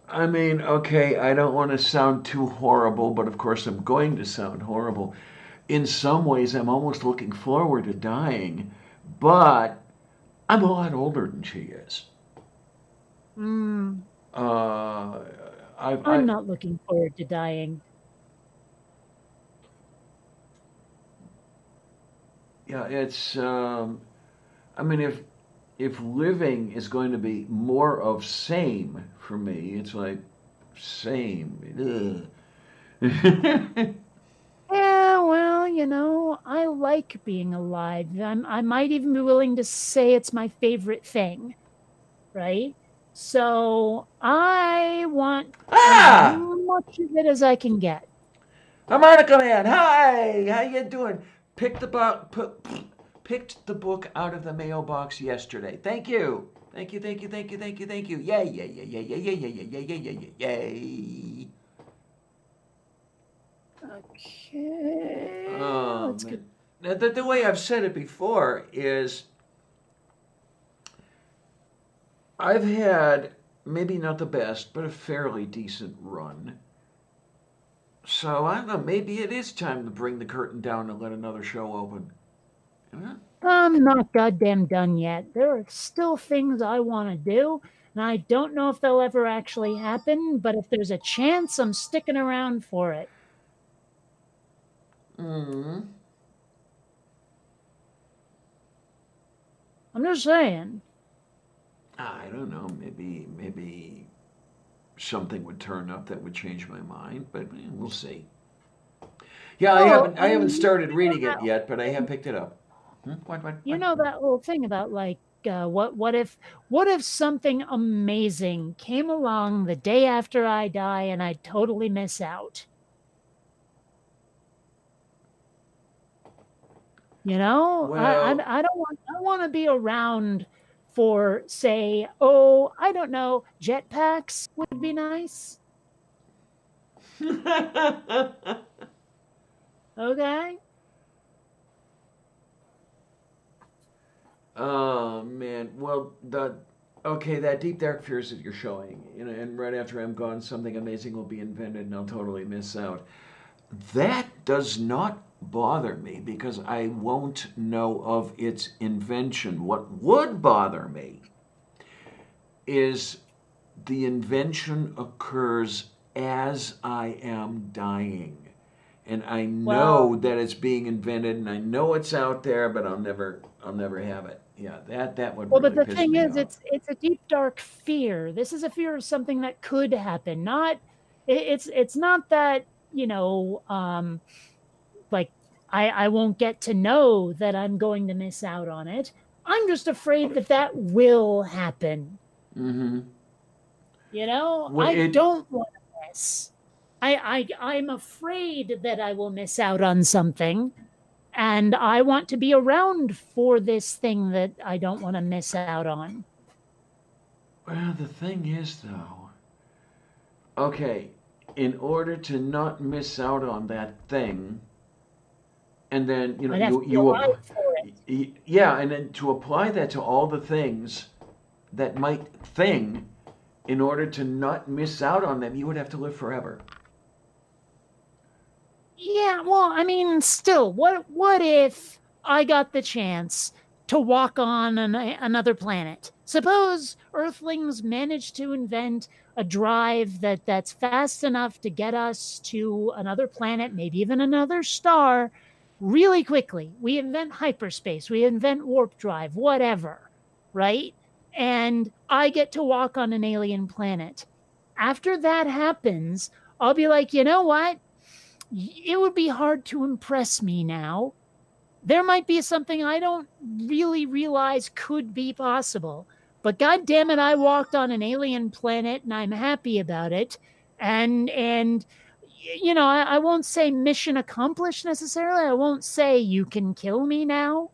I mean, okay, I don't want to sound too horrible, but of course I'm going to sound horrible. In some ways, I'm almost looking forward to dying, but I'm a lot older than she is. Mm, Uh, I'm I not looking forward to dying. yeah, it's. I mean, if living is going to be more of same for me, it's like same. Ugh. Yeah, well, I like being alive. I might even be willing to say it's my favorite thing, right? So I want as Ah! much of it as I can get. Harmonica Man, hi! How you doing? Picked the picked the book out of the mailbox yesterday. Thank you. Thank you, thank you, thank you, thank you, thank you. Yay, yay, yay, yay, yay, yay, yay, yay, yay, yay, yay, yay. Okay, Oh, let's get. man. Now, the way I've said it before is I've had maybe not the best, but a fairly decent run. So I don't know, maybe it is time to bring the curtain down and let another show open. Huh? I'm not goddamn done yet. There are still things I want to do, and I don't know if they'll ever actually happen, but if there's a chance, I'm sticking around for it. Mm. I'm just saying. I don't know. Maybe something would turn up that would change my mind, but we'll see. Yeah, Well, I haven't started you know reading that it yet, but I have picked it up. Hmm? you What? know that whole thing about like what if something amazing came along the day after I die and I totally miss out? Well, I want to be around for say, oh, I don't know, jetpacks would be nice. Okay. oh man. Well, the okay, that deep dark fears that you're showing, and right after I'm gone, something amazing will be invented, and I'll totally miss out. That does not bother me because I won't know of its invention. What would bother me is the invention occurs as I am dying. and I know that it's being invented, and I know it's out there, but I'll never have it. Yeah, that would Well, really but the piss thing me is, off. it's a deep, dark fear. This is a fear of something that could happen. Not, it's not that, like I won't get to know that I'm going to miss out on it. I'm just afraid that that will happen. Mm-hmm. Well, I don't want to miss. I'm afraid that I will miss out on something, and I want to be around for this thing that I don't want to miss out on. well, the thing is, though, okay, in order to not miss out on that thing, and then I'd have to be alive for it. yeah, and then to apply that to all the things that might thing, in order to not miss out on them, you would have to live forever. Yeah, well, I mean, still, what if I got the chance to walk on another planet? Suppose Earthlings managed to invent a drive that's fast enough to get us to another planet, maybe even another star, really quickly. We invent hyperspace, we invent warp drive, whatever, right? And I get to walk on an alien planet. After that happens, I'll be like, you know what? It would be hard to impress me now. There might be something I don't really realize could be possible. But god damn it, I walked on an alien planet and I'm happy about it. And I won't say mission accomplished necessarily. I won't say you can kill me now.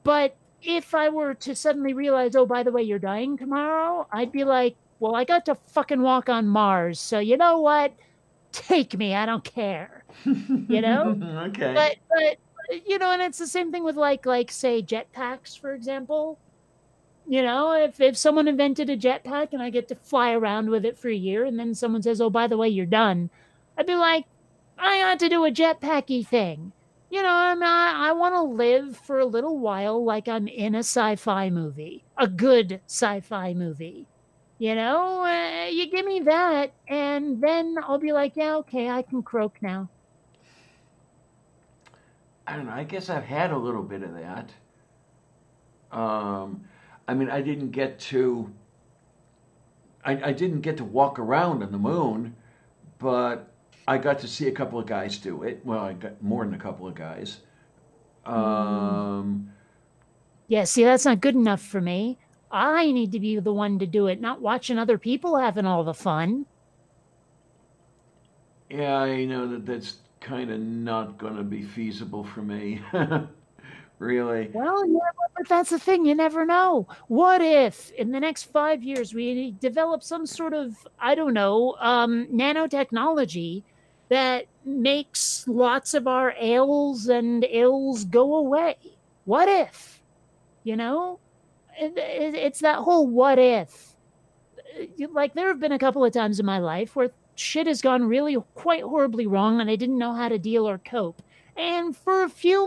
But if I were to suddenly realize, oh, by the way, you're dying tomorrow, I'd be like, well, I got to fucking walk on Mars. So you know what? Take me, I don't care. Okay. But and it's the same thing with like say jetpacks, for example. If someone invented a jetpack and I get to fly around with it for a year, and then someone says, oh, by the way, you're done, I'd be like, I ought to do a jetpacky thing. I want to live for a little while like I'm in a sci-fi movie, a good sci-fi movie. You give me that, and then I'll be like, yeah, okay, I can croak now. I don't know. I guess I've had a little bit of that. I mean, I didn't get to. I didn't get to walk around on the moon, but I got to see a couple of guys do it. Well, I got more than a couple of guys. Yeah, see, that's not good enough for me. I need to be the one to do it, not watching other people having all the fun. Yeah, I know that's kind of not going to be feasible for me. Really. Well, yeah, but that's the thing. You never know. What if in the next 5 years we develop some sort of, I don't know, nanotechnology that makes lots of our ails and ills go away? What if? It's that whole what if. Like, there have been a couple of times in my life where shit has gone really quite horribly wrong and I didn't know how to deal or cope. And for a few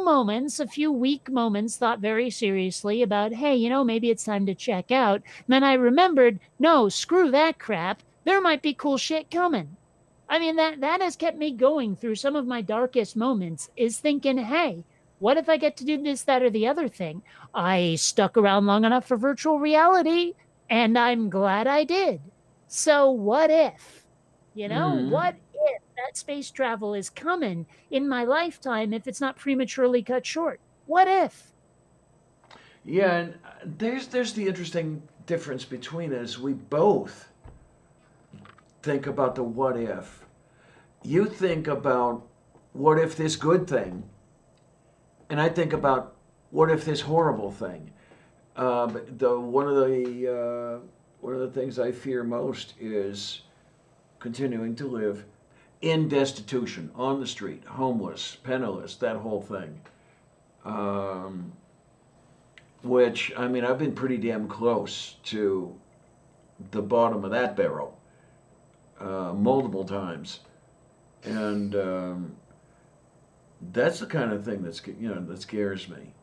weak moments, thought very seriously about, hey, maybe it's time to check out. And then I remembered, no, screw that crap. There might be cool shit coming. I mean, that has kept me going through some of my darkest moments, is thinking, hey, what if I get to do this, that, or the other thing? I stuck around long enough for virtual reality, and I'm glad I did. So what if? What if that space travel is coming in my lifetime if it's not prematurely cut short? What if? Yeah, and there's the interesting difference between us. We both think about the what if. You think about what if this good thing, and I think about what if this horrible thing. One of the things I fear most is continuing to live in destitution, on the street, homeless, penniless, that whole thing. Which, I mean, I've been pretty damn close to the bottom of that barrel multiple times. And that's the kind of thing that scares me.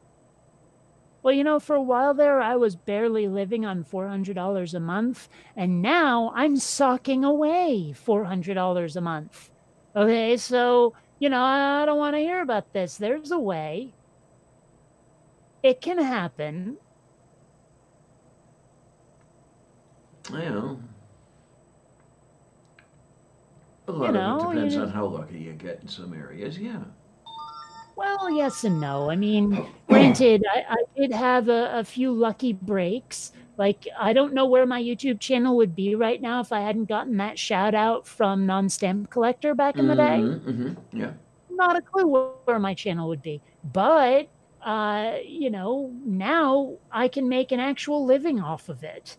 Well, for a while there, I was barely living on $400 a month, and now I'm socking away $400 a month. Okay, so I don't want to hear about this. There's a way. It can happen. Well, a lot of it depends you on how lucky you get in some areas, yeah. Well, yes and no. I mean, granted, I did have a few lucky breaks. Like, I don't know where my YouTube channel would be right now if I hadn't gotten that shout out from Non-Stamp Collector back in the day. Yeah. Not a clue where my channel would be. But, now I can make an actual living off of it.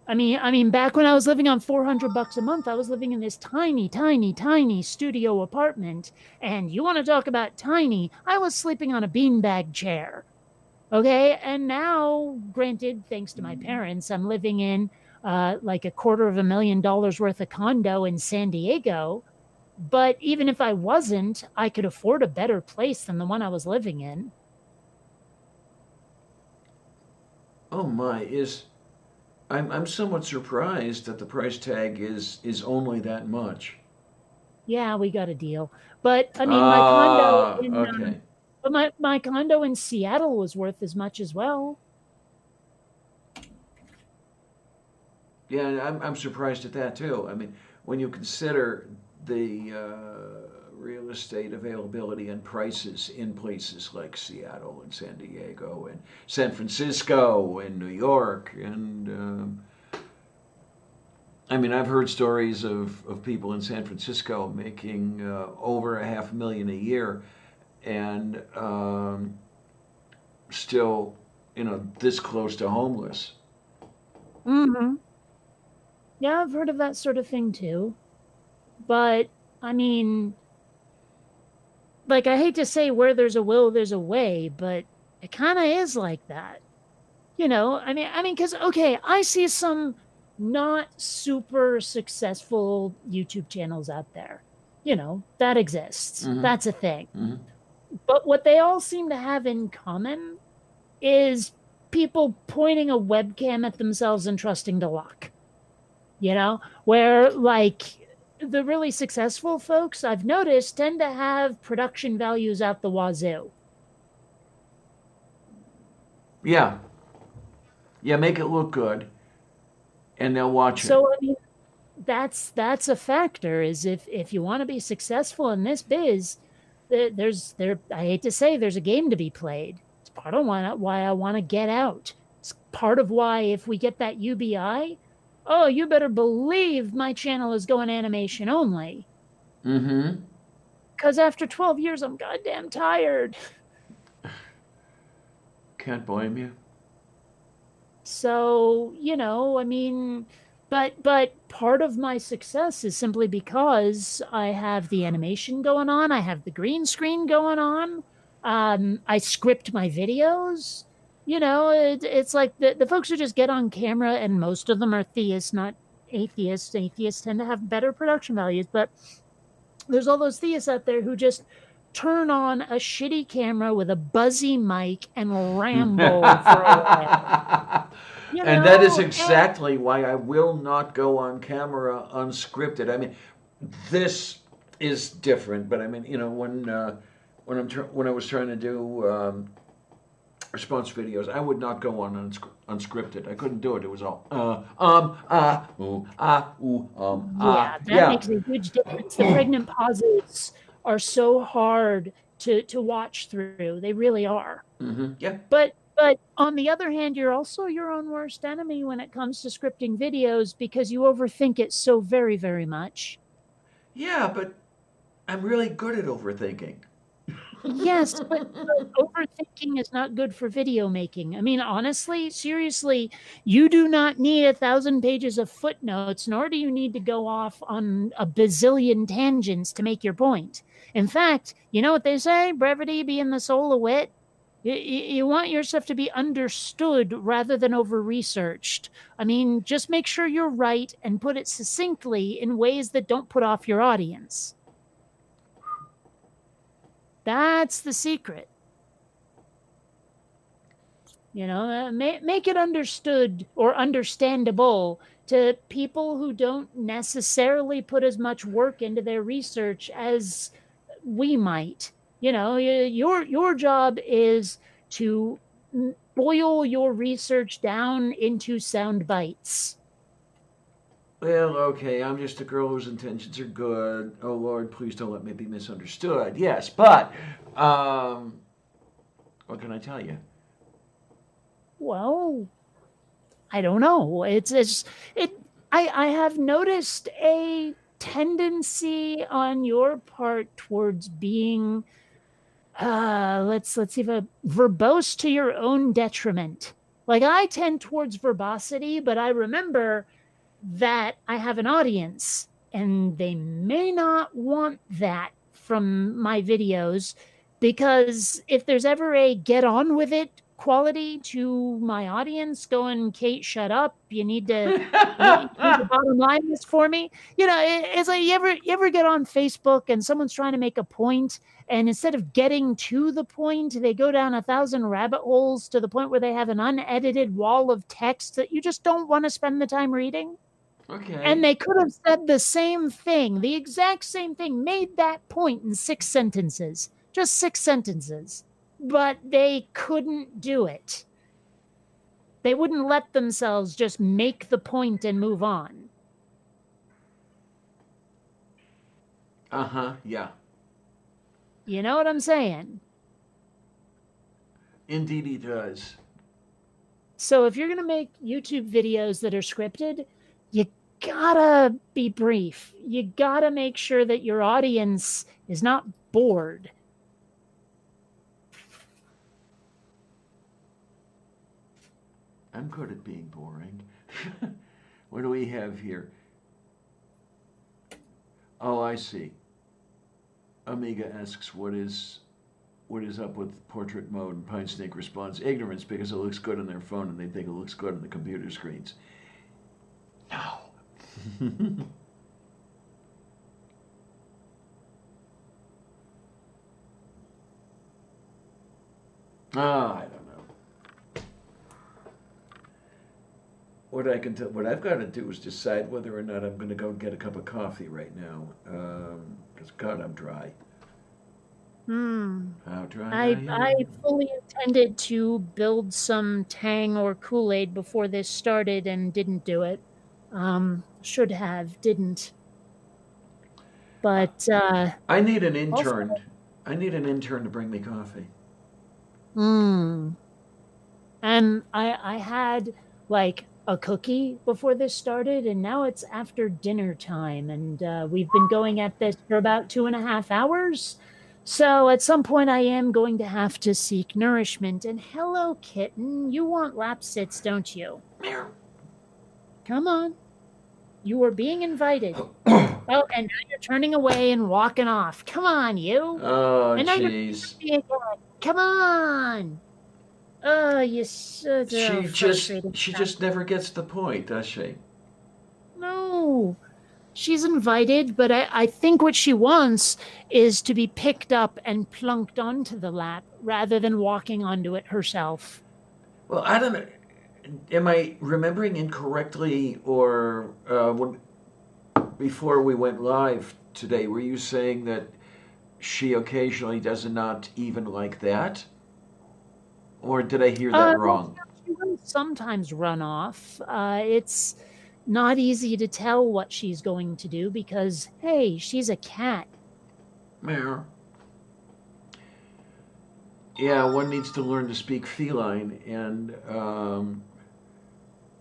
I mean, back when I was living on $400 a month, I was living in this tiny, tiny, tiny studio apartment. And you want to talk about tiny? I was sleeping on a beanbag chair. Okay, and now, granted, thanks to my parents, I'm living in like $250,000 worth of condo in San Diego. But even if I wasn't, I could afford a better place than the one I was living in. Oh my, I'm somewhat surprised that the price tag is only that much. Yeah, we got a deal. But I mean, my condo in okay. but my condo in Seattle was worth as much as well. Yeah, I'm surprised at that too. I mean, when you consider the real estate availability and prices in places like Seattle and San Diego and San Francisco and New York and I mean, I've heard stories of people in San Francisco making over $500,000 a year and still, this close to homeless. Mm-hmm. Yeah, I've heard of that sort of thing too. But I mean, like, I hate to say where there's a will, there's a way, but it kind of is like that. I mean, because, okay, I see some not super successful YouTube channels out there. That exists. Mhm. That's a thing. Mhm. But what they all seem to have in common is people pointing a webcam at themselves and trusting to luck. Where, like, the really successful folks I've noticed tend to have production values out the wazoo. Yeah. Yeah, make it look good, and they'll watch it. So I mean, that's a factor. Is if you want to be successful in this biz, I hate to say, there's a game to be played. It's part of why I want to get out. It's part of why if we get that UBI, oh, you better believe my channel is going animation only. Mm-hmm. Because after 12 years, I'm goddamn tired. Can't blame you. So, I mean, but part of my success is simply because I have the animation going on, I have the green screen going on, I script my videos. It's like the folks who just get on camera, and most of them are theists, not atheists. Atheists tend to have better production values, but there's all those theists out there who just turn on a shitty camera with a buzzy mic and ramble for a while. And that is exactly why I will not go on camera unscripted. I mean, this is different, but I mean, when I was trying to do response videos, I would not go on unscripted. I couldn't do it. It was all yeah, that makes a huge difference. The pregnant pauses are so hard to watch through. They really are. Mm-hmm. Yeah. But on the other hand, you're also your own worst enemy when it comes to scripting videos because you overthink it so very, very much. Yeah, but I'm really good at overthinking. Yes, but overthinking is not good for video making. I mean, honestly, seriously, you do not need 1,000 pages of footnotes, nor do you need to go off on a bazillion tangents to make your point. In fact, you know what they say? Brevity being the soul of wit. You want your stuff to be understood rather than over-researched. I mean, just make sure you're right and put it succinctly in ways that don't put off your audience. That's the secret. Make it understood or understandable to people who don't necessarily put as much work into their research as we might. Your job is to boil your research down into sound bites. Well, okay, I'm just a girl whose intentions are good. Oh, Lord, please don't let me be misunderstood. Yes, but, what can I tell you? Well, I don't know. I have noticed a tendency on your part towards being let's see, verbose to your own detriment. Like, I tend towards verbosity, but I remember that I have an audience and they may not want that from my videos, because if there's ever a get on with it quality to my audience going, Kate, shut up, you need to bottom line this for me. It's like, you ever get on Facebook and someone's trying to make a point, and instead of getting to the point, they go down 1,000 rabbit holes to the point where they have an unedited wall of text that you just don't want to spend the time reading. Okay. And they could have said the same thing, the exact same thing, made that point in 6 sentences, just 6 sentences, but they couldn't do it. They wouldn't let themselves just make the point and move on. Yeah. You know what I'm saying? Indeed he does. So if you're going to make YouTube videos that are scripted, you gotta be brief. You gotta make sure that your audience is not bored. I'm good at being boring. What do we have here? Oh, I see. Amiga asks, what is up with portrait mode? And Pine Snake responds, ignorance, because it looks good on their phone and they think it looks good on the computer screens. No. I don't know. What I've got to do is decide whether or not I'm going to go and get a cup of coffee right now. Because God, I'm dry. How dry I fully intended to build some Tang or Kool-Aid before this started and didn't do it. Should have, didn't. But I need an intern. I need an intern to bring me coffee. And I had like a cookie before this started, and now it's after dinner time, and we've been going at this for about 2.5 hours. So at some point I am going to have to seek nourishment. And hello, kitten. You want lap sits, don't you? Meow. Come on. You are being invited. Oh, and now you're turning away and walking off. Come on, you. Oh, and now jeez. Come on. Oh, you so She just never gets the point, does she? No. She's invited, but I think what she wants is to be picked up and plunked onto the lap rather than walking onto it herself. Well, I don't know. Am I remembering incorrectly, or before we went live today, were you saying that she occasionally does not even like that? Or did I hear that wrong? She will sometimes run off. It's not easy to tell what she's going to do because, hey, she's a cat. Meow. Yeah, one needs to learn to speak feline, and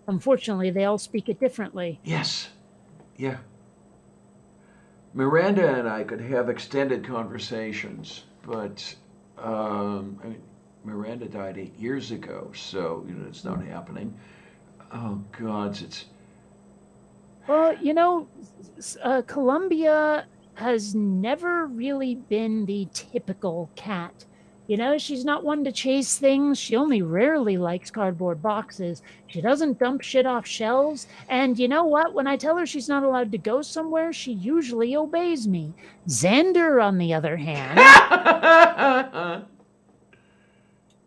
unfortunately, they all speak it differently. yes, yeah. Miranda and I could have extended conversations, but I mean, Miranda died 8 years ago, so it's not happening. Oh God, it's. Well, Columbia has never really been the typical cat. She's not one to chase things. She only rarely likes cardboard boxes. She doesn't dump shit off shelves. And you know what? When I tell her she's not allowed to go somewhere, she usually obeys me. Xander, on the other hand...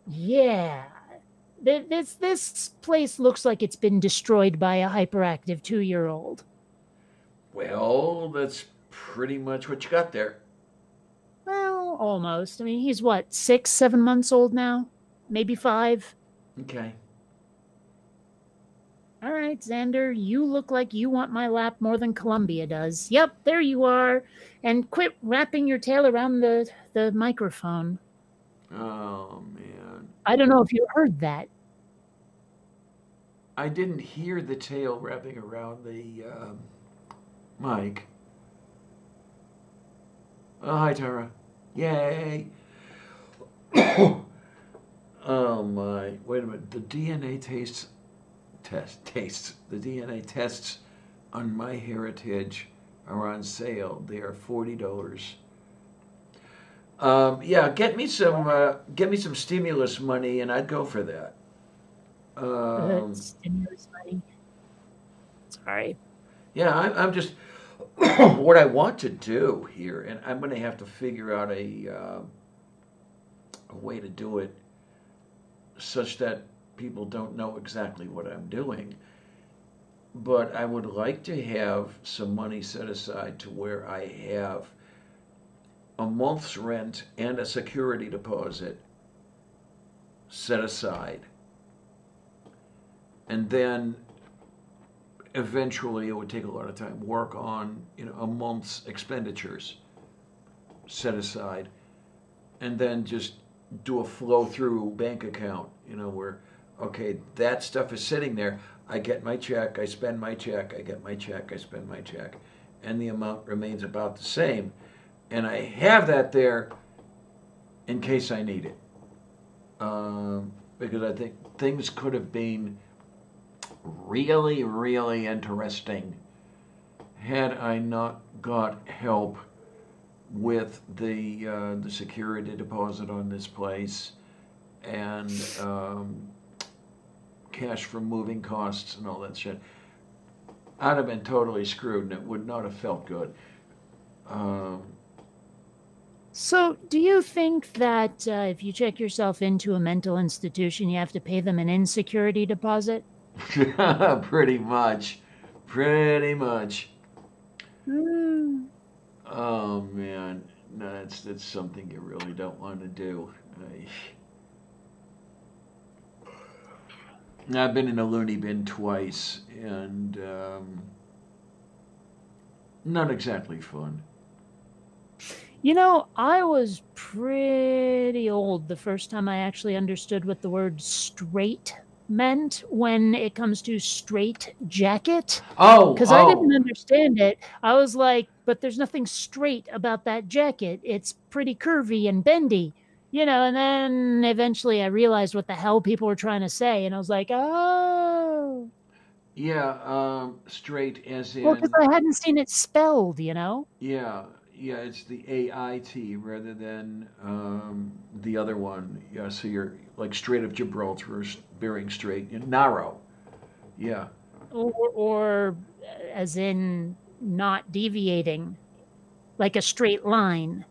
yeah. This place looks like it's been destroyed by a hyperactive 2-year-old. Well, that's pretty much what you got there. almost. I mean, he's what, 6, 7 months old now? Maybe 5. Okay. All right, Xander, you look like you want my lap more than Columbia does. Yep, there you are. And quit wrapping your tail around the microphone. Oh, man. I don't know if you heard that. I didn't hear the tail wrapping around the mic. Oh, hi, Tara. Yay. Oh, my. Wait a minute. The DNA the DNA tests on MyHeritage are on sale. They are $40. Yeah, get me some stimulus money, and I'd go for that. Stimulus money. Sorry. Yeah, I'm just what I want to do here, and I'm going to have to figure out a way to do it such that people don't know exactly what I'm doing. But I would like to have some money set aside to where I have a month's rent and a security deposit set aside. And then eventually it would take a lot of time, work on, a month's expenditures set aside, and then just do a flow through bank account, where, okay, that stuff is sitting there. I get my check, I spend my check, I get my check, I spend my check, and the amount remains about the same. And I have that there in case I need it. Because I think things could have been really, really interesting had I not got help with the security deposit on this place and cash for moving costs and all that shit. I'd have been totally screwed, and it would not have felt good. So, do you think that if you check yourself into a mental institution, you have to pay them an insecurity deposit? Pretty much. Hmm. Oh man, no, that's something you really don't want to do. I've been in a loony bin twice, and not exactly fun. I was pretty old the first time I actually understood what the word straight meant when it comes to straight jacket. Oh, Because I didn't understand it. I was like, but there's nothing straight about that jacket. It's pretty curvy and bendy, and then eventually I realized what the hell people were trying to say. And I was like, oh. yeah, straight as Well, in, because I hadn't seen it spelled. yeah, it's the AIT rather than the other one. Yeah, so you're like Strait of Gibraltar, Bering Strait, narrow. Yeah. Or as in not deviating, like a straight line.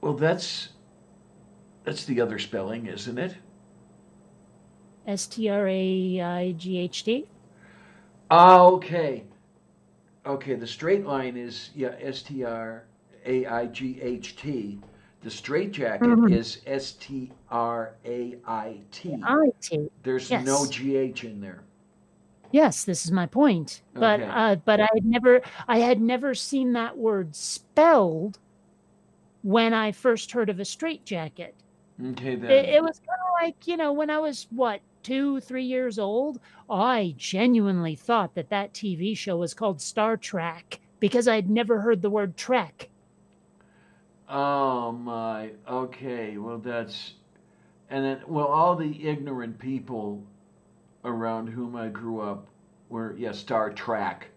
Well, that's the other spelling, isn't it? STRAIGHT. Oh, okay. Okay, the straight line is STRAIGHT. The straight jacket is STRAIT. IT. There's Yes. no GH in there. Yes, this is my point. But Okay. but I had never seen that word spelled when I first heard of a straitjacket. Okay then. It was kind of like, when I was 2, 3 years old, I genuinely thought that TV show was called Star Trek because I'd never heard the word Trek. Oh my. Okay. Well, and then all the ignorant people around whom I grew up were Star Trek.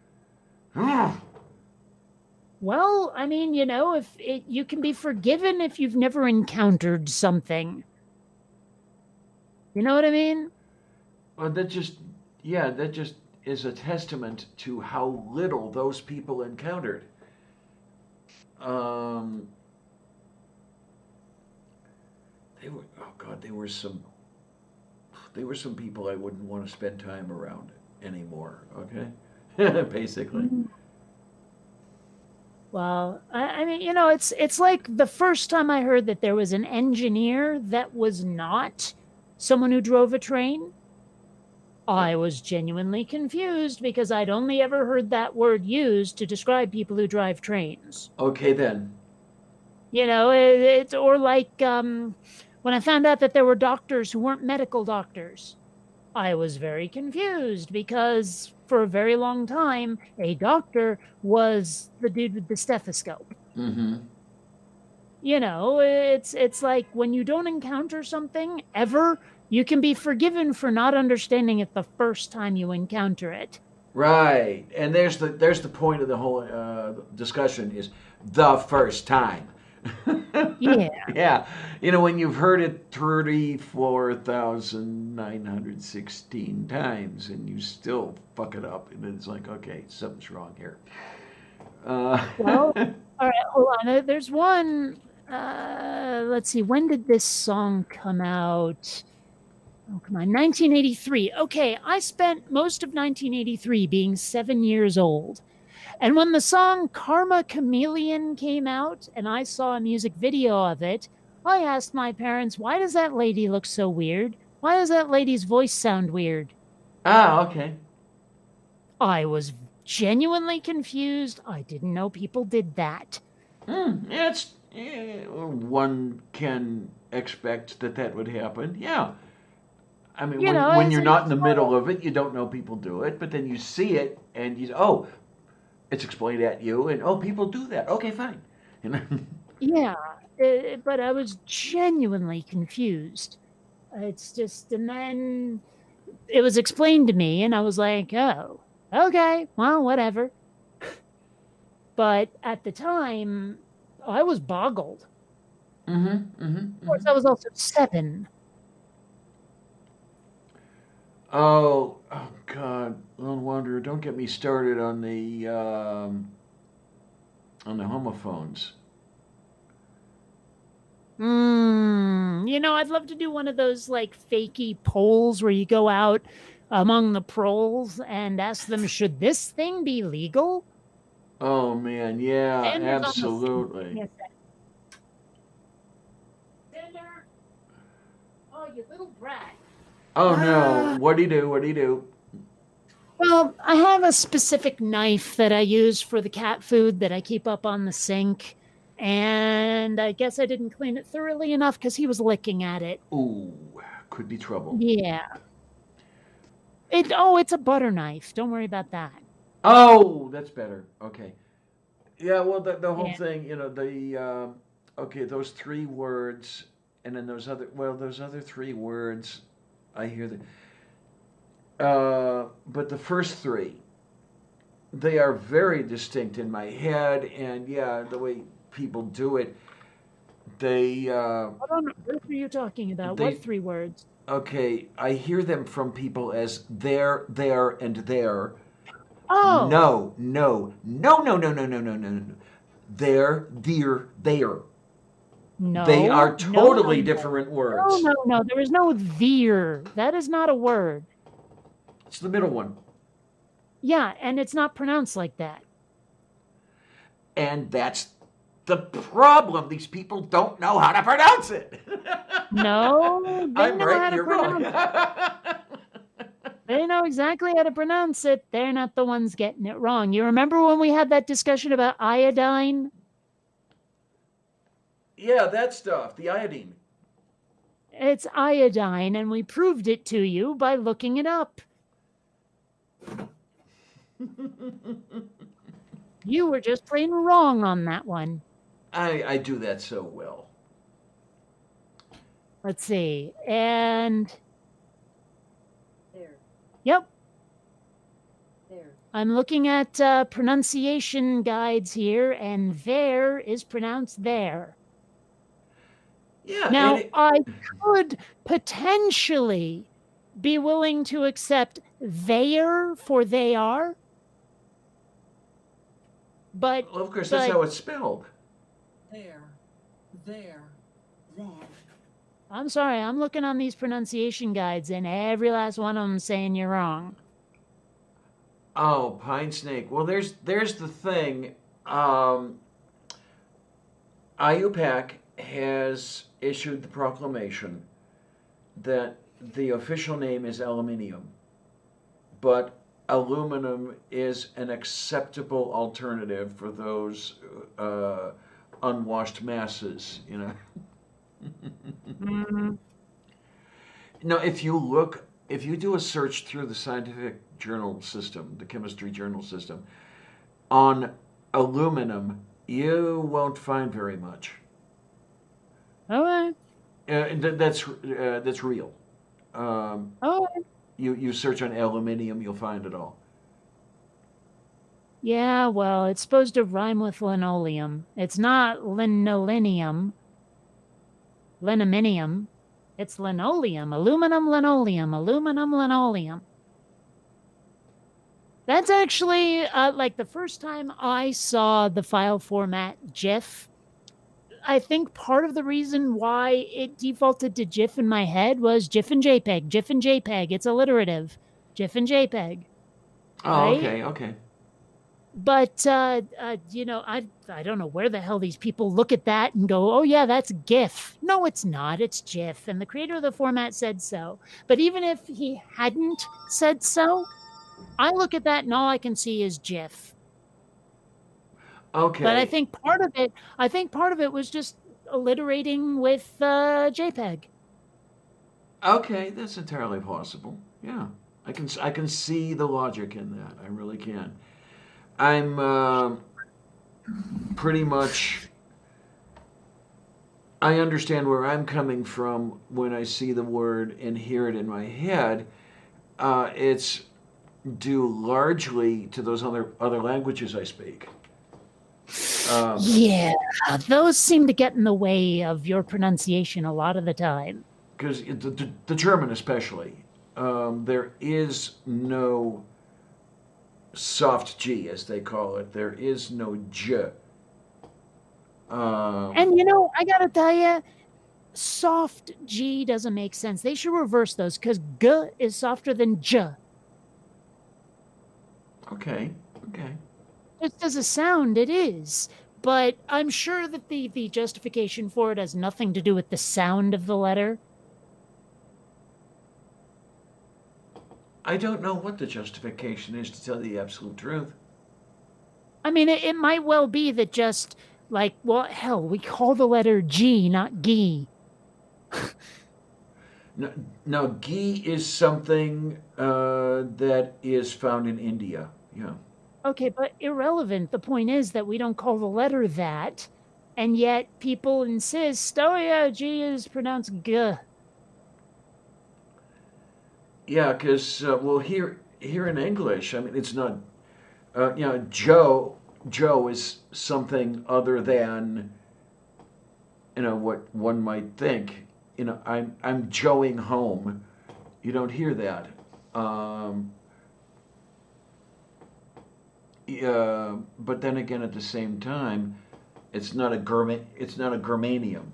Well, I mean, if you can be forgiven if you've never encountered something. You know what I mean? Well, that just is a testament to how little those people encountered. There were some people I wouldn't want to spend time around anymore. Okay, basically. Well, I mean, it's like the first time I heard that there was an engineer that was not someone who drove a train. I was genuinely confused because I'd only ever heard that word used to describe people who drive trains. Okay, then. It's or like when I found out that there were doctors who weren't medical doctors. I was very confused because for a very long time, a doctor was the dude with the stethoscope. Mm-hmm. It's like when you don't encounter something ever, you can be forgiven for not understanding it the first time you encounter it. Right, and there's the point of the whole discussion is the first time. Yeah. Yeah, when you've heard it 34,916 times and you still fuck it up, and it's like, okay, something's wrong here. Well, all right, hold on. There's one. Let's see. When did this song come out? Oh, come on. 1983. Okay, I spent most of 1983 being 7 years old. And when the song Karma Chameleon came out and I saw a music video of it, I asked my parents, why does that lady look so weird? Why does that lady's voice sound weird? Ah, okay. I was genuinely confused. I didn't know people did that. One can expect that would happen. Yeah. I mean, when it's you're not in the middle of it, you don't know people do it, but then you see it and it's explained at you, and people do that. Okay, fine. Yeah, but I was genuinely confused. It's just, and then it was explained to me, and I was like, oh, okay, well, whatever. But at the time, I was boggled. Of course, I was also 7. Oh God, Lone Wanderer, don't get me started on the homophones. I'd love to do one of those like fakey polls where you go out among the proles and ask them, should this thing be legal? Oh man, yeah, And absolutely. Cinder! Oh, you little brat. Oh no, what do you do? Well, I have a specific knife that I use for the cat food that I keep up on the sink. And I guess I didn't clean it thoroughly enough because he was licking at it. Ooh, could be trouble. Yeah. It's a butter knife. Don't worry about that. Oh, that's better. Okay. Yeah, well, the whole Yeah. thing, those 3 words, and then those other 3 words, I hear but the first 3, they are very distinct in my head, and yeah, the way people do it, they. What on earth are you talking about? What 3 words? Okay, I hear them from people as there, and there. Oh. No. There, dear, there. No. They are totally no. different words. No. There is no there. That is not a word. It's the middle one. Yeah, and it's not pronounced like that. And that's the problem. These people don't know how to pronounce it. No, they I'm know right, how to you're wrong. pronounce it. They know exactly how to pronounce it. They're not the ones getting it wrong. You remember when we had that discussion about iodine? Yeah, that stuff, the iodine. It's iodine, and we proved it to you by looking it up. You were just plain wrong on that one. I do that so well. Let's see. And There. yep, There. I'm looking at pronunciation guides here, and there is pronounced there. Yeah. Now, and I could potentially be willing to accept there for they are. But well, of course, that's how it's spelled. There. Wrong. I'm sorry, I'm looking on these pronunciation guides, and every last one of them saying you're wrong. Oh, pine snake. Well, there's the thing. Um, IUPAC has issued the proclamation that the official name is aluminium, but aluminum is an acceptable alternative for those unwashed masses, you know. Mm, Now, if you do a search through the scientific journal system, the chemistry journal system, on aluminum, you won't find very much. okay. That's real. Okay. You search on aluminium, you'll find it all. Yeah, well, it's supposed to rhyme with linoleum. It's not linolenium, liniminium. It's linoleum, aluminum, linoleum, aluminum, linoleum. That's actually like the first time I saw the file format GIF. I think part of the reason why it defaulted to GIF in my head was GIF and JPEG, GIF and JPEG. It's alliterative, GIF and JPEG, Oh, right? okay. But you know, I don't know where the hell these people look at that and go, oh yeah, that's GIF. No, it's not. It's GIF, and the creator of the format said so. But even if he hadn't said so, I look at that and all I can see is GIF. Okay. But I think part of it was just alliterating with JPEG. Okay, that's entirely possible. Yeah, I can see the logic in that. I really can. I'm pretty much. I understand where I'm coming from when I see the word and hear it in my head. It's due largely to those other languages I speak. Yeah, those seem to get in the way of your pronunciation a lot of the time. Because the German especially, there is no soft G, as they call it. There is no J. And you know, I gotta tell you, soft G doesn't make sense. They should reverse those because G is softer than J. Okay. Just as a sound, it is. But I'm sure that the justification for it has nothing to do with the sound of the letter. I don't know what the justification is, to tell the absolute truth. I mean, it might well be that just like, well, hell, we call the letter G, not G. Now, ghee is something that is found in India. Yeah. Okay, but irrelevant. The point is that we don't call the letter that, and yet people insist, oh yeah, G is pronounced G. Yeah, because well, here in English, I mean, it's not. You know, Joe is something other than, you know, what one might think. You know, I'm joeing home. You don't hear that. But then again, at the same time, it's not a germanium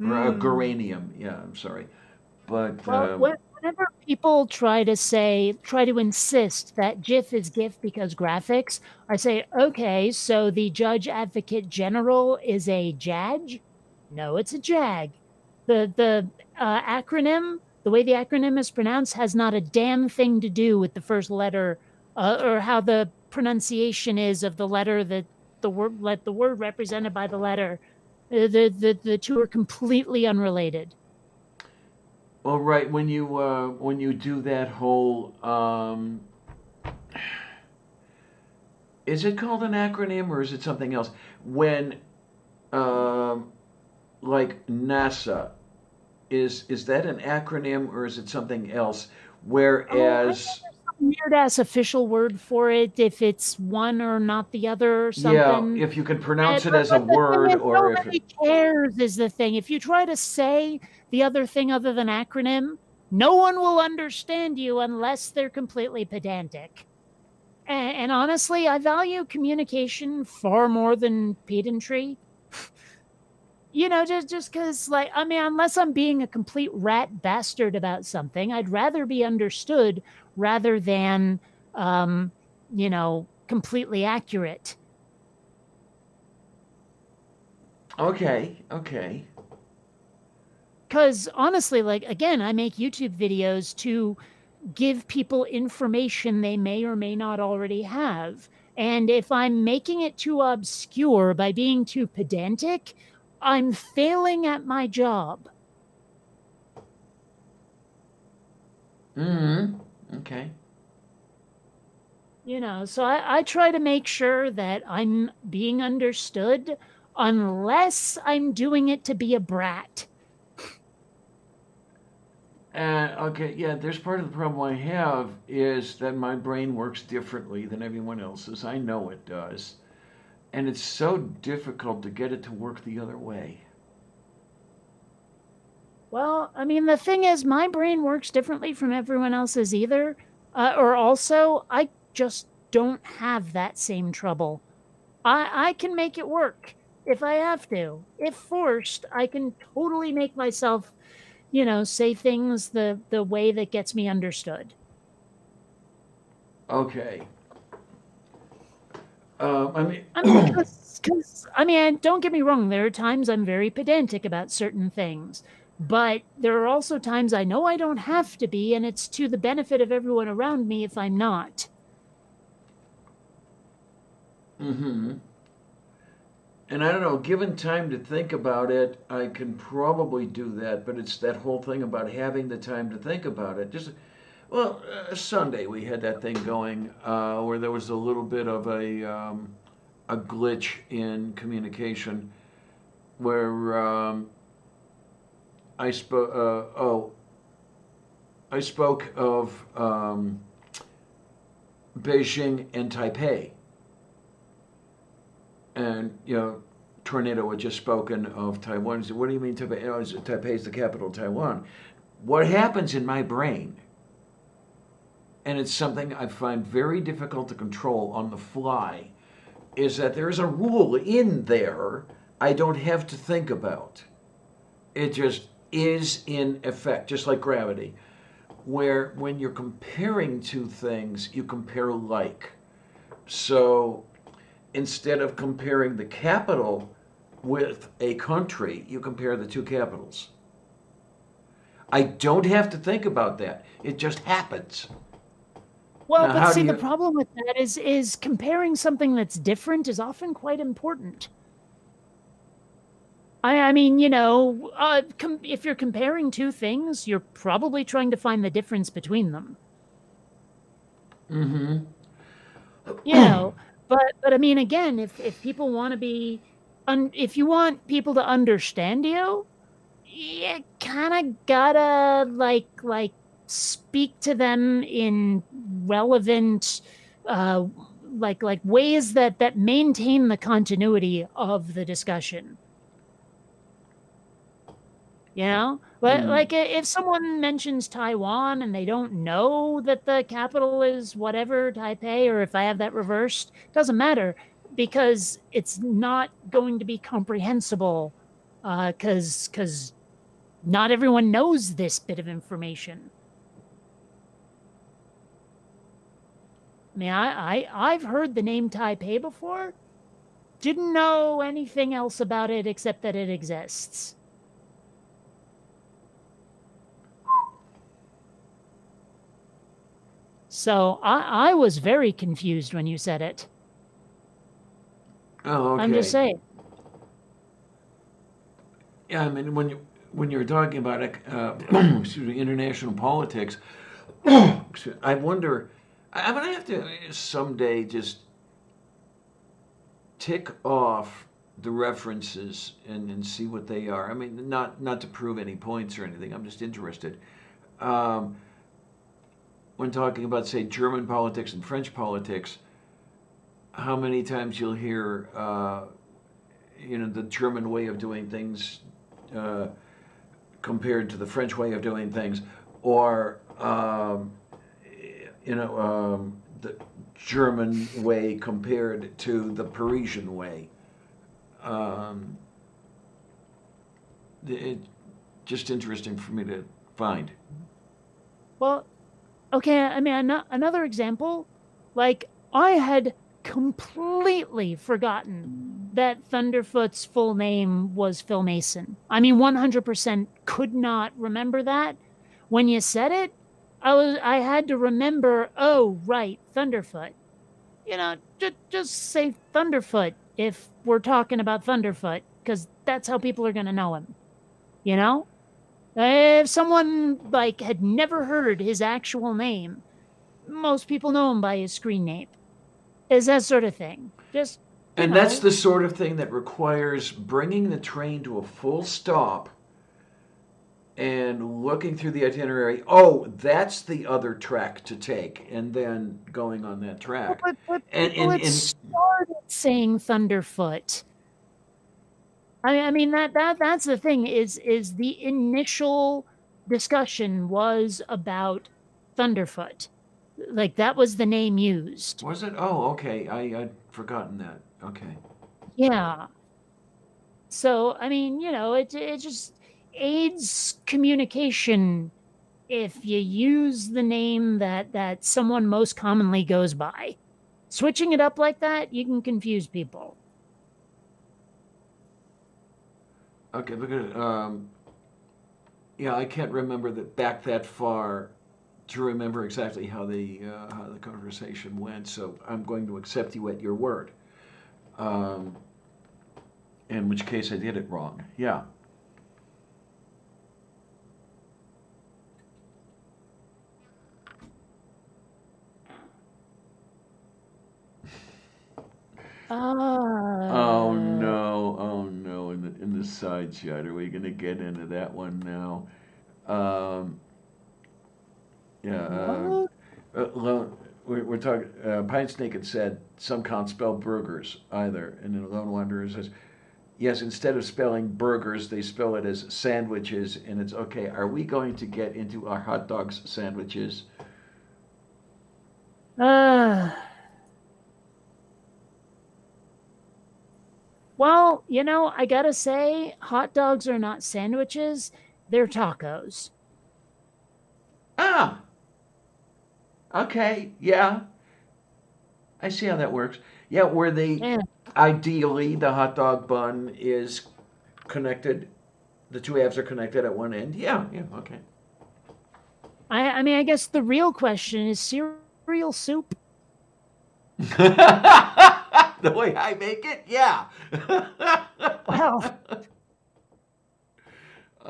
or a geranium. Yeah, I'm sorry, but Well, whenever people try to insist that GIF is GIF because graphics, I say, okay, so the Judge Advocate General is a JAG? No, it's a JAG. The acronym, the way the acronym is pronounced, has not a damn thing to do with the first letter or how the pronunciation is of the letter that the word represented by the letter. The two are completely unrelated. well, right when you do that whole is it called an acronym or is it something else? When like NASA, is that an acronym or is it something else? Whereas Weird ass official word for it if it's one or not the other or yeah, something. if you can pronounce it But as a the thing word is, or if nobody cares is the thing. If you try to say the other thing other than acronym, no one will understand you unless they're completely pedantic. And honestly, I value communication far more than pedantry. You know, just because, like, I mean, unless I'm being a complete rat bastard about something, I'd rather be understood rather than, you know, completely accurate. Okay, okay. Because honestly, like, again, I make YouTube videos to give people information they may or may not already have. And if I'm making it too obscure by being too pedantic, I'm failing at my job. Okay. So I try to make sure that I'm being understood unless I'm doing it to be a brat. Okay, yeah, there's part of the problem I have is that my brain works differently than everyone else's. I know it does. And it's so difficult to get it to work the other way. Well, I mean, the thing is, my brain works differently from everyone else's either. Or also, I just don't have that same trouble. I can make it work if I have to. If forced, I can totally make myself, say things the way that gets me understood. Okay. I mean, Because I mean, don't get me wrong, there are times I'm very pedantic about certain things, but there are also times I know I don't have to be, and it's to the benefit of everyone around me if I'm not. and I don't know, given time to think about it, I can probably do that, but it's that whole thing about having the time to think about it. Well, Sunday we had that thing going where there was a little bit of a glitch in communication where I spoke. I spoke of Beijing and Taipei, and Tornado had just spoken of Taiwan. He said, "What do you mean Taipei? Taipei is the capital of Taiwan." What happens in my brain? And it's something I find very difficult to control on the fly, is that there's a rule in there I don't have to think about. It just is in effect, just like gravity, where when you're comparing two things, you compare like. So instead of comparing the capital with a country, you compare the two capitals. I don't have to think about that. It just happens. Well, Now, but how see, do the you- problem with that is comparing something that's different is often quite important. I mean, if you're comparing two things, you're probably trying to find the difference between them. Mm-hmm. But I mean, again, if people want to be, if you want people to understand you, you kind of gotta like speak to them in relevant, like ways that maintain the continuity of the discussion. Like if someone mentions Taiwan and they don't know that the capital is whatever, Taipei, or if I have that reversed, doesn't matter because it's not going to be comprehensible because not everyone knows this bit of information. I mean, I've heard the name Taipei before, didn't know anything else about it except that it exists. So I was very confused when you said it. Oh, okay. I'm just saying. Yeah, I mean, when you're talking about international politics, I wonder. I'm gonna have to someday just tick off the references and see what they are. I mean, not to prove any points or anything. I'm just interested. When talking about, say, German politics and French politics, how many times you'll hear, the German way of doing things compared to the French way of doing things, or the German way compared to the Parisian way. It's just interesting for me to find. Well, okay, I mean, another example, like I had completely forgotten that Thunderfoot's full name was Phil Mason. I mean, 100% could not remember that. When you said it, I had to remember, oh, right, Thunderfoot. You know, just say Thunderfoot if we're talking about Thunderfoot, because that's how people are going to know him. You know? If someone, like, had never heard his actual name, most people know him by his screen name. Is that sort of thing. Just, And that's the sort of thing that requires bringing the train to a full stop and looking through the itinerary. Oh, that's the other track to take, and then going on that track. But And people had started saying Thunderfoot. I mean that's the thing is the initial discussion was about Thunderfoot. Like that was the name used. was it? Oh, okay. I'd forgotten that. Okay. Yeah. So I mean, you know, it just aids communication if you use the name that someone most commonly goes by. Switching it up like that, you can confuse people. Okay, look at it. Yeah, I can't remember that back that far to remember exactly how the conversation went. So I'm going to accept you at your word. In which case I did it wrong. Yeah. Oh no! In the side shot, are we going to get into that one now? Yeah. We're talking. Pine Snake had said some can't spell burgers either, and then Lone Wanderer says, yes, instead of spelling burgers, they spell it as sandwiches, and it's okay. Are we going to get into our hot dogs sandwiches? Well, you know, I gotta say, hot dogs are not sandwiches, they're tacos. Ah, okay, yeah. I see how that works. Yeah, where Yeah. ideally the hot dog bun is connected, the two halves are connected at one end. Yeah, okay. I mean, I guess the real question is cereal soup? The way I make it, yeah. Well,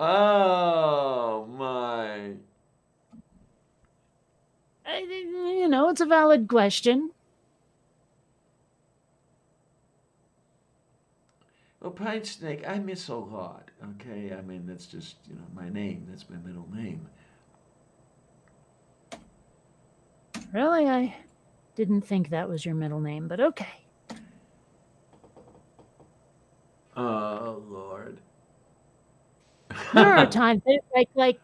Oh my. you know, it's a valid question. Well, Pine Snake, I miss a lot. Okay, I mean that's just my name. That's my middle name. Really, I didn't think that was your middle name, but okay. Oh Lord. There are times, like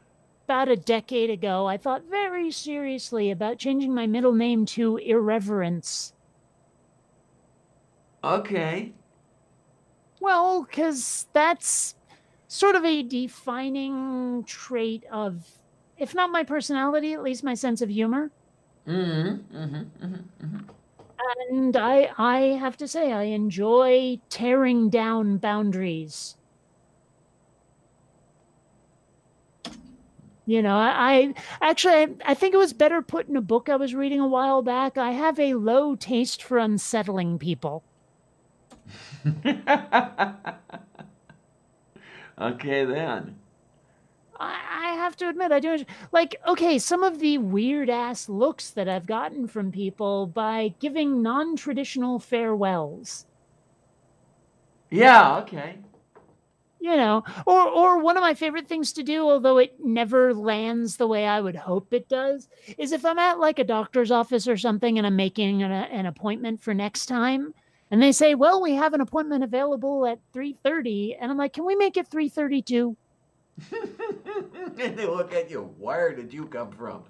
about a decade ago, I thought very seriously about changing my middle name to Irreverence. Okay. Well, because that's sort of a defining trait of, if not my personality, at least my sense of humor. And I have to say, I enjoy tearing down boundaries. You know, I actually, I think it was better put in a book I was reading a while back. I have a low taste for unsettling people. Okay then. I have to admit, I do. Like, okay, some of the weird ass looks that I've gotten from people by giving non traditional farewells. Yeah, okay. You know, or one of my favorite things to do, although it never lands the way I would hope it does, is if I'm at like a doctor's office or something and I'm making an appointment for next time, and they say, "Well, we have an appointment available at 3:30," and I'm like, "Can we make it 3:32?" And they look at you. Where did you come from?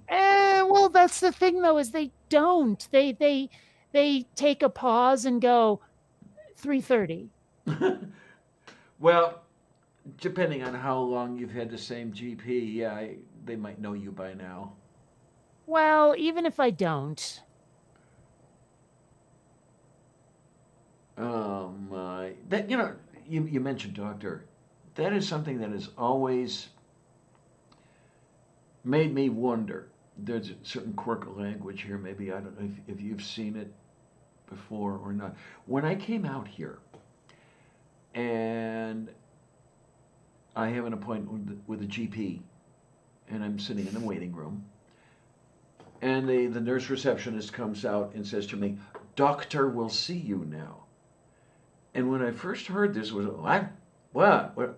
Well, that's the thing though, is they don't. They take a pause and go 3:30. Well, depending on how long you've had the same GP, yeah, they might know you by now. Well, even if I don't. That you mentioned doctor. That is something that has always made me wonder. There's a certain quirk of language here. Maybe I don't know if you've seen it before or not. When I came out here, and I have an appointment with a GP, and I'm sitting in the waiting room, and the nurse receptionist comes out and says to me, "Doctor will see you now." And when I first heard this, was what?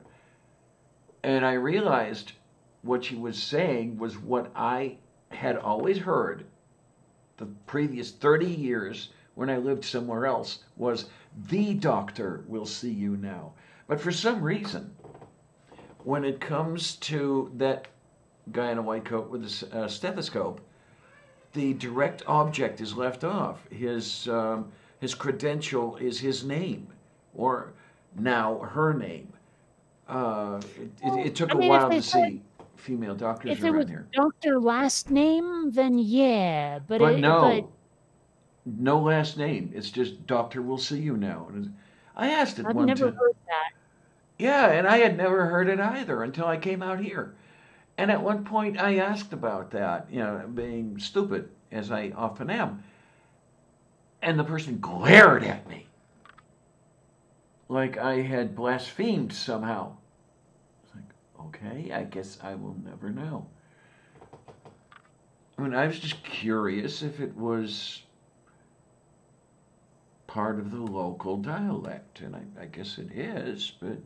And I realized what she was saying was what I had always heard the previous 30 years when I lived somewhere else, was the doctor will see you now. But for some reason, when it comes to that guy in a white coat with a stethoscope, the direct object is left off. His credential is his name, or now her name. It took a while to see female doctors If it was around here. doctor last name, then yeah. But No last name. It's just doctor will see you now. I asked it I've one never time. heard that. Yeah, and I had never heard it either until I came out here. And at one point I asked about that, being stupid, as I often am. And the person glared at me like I had blasphemed somehow. It's like, okay, I guess I will never know. I mean, I was just curious if it was part of the local dialect, and I guess it is, but...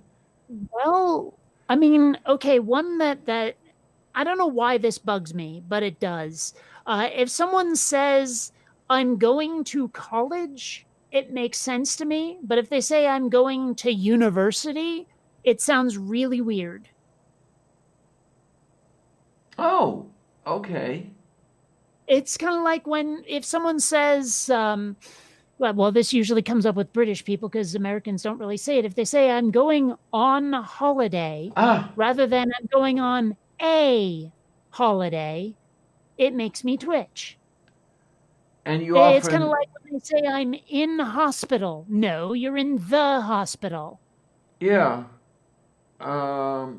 Well, I mean, okay, one that I don't know why this bugs me, but it does. If someone says, "I'm going to college," it makes sense to me. But if they say, "I'm going to university," it sounds really weird. Oh, okay. It's kind of like if someone says, well, this usually comes up with British people because Americans don't really say it. If they say, "I'm going on holiday," rather than "I'm going on a holiday," it makes me twitch. And It's kind of like when they say, "I'm in hospital." No, you're in the hospital. Yeah. I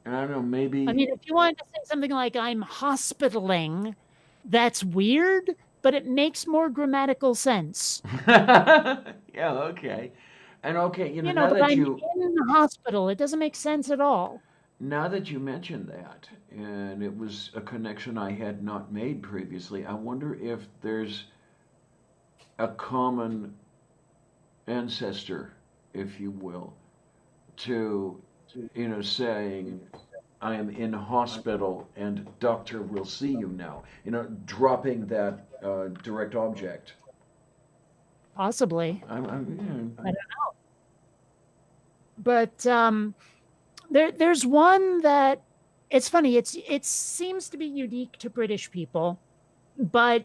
don't know, maybe... I mean, if you wanted to say something like, "I'm hospitaling," that's weird, but it makes more grammatical sense. Yeah, okay. And okay, now but that I'm in the hospital. It doesn't make sense at all. Now that you mentioned that, and it was a connection I had not made previously, I wonder if there's a common ancestor, if you will, to, saying, "I am in hospital and doctor will see you now." Dropping that direct object. Possibly. I don't know. But there's one that, it's funny. It seems to be unique to British people, but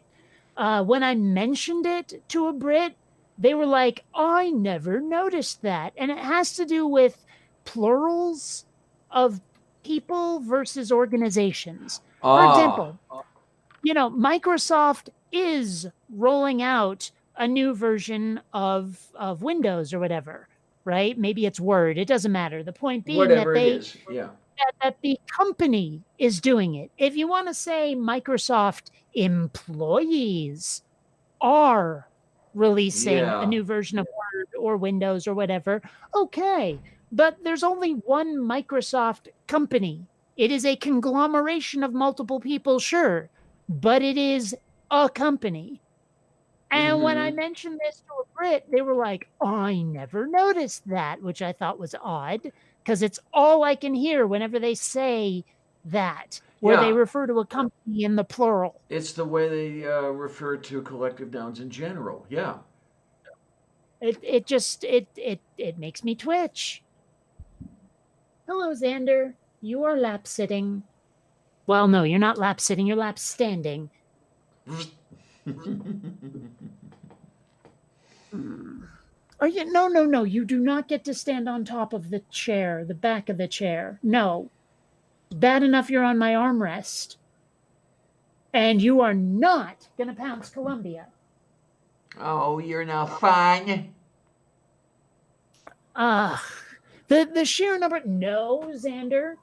when I mentioned it to a Brit, they were like, "I never noticed that," and it has to do with plurals of people versus organizations. For example, Microsoft is rolling out a new version of Windows or whatever, right? Maybe it's Word. It doesn't matter. The point being whatever that it is, yeah. that the company is doing it. If you want to say Microsoft employees are releasing a new version of Word or Windows or whatever, okay. But there's only one Microsoft company. It is a conglomeration of multiple people, sure, but it is a company. And when I mentioned this to a Brit, they were like, "I never noticed that," which I thought was odd, because it's all I can hear whenever they say that, where they refer to a company in the plural. It's the way they refer to collective nouns in general, yeah. It just makes me twitch. Hello, Xander. You are lap sitting. Well, no, you're not lap sitting, you're lap standing. Are you? No. You do not get to stand on top of the chair, the back of the chair. No. Bad enough you're on my armrest. And you are not going to pounce Columbia. Oh, you're no fun. The sheer number. No, Xander.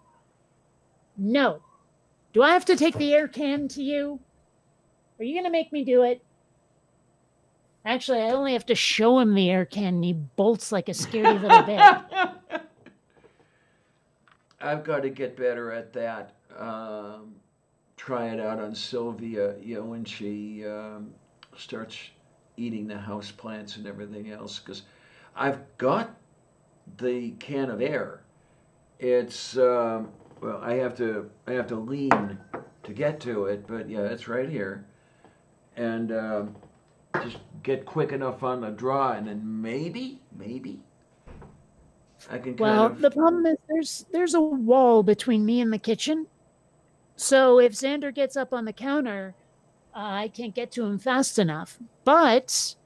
No. Do I have to take the air can to you? Are you going to make me do it? Actually, I only have to show him the air can and he bolts like a scaredy little bitch. I've got to get better at that. Try it out on Sylvia, when she starts eating the house plants and everything else. Because I've got the can of air. It's well, I have to lean to get to it, but yeah, it's right here, and just get quick enough on the draw, and then maybe I can The problem is there's a wall between me and the kitchen. So if Xander gets up on the counter, I can't get to him fast enough. But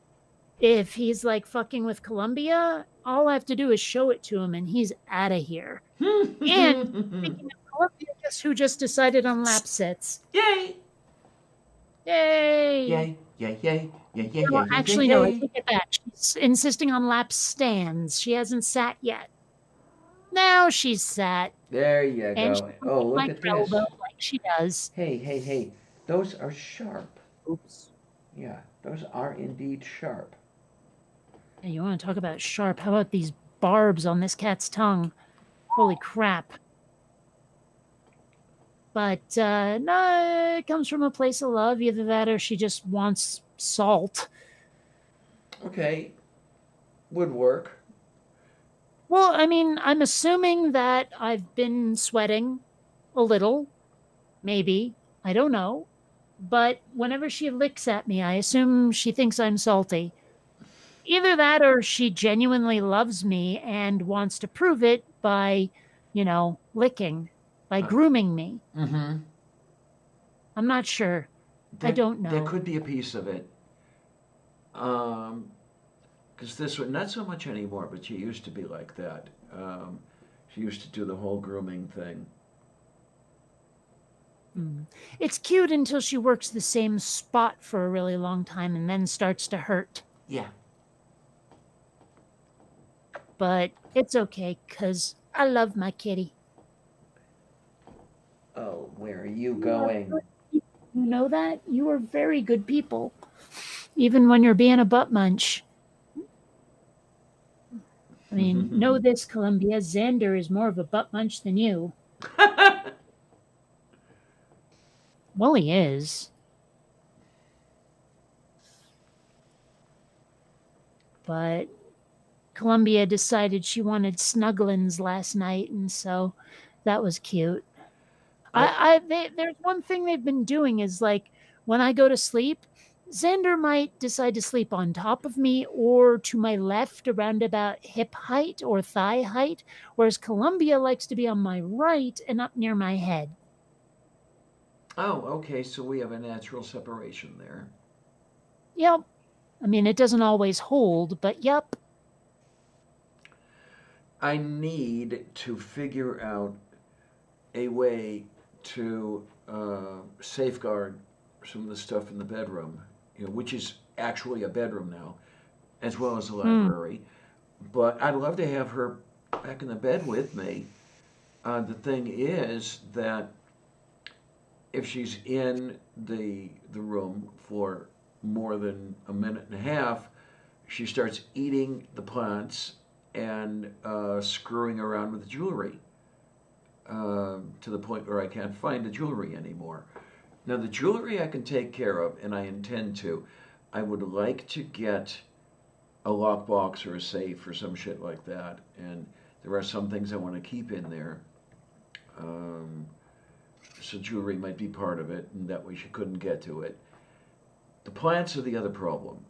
if he's like fucking with Columbia, all I have to do is show it to him and he's out of here. And speaking of Columbia, guess who just decided on lap sits? Yay! Yay! Yay! Yay! Yay! Yay! Yay! No, Yay! actually, yay, no, I yay. take it back. She's insisting on lap stands. She hasn't sat yet. Now she's sat. There you And go. she Oh, look my at this. elbow like she does. Hey! Those are sharp. Oops. Yeah, those are indeed sharp. Hey, you want to talk about sharp? How about these barbs on this cat's tongue? Holy crap. But no, it comes from a place of love. Either that or she just wants salt. Okay, would work. Well, I mean, I'm assuming that I've been sweating a little. Maybe. I don't know. But whenever she licks at me, I assume she thinks I'm salty. Either that or she genuinely loves me and wants to prove it by, licking, by grooming me. Mm-hmm. I'm not sure. I don't know. There could be a piece of it. Because this one, not so much anymore, but she used to be like that. She used to do the whole grooming thing. It's cute until she works the same spot for a really long time and then starts to hurt. Yeah. But it's okay, because I love my kitty. Oh, where are you going? You know that? You are very good people. Even when you're being a butt munch. I mean, know this, Columbia. Xander is more of a butt munch than you. Well, he is. But Columbia decided she wanted snugglins last night, and so that was cute. There's one thing they've been doing is like when I go to sleep, Xander might decide to sleep on top of me or to my left around about hip height or thigh height, whereas Columbia likes to be on my right and up near my head. Oh, okay, so we have a natural separation there. Yep. I mean, it doesn't always hold, but yep. I need to figure out a way to safeguard some of the stuff in the bedroom, which is actually a bedroom now, as well as a library. But I'd love to have her back in the bed with me. The thing is that if she's in the room for more than a minute and a half, she starts eating the plants and screwing around with the jewelry to the point where I can't find the jewelry anymore. Now, the jewelry I can take care of, and I intend to. I would like to get a lockbox or a safe or some shit like that, and there are some things I want to keep in there. So jewelry might be part of it, and that way she couldn't get to it. The plants are the other problem.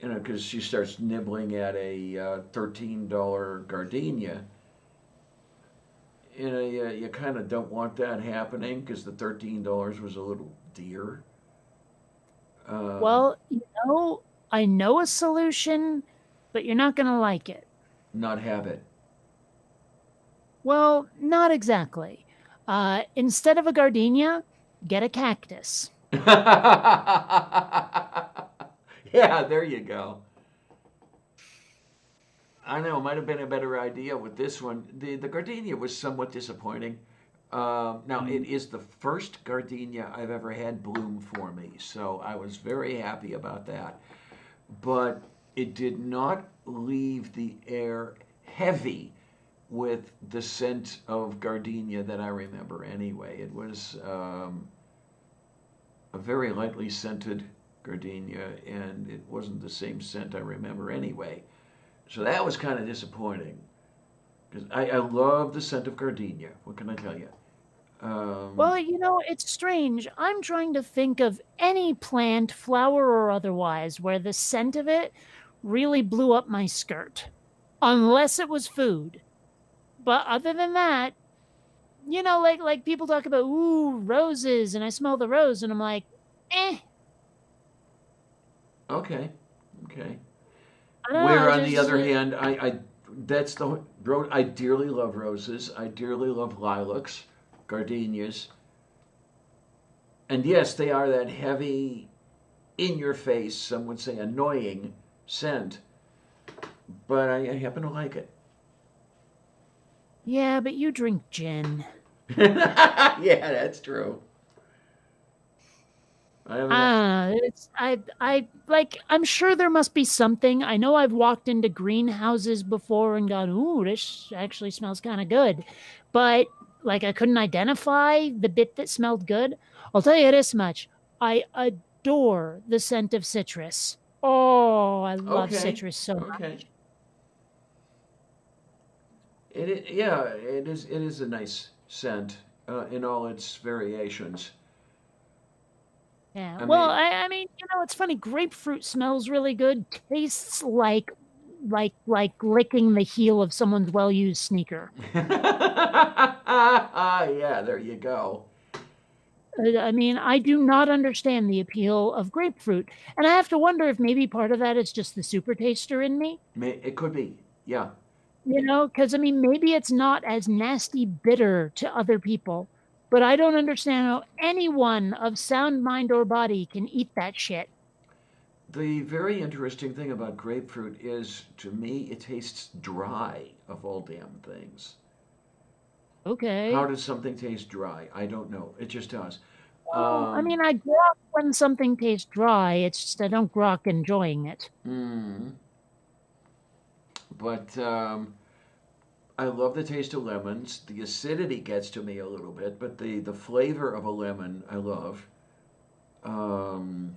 Because she starts nibbling at a $13 gardenia. You kind of don't want that happening because the $13 was a little dear. Well, I know a solution, but you're not going to like it. Not have it. Well, not exactly. Instead of a gardenia, get a cactus. Yeah, there you go. I know, it might have been a better idea with this one. The gardenia was somewhat disappointing. Now, it is the first gardenia I've ever had bloom for me, so I was very happy about that. But it did not leave the air heavy with the scent of gardenia that I remember anyway. It was a very lightly scented gardenia, and it wasn't the same scent I remember anyway. So that was kind of disappointing. Because I love the scent of gardenia. What can I tell you? Well, it's strange. I'm trying to think of any plant, flower or otherwise, where the scent of it really blew up my skirt. Unless it was food. But other than that, like people talk about, ooh, roses, and I smell the rose, and I'm like, eh. Okay, okay. I don't know, Where, I on the just- other hand, I dearly love roses. I dearly love lilacs, gardenias. And yes, they are that heavy, in your face, some would say annoying scent. But I happen to like it. Yeah, but you drink gin. Yeah, that's true. I haven't. I'm sure there must be something. I know I've walked into greenhouses before and gone, ooh, this actually smells kind of good. But like I couldn't identify the bit that smelled good. I'll tell you this much. I adore the scent of citrus. Oh, I love Okay, citrus so okay. much. Yeah, it is. It is a nice scent in all its variations. Yeah. I Well, mean, I mean, it's funny. Grapefruit smells really good. Tastes like licking the heel of someone's well-used sneaker. yeah, there you go. I mean, I do not understand the appeal of grapefruit, and I have to wonder if maybe part of that is just the super taster in me. It could be. Yeah. Because I mean, maybe it's not as nasty bitter to other people, but I don't understand how anyone of sound mind or body can eat that shit. The very interesting thing about grapefruit is, to me, it tastes dry of all damn things. Okay. How does something taste dry? I don't know. It just does. Well, I mean, I grok when something tastes dry. It's just I don't grok enjoying it. But I love the taste of lemons. The acidity gets to me a little bit, but the flavor of a lemon I love. Um,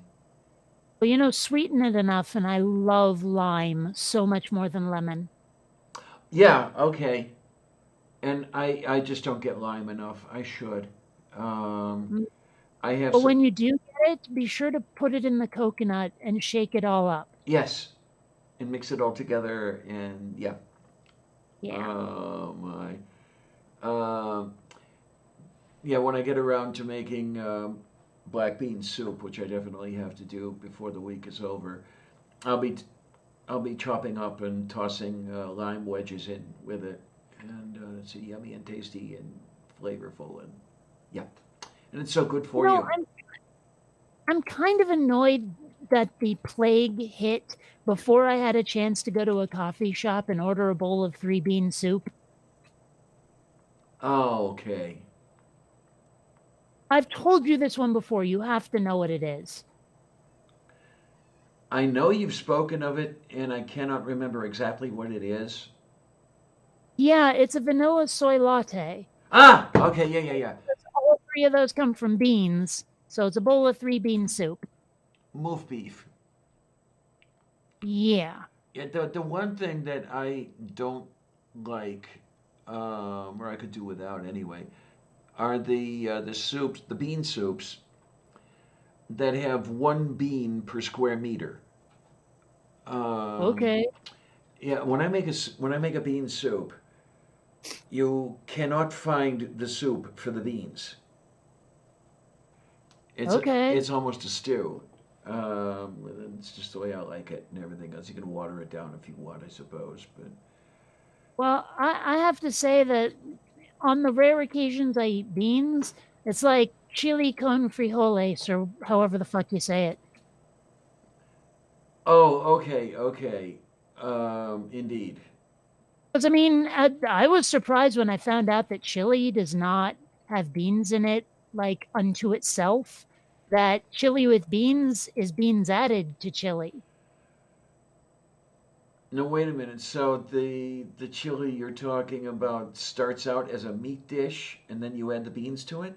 Well, sweeten it enough, and I love lime so much more than lemon. yeah, okay. And I just don't get lime enough. I should. Um, Mm. I have But some. when you do get it, be sure to put it in the coconut and shake it all up. Yes, and mix it all together, and yeah. Yeah. Oh my. Um, yeah, when I get around to making black bean soup, which I definitely have to do before the week is over, I'll be I'll be chopping up and tossing lime wedges in with it, and it's yummy and tasty and flavorful, and yeah, and it's so good for you. I'm kind of annoyed that the plague hit before I had a chance to go to a coffee shop and order a bowl of 3-bean soup. Oh, okay. I've told you this one before. You have to know what it is. I know you've spoken of it, and I cannot remember exactly what it is. Yeah, it's a vanilla soy latte. Ah, okay, yeah. All 3 of those come from beans, so it's a bowl of 3-bean soup. Moof beef. Yeah. Yeah, the one thing that I don't like, or I could do without anyway, are the soups, the bean soups that have 1 bean per square meter. Okay. Yeah, when I make a bean soup, you cannot find the soup for the beans. Okay. It's almost a stew. It's just the way I like it and everything else. You can water it down if you want, I suppose. But Well, I have to say that on the rare occasions I eat beans, it's like chili con frijoles or however the fuck you say it. Oh, okay, okay. Indeed. Because I mean, I was surprised when I found out that chili does not have beans in it, like unto itself. That chili with beans is beans added to chili. No, wait a minute. So the chili you're talking about starts out as a meat dish, and then you add the beans to it?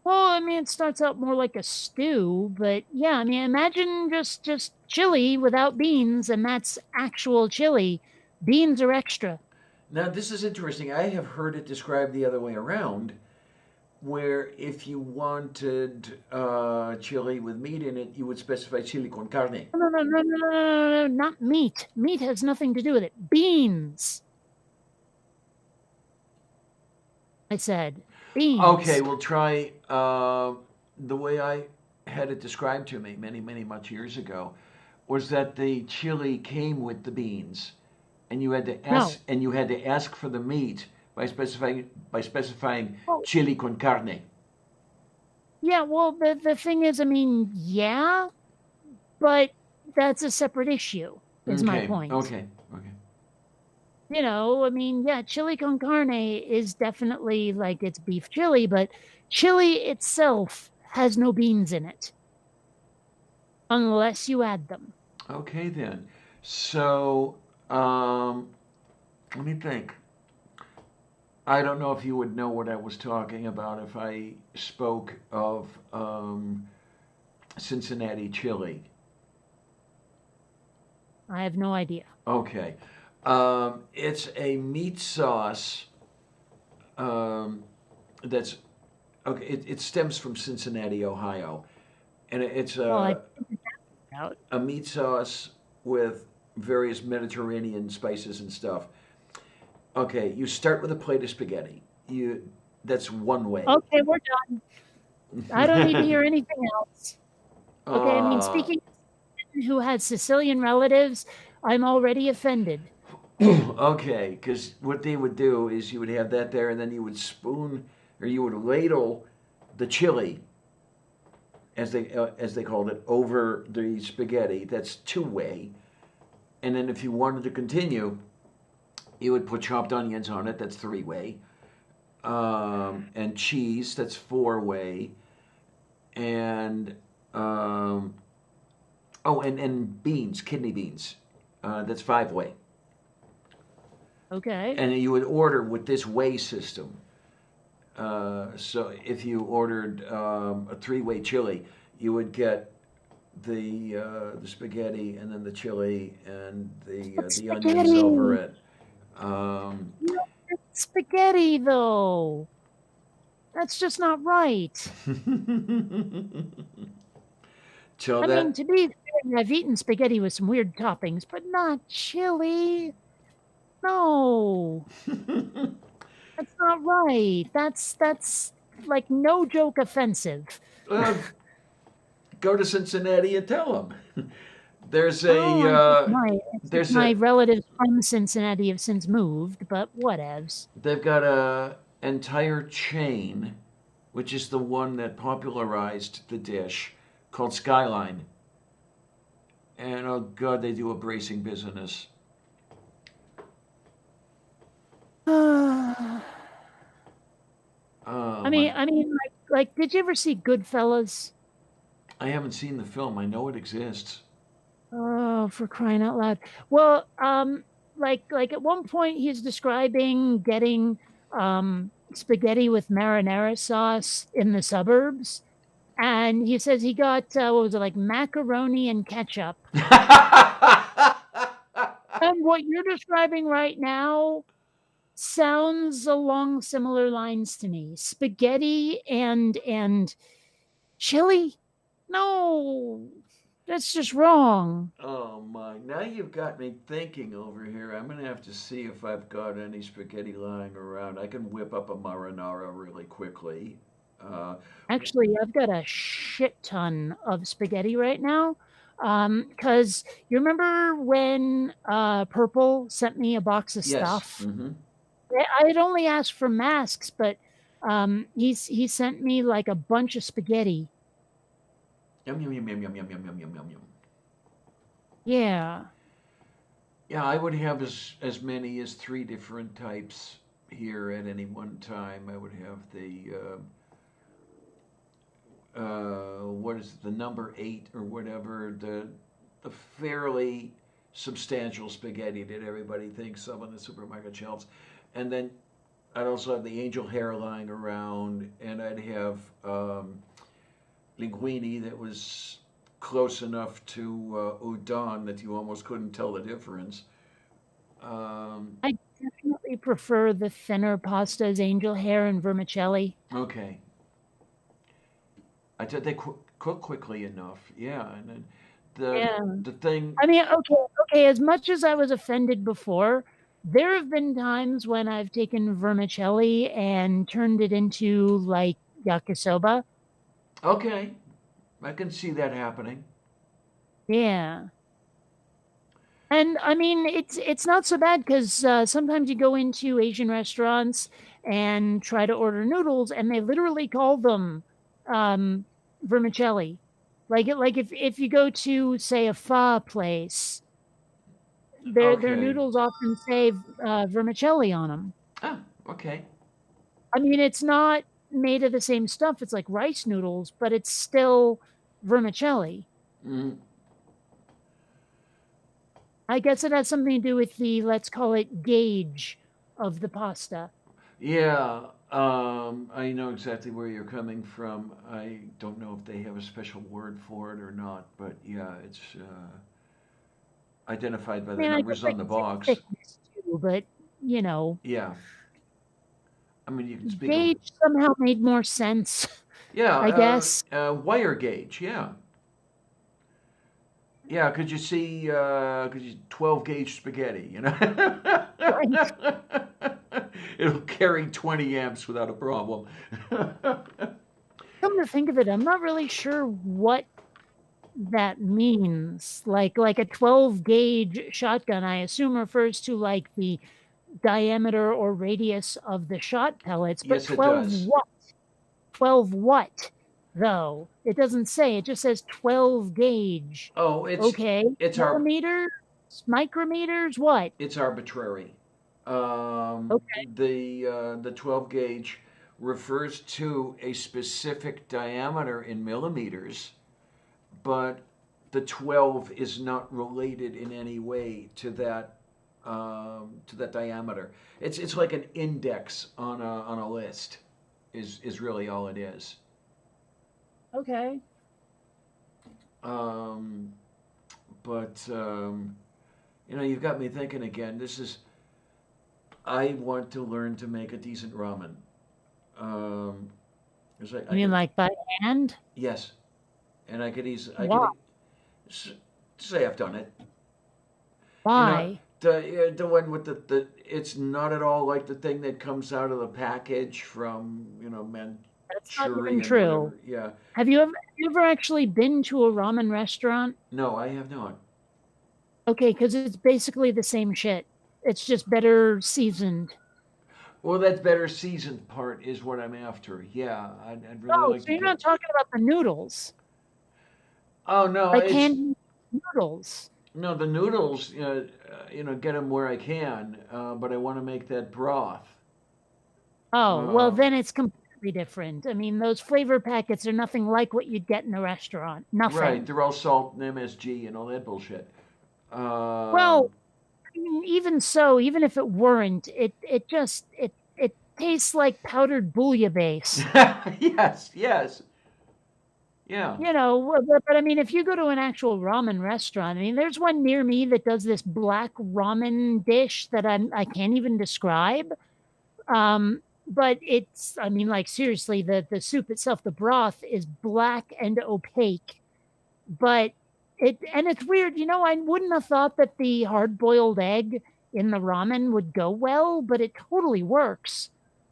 Well, I mean, it starts out more like a stew, but yeah, I mean, imagine just chili without beans, and that's actual chili. Beans are extra. Now, this is interesting. I have heard it described the other way around, where if you wanted chili with meat in it, you would specify chili con carne. No, not meat. Meat has nothing to do with it. Beans. I said Okay, beans. we'll try the way I had it described to me much years ago was that the chili came with the beans, and No. you had to ask for the meat by specifying Well, chili con carne. yeah, well, the thing is, I mean, yeah, but that's a separate issue, is my Okay, point. okay, okay. I mean, yeah, chili con carne is definitely like it's beef chili, but chili itself has no beans in it unless you add them. Okay then. So, um, let me think. I don't know if you would know what I was talking about if I spoke of Cincinnati chili. I have no idea. Okay. It's a meat sauce um, that's okay. It stems from Cincinnati, Ohio, and it's Well, I figured that out. a meat sauce with various Mediterranean spices and stuff. Okay, you start with a plate of spaghetti. You That's one way. Okay, we're done. I don't need to hear anything else. Okay, I mean, uh, speaking of someone who has Sicilian relatives, I'm already offended. okay, because what they would do is you would have that there, and then you would spoon or you would ladle the chili, as they called it, over the spaghetti. That's two way. And then if you wanted to continue, you would put chopped onions on it. That's three way. And cheese. That's four way. And and beans, kidney beans. That's five way. Okay. And you would order with this way system. So if you ordered a three-way chili, you would get the spaghetti and then the chili and the onions Spaghetti. over it. Um, You don't get spaghetti, though. That's just not right. so I mean, that to be fair, I've eaten spaghetti with some weird toppings, but not chili. No, that's not right. That's like no joke offensive. well, go to Cincinnati and tell them. There's Oh, there's my a relatives from Cincinnati have since moved, but whatevs. they've got a entire chain, which is the one that popularized the dish, called Skyline. And oh god, they do a bracing business. I Oh mean, my! did you ever see Goodfellas? I haven't seen the film. I know it exists. Oh, for crying out loud. Well, like at one point he's describing getting spaghetti with marinara sauce in the suburbs, and he says he got what was it, like macaroni and ketchup. And what you're describing right now sounds along similar lines to me. Spaghetti and chili? No, that's just wrong. Oh my! Now you've got me thinking over here. I'm gonna have to see if I've got any spaghetti lying around. I can whip up a marinara really quickly. Uh, Actually, I've got a shit ton of spaghetti right now. Because you remember when Purple sent me a box of yes. stuff? Mm-hmm. I had only asked for masks, but he sent me like a bunch of spaghetti. Yum yum yum yum yum yum yum yum yum yum yum. Yeah. Yeah, I would have as many as three different types here at any one time. I would have the what is it, the number 8 or whatever, the fairly substantial spaghetti that everybody thinks of on the supermarket shelves, and then I'd also have the angel hair lying around, and I'd have linguine that was close enough to udon that you almost couldn't tell the difference. I definitely prefer the thinner pastas, angel hair and vermicelli. Okay, I thought they cook quickly enough. Yeah, and then Yeah. the thing. I mean, okay, as much as I was offended before, there have been times when I've taken vermicelli and turned it into like yakisoba. Okay, I can see that happening. Yeah. And I mean, it's not so bad because sometimes you go into Asian restaurants and try to order noodles, and they literally call them um, vermicelli. Like if you go to say a pho place, their Okay. noodles often say vermicelli on them. Ah, okay. I mean, it's not made of the same stuff. It's like rice noodles, but it's still vermicelli. Mm, I guess it has something to do with the, let's call it, gauge of the pasta. yeah, I know exactly where you're coming from. I don't know if they have a special word for it or not, but yeah, it's identified by I the mean, I numbers guess I on the could say box. thickness too, but you know, Yeah, I mean you can speak of gauge somehow made more sense. yeah, I guess. wire gauge. Yeah, yeah. Could you 12 gauge spaghetti? You know, Right. it'll carry 20 amps without a problem. Come to think of it, I'm not really sure what that means. Like a 12 gauge shotgun, I assume refers to like the diameter or radius of the shot pellets, but Yes, it 12 does. what? 12 what? Though it doesn't say, it just says 12 gauge. Oh, Okay, it's our millimeters, micrometers, what? it's arbitrary. Okay, The 12 gauge refers to a specific diameter in millimeters, but the 12 is not related in any way to that diameter. It's like an index on a list is really all it is. okay. Um, but you know, you've got me thinking again. I want to learn to make a decent ramen. Um, 'Cause I mean, like by hand? yes, and I Why? could say I've done it. You know, Why? the one with it's not at all like the thing that comes out of the package from, you know, That's not even Manchurian, true. whatever. Yeah. Have you ever actually been to a ramen restaurant? No, I have not. Okay, because it's basically the same shit. It's just better seasoned. Well, that better seasoned part is what I'm after. Yeah, I'd really Oh, like so to you're not get. talking about the noodles, Oh no, like it's handy noodles. no the noodles. You know, get them where I can, but I want to make that broth. Oh, well, Uh, then it's completely different. I mean, those flavor packets are nothing like what you'd get in a restaurant. right, Nothing. they're all salt and MSG and all that bullshit. Well, Um, I mean, even so, even if it weren't, it just it tastes like powdered bouillabaisse. yes, yes, yeah. You know, but I mean, if you go to an actual ramen restaurant, I mean, there's one near me that does this black ramen dish that I can't even describe. But it's, I mean, like seriously, the soup itself, the broth is black and opaque. But it's weird, you know, I wouldn't have thought that the hard-boiled egg in the ramen would go well, but it totally works.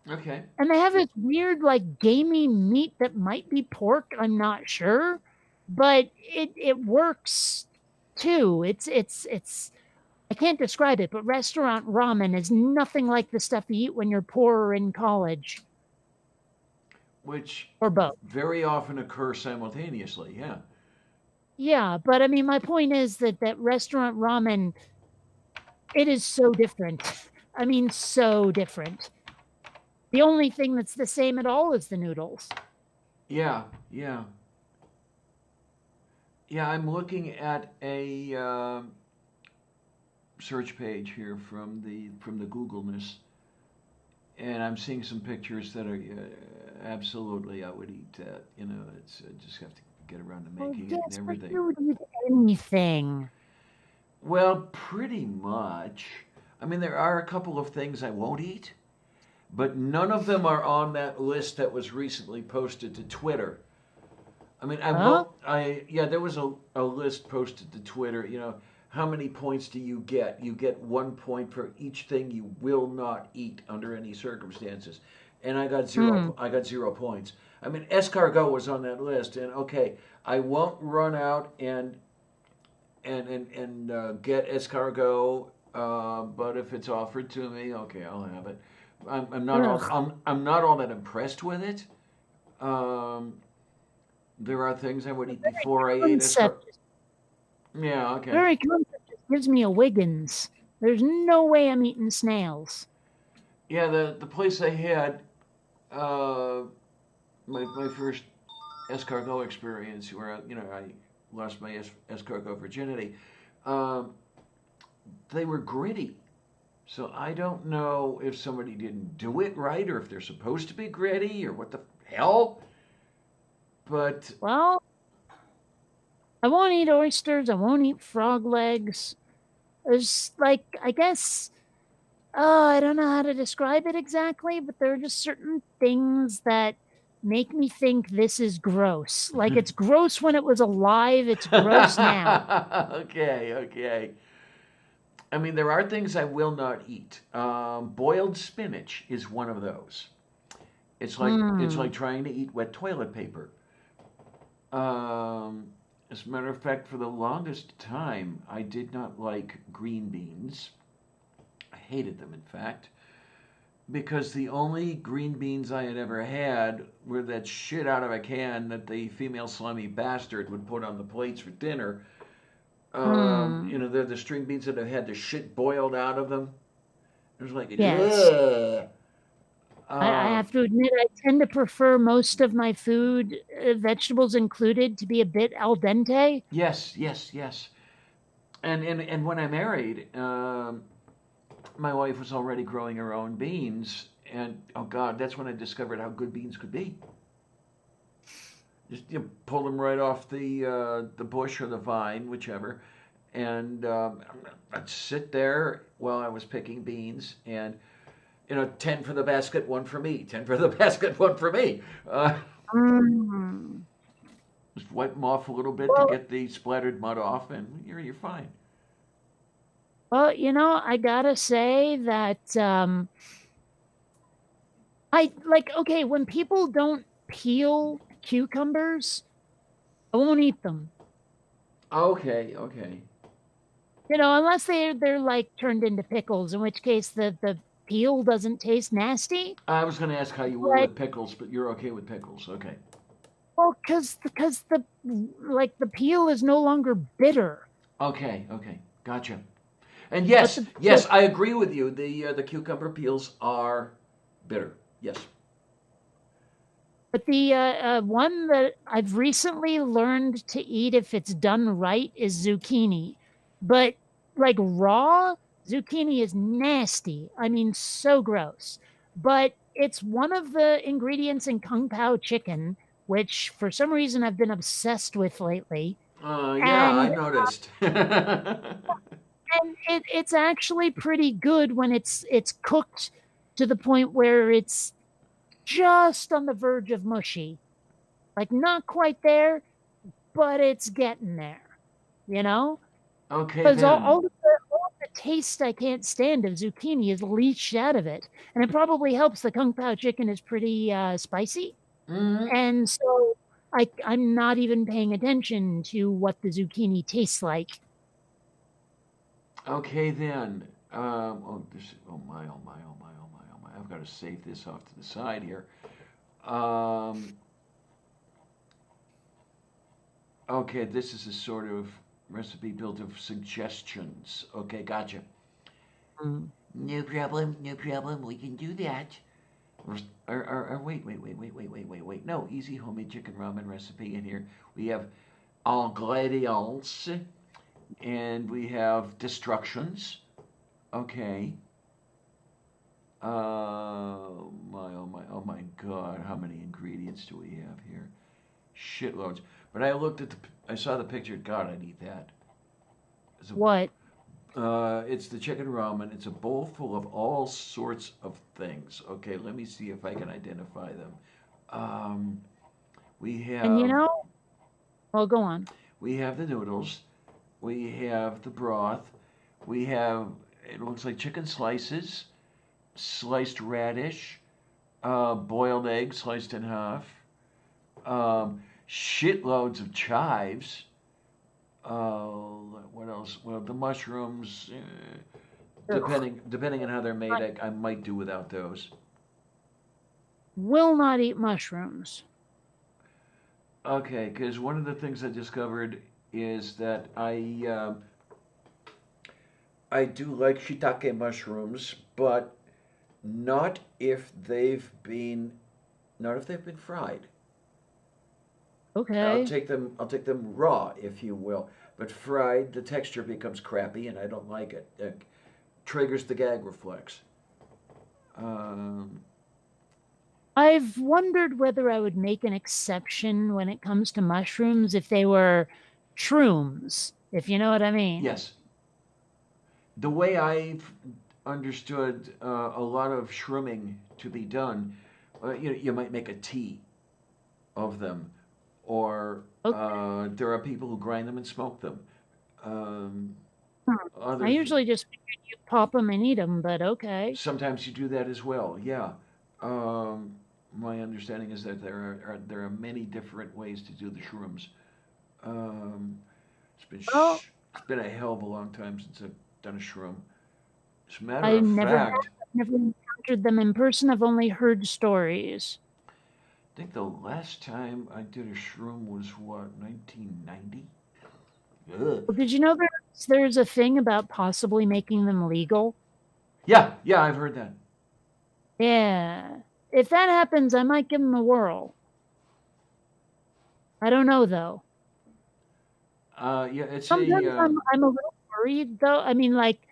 Okay. And they have this weird, like, gamey meat that might be pork, I'm not sure, but it works too. It's I can't describe it, but restaurant ramen is nothing like the stuff you eat when you're poor or in college, Which or both. very often occur simultaneously. Yeah. Yeah, but I mean, my point is that restaurant ramen, it is so different. I mean, so different. The only thing that's the same at all is the noodles. Yeah, yeah. Yeah, I'm looking at a search page here from the Googleness, and I'm seeing some pictures that are absolutely I would eat that. You know, it's just have to get around to Well, making it and yes, but everything. you would eat anything. Well, pretty much. I mean, there are a couple of things I won't eat, but none of them are on that list that was recently posted to Twitter. I mean, I Huh? won't. Yeah, there was a list posted to Twitter. You know, how many points do you get? You get 1 point for each thing you will not eat under any circumstances, and I got zero. Hmm. I got 0 points. I mean, escargot was on that list, and okay, I won't run out and get escargot. But if it's offered to me, okay, I'll have it. I'm not all Ugh. I'm not all that impressed with it. Um, there are things I would eat before I ate escargot. Concept, Yeah, okay. very concept just gives me a Wiggins. There's no way I'm eating snails. Yeah, the place I had uh, my first escargot experience, where I lost my escargot virginity. Um, they were gritty, so I don't know if somebody didn't do it right or if they're supposed to be gritty or what the hell. But Well, I won't eat oysters. I won't eat frog legs. There's like, I guess, I don't know how to describe it exactly, but there are just certain things that make me think this is gross. Like it's gross when it was alive, it's gross now. okay, okay. I mean, there are things I will not eat. Boiled spinach is one of those. It's Hmm. like trying to eat wet toilet paper. Um, as a matter of fact, for the longest time, I did not like green beans. I hated them, in fact, because the only green beans I had ever had were that shit out of a can that the female slimy bastard would put on the plates for dinner. Hmm. They're the string beans that have had the shit boiled out of them. It was like, Yes. ugh. I Uh, have to admit, I tend to prefer most of my food, vegetables included, to be a bit al dente. yes, yes, yes. And when I married, my wife was already growing her own beans, and oh God, that's when I discovered how good beans could be. Just pull them right off the bush or the vine, whichever, and I'd sit there while I was picking beans, and 10 for the basket, one for me. 10 for the basket, one for me. Mm. Just wipe them off a little bit to Well, get the splattered mud off, and you're fine. well, I gotta say that I like, okay, when people don't peel cucumbers, I won't eat them. Okay, okay. Unless they're like turned into pickles, in which case the peel doesn't taste nasty. I was going to ask how you were But with pickles, but you're okay with pickles. Okay. well, because the peel is no longer bitter. Okay, okay. Gotcha. And But yes, the yes, I agree with you. The cucumber peels are bitter. Yes. But the one that I've recently learned to eat if it's done right is zucchini. But like raw, zucchini is nasty. I mean, so gross. But it's one of the ingredients in Kung Pao chicken, which for some reason I've been obsessed with lately. Yeah, I And noticed. it's actually pretty good when it's cooked to the point where it's just on the verge of mushy. Like not quite there, but it's getting there, you know? Okay, Because then. all the taste I can't stand of zucchini is leached out of it. And it probably helps the Kung Pao chicken is pretty spicy. Hmm. And so I'm not even paying attention to what the zucchini tastes like. Okay, then. Oh my, oh my, oh my, oh my, oh my. I've got to save this off to the side here. Um, Okay, this is a sort of recipe built of suggestions. Okay, gotcha. Mm. No problem, no problem. We can do that. Wait. No, easy homemade chicken ramen recipe in here. We have ingredients and we have destructions. Okay. Oh my God! How many ingredients do we have here? Shitloads. But I saw the picture. God, I'd eat that. It's a What? It's the chicken ramen. It's a bowl full of all sorts of things. Okay, let me see if I can identify them. Um, we And have well, go on. we have the noodles. We have the broth. We have it looks like chicken slices, sliced radish, boiled egg sliced in half, shitloads of chives. What else? Well, the mushrooms, depending on how they're made, I might do without those. Will not eat mushrooms. Okay, because one of the things I discovered is that I do like shiitake mushrooms, but not if they've been fried. Okay. I'll take them raw, if you will. But fried, the texture becomes crappy, and I don't like it. It triggers the gag reflex. I've wondered whether I would make an exception when it comes to mushrooms if they were shrooms, if you know what I mean. Yes. The way I've understood a lot of shrooming to be done, you might make a tea of them, or Okay. there are people who grind them and smoke them. I usually just figured you pop them and eat them, but okay. Sometimes you do that as well. Yeah. My understanding is that there are many different ways to do the shrooms. Um, Well, it's been a hell of a long time since I've done a shroom. As a matter I of never have. fact, I've never encountered them in person. I've only heard stories. I think the last time I did a shroom was what, 1990? Ugh. Well, did you know there's a thing about possibly making them legal? Yeah, I've heard that. Yeah. If that happens, I might give them a whirl. I don't know though. Yeah, it's Sometimes I'm a little worried though. I mean, like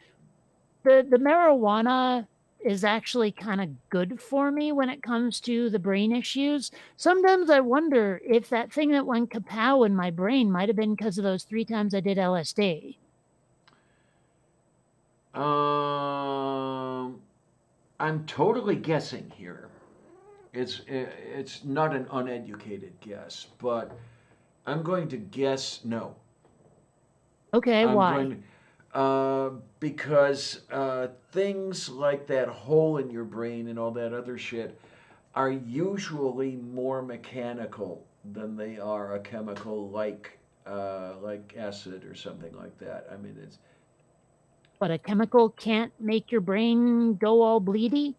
the marijuana is actually kind of good for me when it comes to the brain issues. Sometimes I wonder if that thing that went kapow in my brain might have been because of those 3 times I did LSD. I'm totally guessing here. It's not an uneducated guess, but I'm going to guess no. Okay, I'm why? going because things like that hole in your brain and all that other shit are usually more mechanical than they are a chemical like acid or something like that. I mean, it's But a chemical can't make your brain go all bleedy?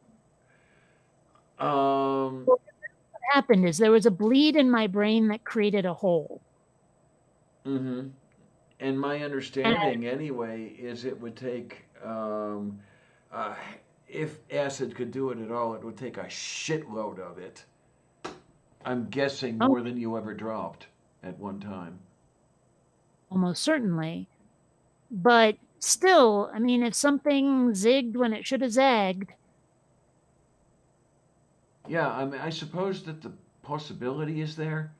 um, What happened is there was a bleed in my brain that created a hole. mm-hmm. And my And understanding, anyway, is it would take, uh, if acid could do it at all, it would take a shitload of it. I'm guessing oh, more than you ever dropped at one time. almost certainly. But still, I mean, if something zigged when it should have zagged, Yeah, I mean, I suppose that the possibility is there.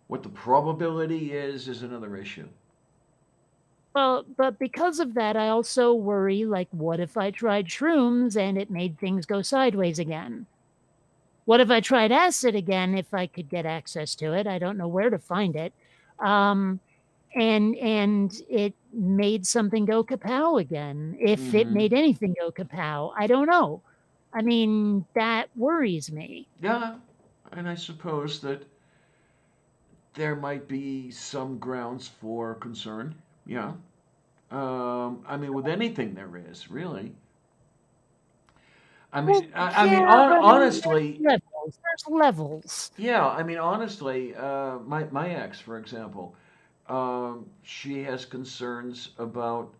What the probability is another issue. well, but because of that, I also worry, like, what if I tried shrooms and it made things go sideways again? What if I tried acid again if I could get access to it? I don't know where to find it. Um, and it made something go kapow again. If it Mm-hmm. made anything go kapow, I don't know. I mean, that worries me. Yeah, and I suppose that there might be some grounds for concern. Yeah. I mean, with anything there is, really. Well, I mean, yeah, but I mean, honestly, there's levels. yeah. I mean, honestly, my ex, for example, she has concerns about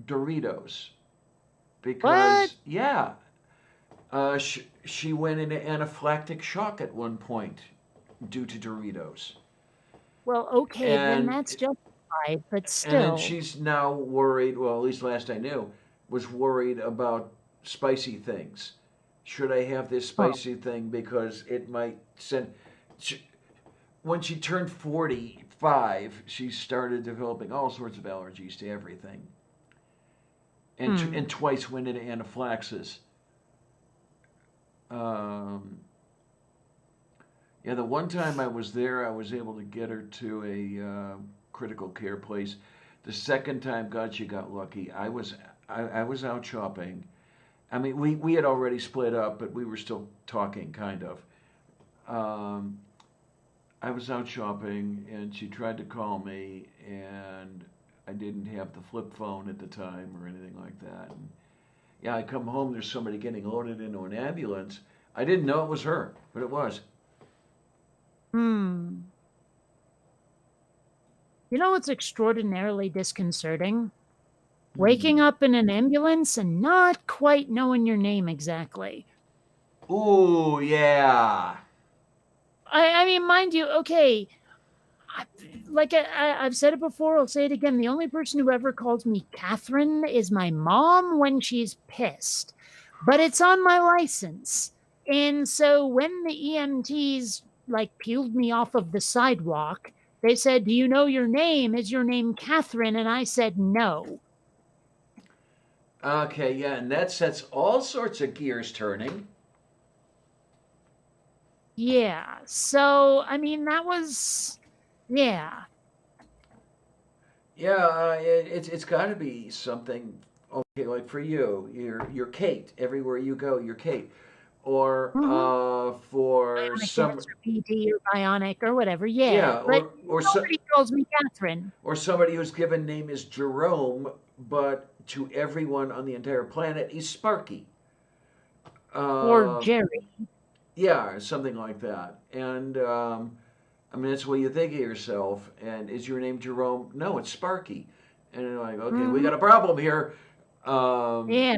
Doritos because What? yeah, she went into anaphylactic shock at one point due to Doritos, Well, okay, then and that's justified, but and then still. she's now worried. Well, at least last I knew, was worried about spicy things. Should I have this Huh. spicy thing because it might send? When she turned 45, she started developing all sorts of allergies to everything, and twice went into anaphylaxis. Um, yeah, the one time I was there, I was able to get her to a critical care place. The second time, God, she got lucky. I was out shopping. I mean, we had already split up, but we were still talking, kind of. Um, I was out shopping, and she tried to call me, and I didn't have the flip phone at the time or anything like that. And yeah, I come home, there's somebody getting loaded into an ambulance. I didn't know it was her, but it was. Hmm. You know what's extraordinarily disconcerting? Waking up in an ambulance and not quite knowing your name exactly. Ooh, yeah. I mean, mind you, okay, I've said it before, I'll say it again. The only person who ever calls me Catherine is my mom when she's pissed, but it's on my license. And so when the EMTs peeled me off of the sidewalk, they said, "Do you know your name? Is your name Catherine?" And I said, "No." Okay, yeah, and that sets all sorts of gears turning. Yeah. So, I mean, that was, yeah. Yeah, it's got to be something. Okay, like for you, you're Kate. Everywhere you go, you're Kate. Or for Bionic some, Dancer BD or Bionic or whatever. Yeah. yeah, But or nobody calls me Catherine or somebody whose given name is Jerome, but to everyone on the entire planet, he's Sparky. or Um, Jerry. yeah, something like that. And I mean, that's what you think of yourself. And is your name Jerome? No, it's Sparky. And you're like, okay, we got a problem here. Yeah.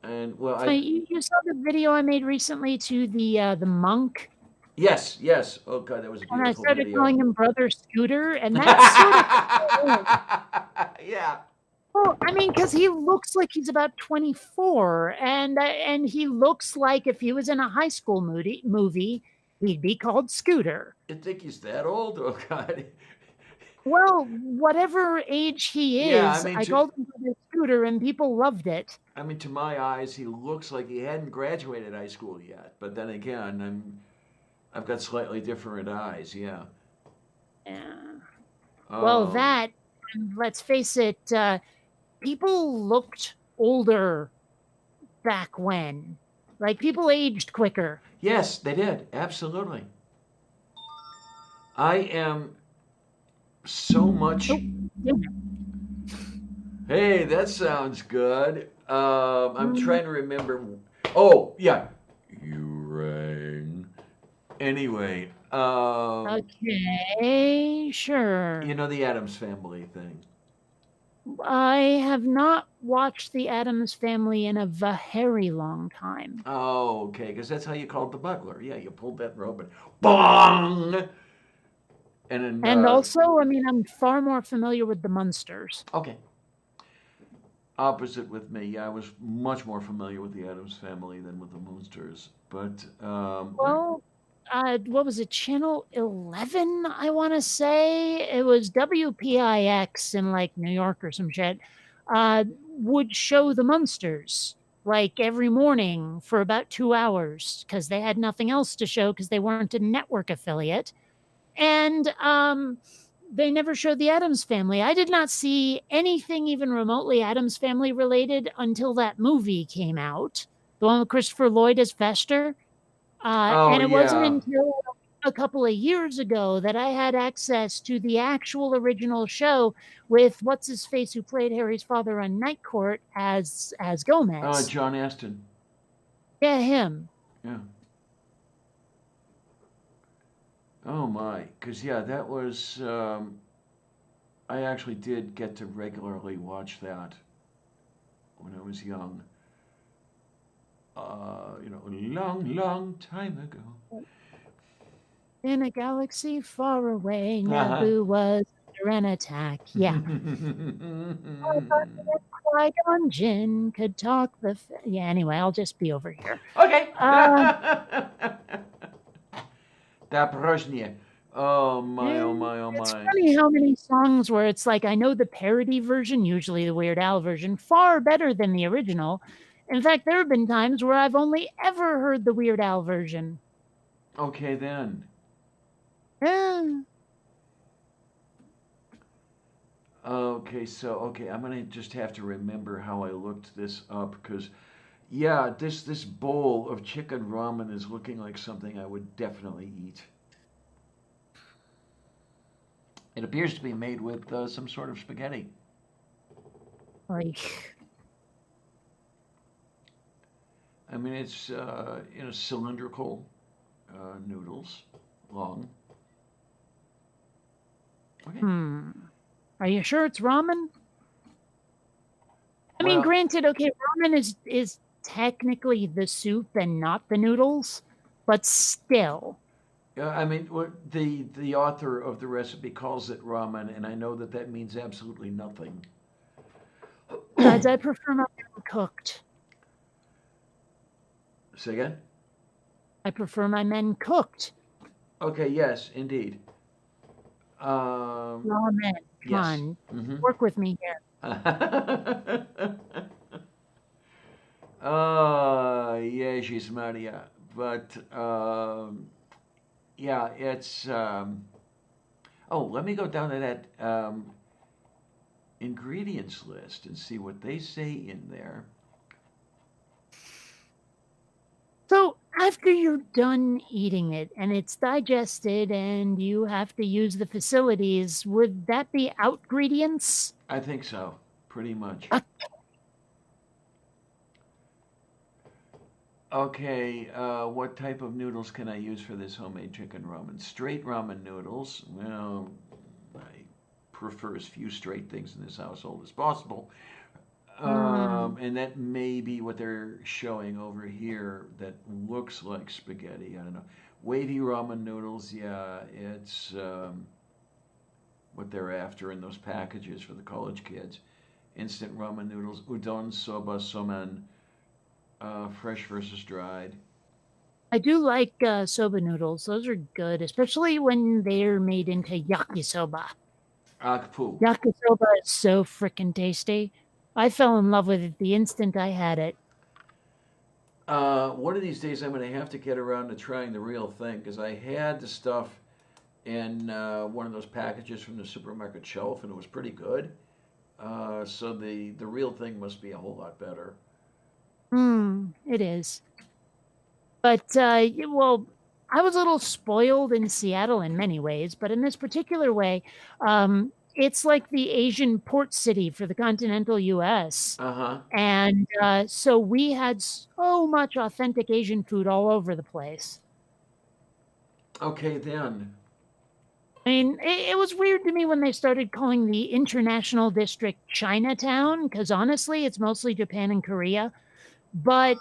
And well, So you saw the video I made recently to the monk, yes, yes. Oh God, that was a and I beautiful started video. calling him Brother Scooter, and that's sort of Yeah. well, I mean, because he looks like he's about 24, and he looks like if he was in a high school movie, he'd be called Scooter. You think he's that old? Oh God. Well, whatever age he Yeah, is, I called him Brother Scooter, and people loved it. I mean, to my eyes, he looks like he hadn't graduated high school yet. But then again, I've got slightly different eyes. Yeah. Yeah. Well, Um, that, and let's face it, people looked older back when. Like, people aged quicker. Yes, they did. Absolutely. I am so much. Hey, that sounds good. I'm trying to remember. Oh, yeah. You rang. Anyway, Okay, sure. you know the Addams Family thing. I have not watched The Addams Family in a very long time. Oh, okay, because that's how you called the butler. Yeah, you pulled that rope and bong! And then, Also, I mean, I'm far more familiar with the Munsters. okay. Opposite with me. Yeah, I was much more familiar with the Addams Family than with the Moonsters. But, Well, what was it, Channel 11, I want to say? It was WPIX in, New York or some shit, would show the Munsters, every morning for about 2 hours, because they had nothing else to show because they weren't a network affiliate. And they never showed the Addams Family. I did not see anything even remotely Addams Family related until that movie came out, the one with Christopher Lloyd as Fester. And it wasn't until a couple of years ago that I had access to the actual original show with what's his face who played Harry's father on Night Court as Gomez. John Aston. Yeah, him. Yeah. Oh my, because yeah, that was. I actually did get to regularly watch that when I was young. A long, long time ago. In a galaxy far away, Uh-huh. Naboo was under an attack. Yeah. Qui-Gon Jinn could talk yeah, anyway, I'll just be over here. Okay. Uh, Da Brozhnia. Oh my, oh and my, oh it's my. funny how many songs where it's like, I know the parody version, usually the Weird Al version, far better than the original. In fact, there have been times where I've only ever heard the Weird Al version. Okay then. Eh, Okay, I'm gonna just have to remember how I looked this up because, yeah, this bowl of chicken ramen is looking like something I would definitely eat. It appears to be made with some sort of spaghetti. like, I mean, it's cylindrical noodles, long. Okay. Are you sure it's ramen? I mean, Well, granted, okay, ramen is technically the soup and not the noodles, but still. I mean, the author of the recipe calls it ramen, and I know that that means absolutely nothing. Besides, I prefer my men cooked. Say again? I prefer my men cooked. Okay, yes, indeed. Ramen. Come Yes. on, Mm-hmm. work with me here. Jezus Maria. But, yeah, it's. Oh, let me go down to that ingredients list and see what they say in there. So after you're done eating it and it's digested and you have to use the facilities, would that be outgredients? I think so, pretty much. Okay, what type of noodles can I use for this homemade chicken ramen? Straight ramen noodles. Well, I prefer as few straight things in this household as possible. And that may be what they're showing over here that looks like spaghetti. I don't know. Wavy ramen noodles, yeah, it's what they're after in those packages for the college kids. Instant ramen noodles, udon, soba, somen, fresh versus dried. I do like soba noodles. Those are good, especially when they're made into yakisoba. Akpu. Yakisoba is so freaking tasty. I fell in love with it the instant I had it. One of these days I'm going to have to get around to trying the real thing because I had the stuff in one of those packages from the supermarket shelf and it was pretty good. So the real thing must be a whole lot better. It is. But, well, I was a little spoiled in Seattle in many ways, but in this particular way, it's like the Asian port city for the continental US. Uh-huh. And so we had so much authentic Asian food all over the place. Okay, then. I mean, it was weird to me when they started calling the International District Chinatown, because honestly, it's mostly Japan and Korea. But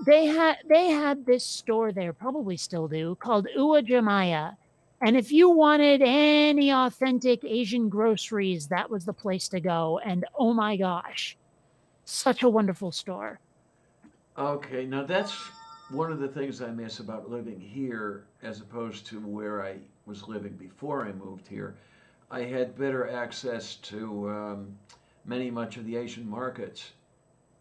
they had this store there, probably still do, called Uwajimaya. And if you wanted any authentic Asian groceries, that was the place to go. And oh my gosh, such a wonderful store. Okay, now that's one of the things I miss about living here as opposed to where I was living before I moved here. I had better access to much of the Asian markets,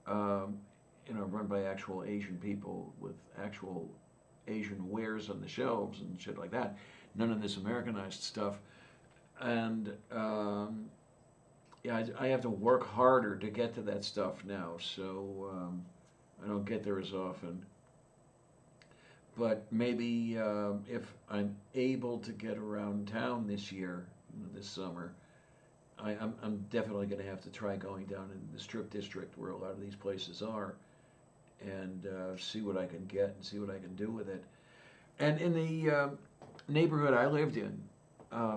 run by actual Asian people with actual Asian wares on the shelves and shit like that. None of this Americanized stuff. And yeah, I have to work harder to get to that stuff now, so I don't get there as often. But maybe if I'm able to get around town this year, this summer, I'm definitely going to have to try going down in the Strip District where a lot of these places are and see what I can get and see what I can do with it. And in the neighborhood I lived in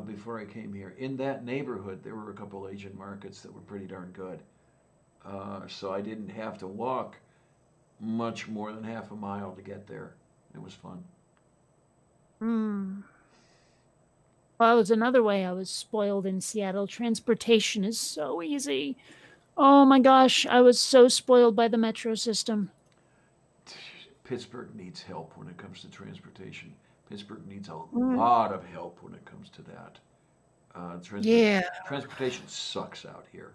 before I came here, in that neighborhood, there were a couple Asian markets that were pretty darn good. So I didn't have to walk much more than half a mile to get there. It was fun. Hmm. Well, that was another way I was spoiled in Seattle. Transportation is so easy. Oh my gosh, I was so spoiled by the metro system. Pittsburgh needs help when it comes to transportation. Pittsburgh needs a Mm. lot of help when it comes to that. Yeah. Transportation sucks out here.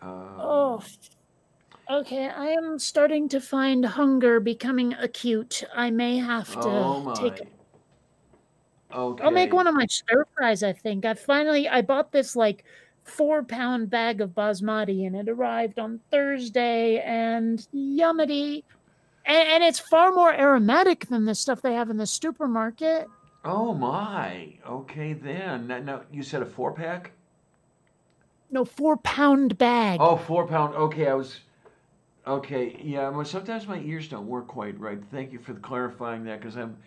Oh, okay. I am starting to find hunger becoming acute. I may have to oh take. my. Okay. I'll make one of my stir fries. I think I bought this like 4-pound bag of basmati, and it arrived on Thursday. And yummity, and it's far more aromatic than the stuff they have in the supermarket. Oh my. Okay then. Now you said a 4-pack? No, 4-pound bag. Oh, 4 pound. Okay, I was. Okay, yeah. Well, sometimes my ears don't work quite right. Thank you for clarifying that, because I'm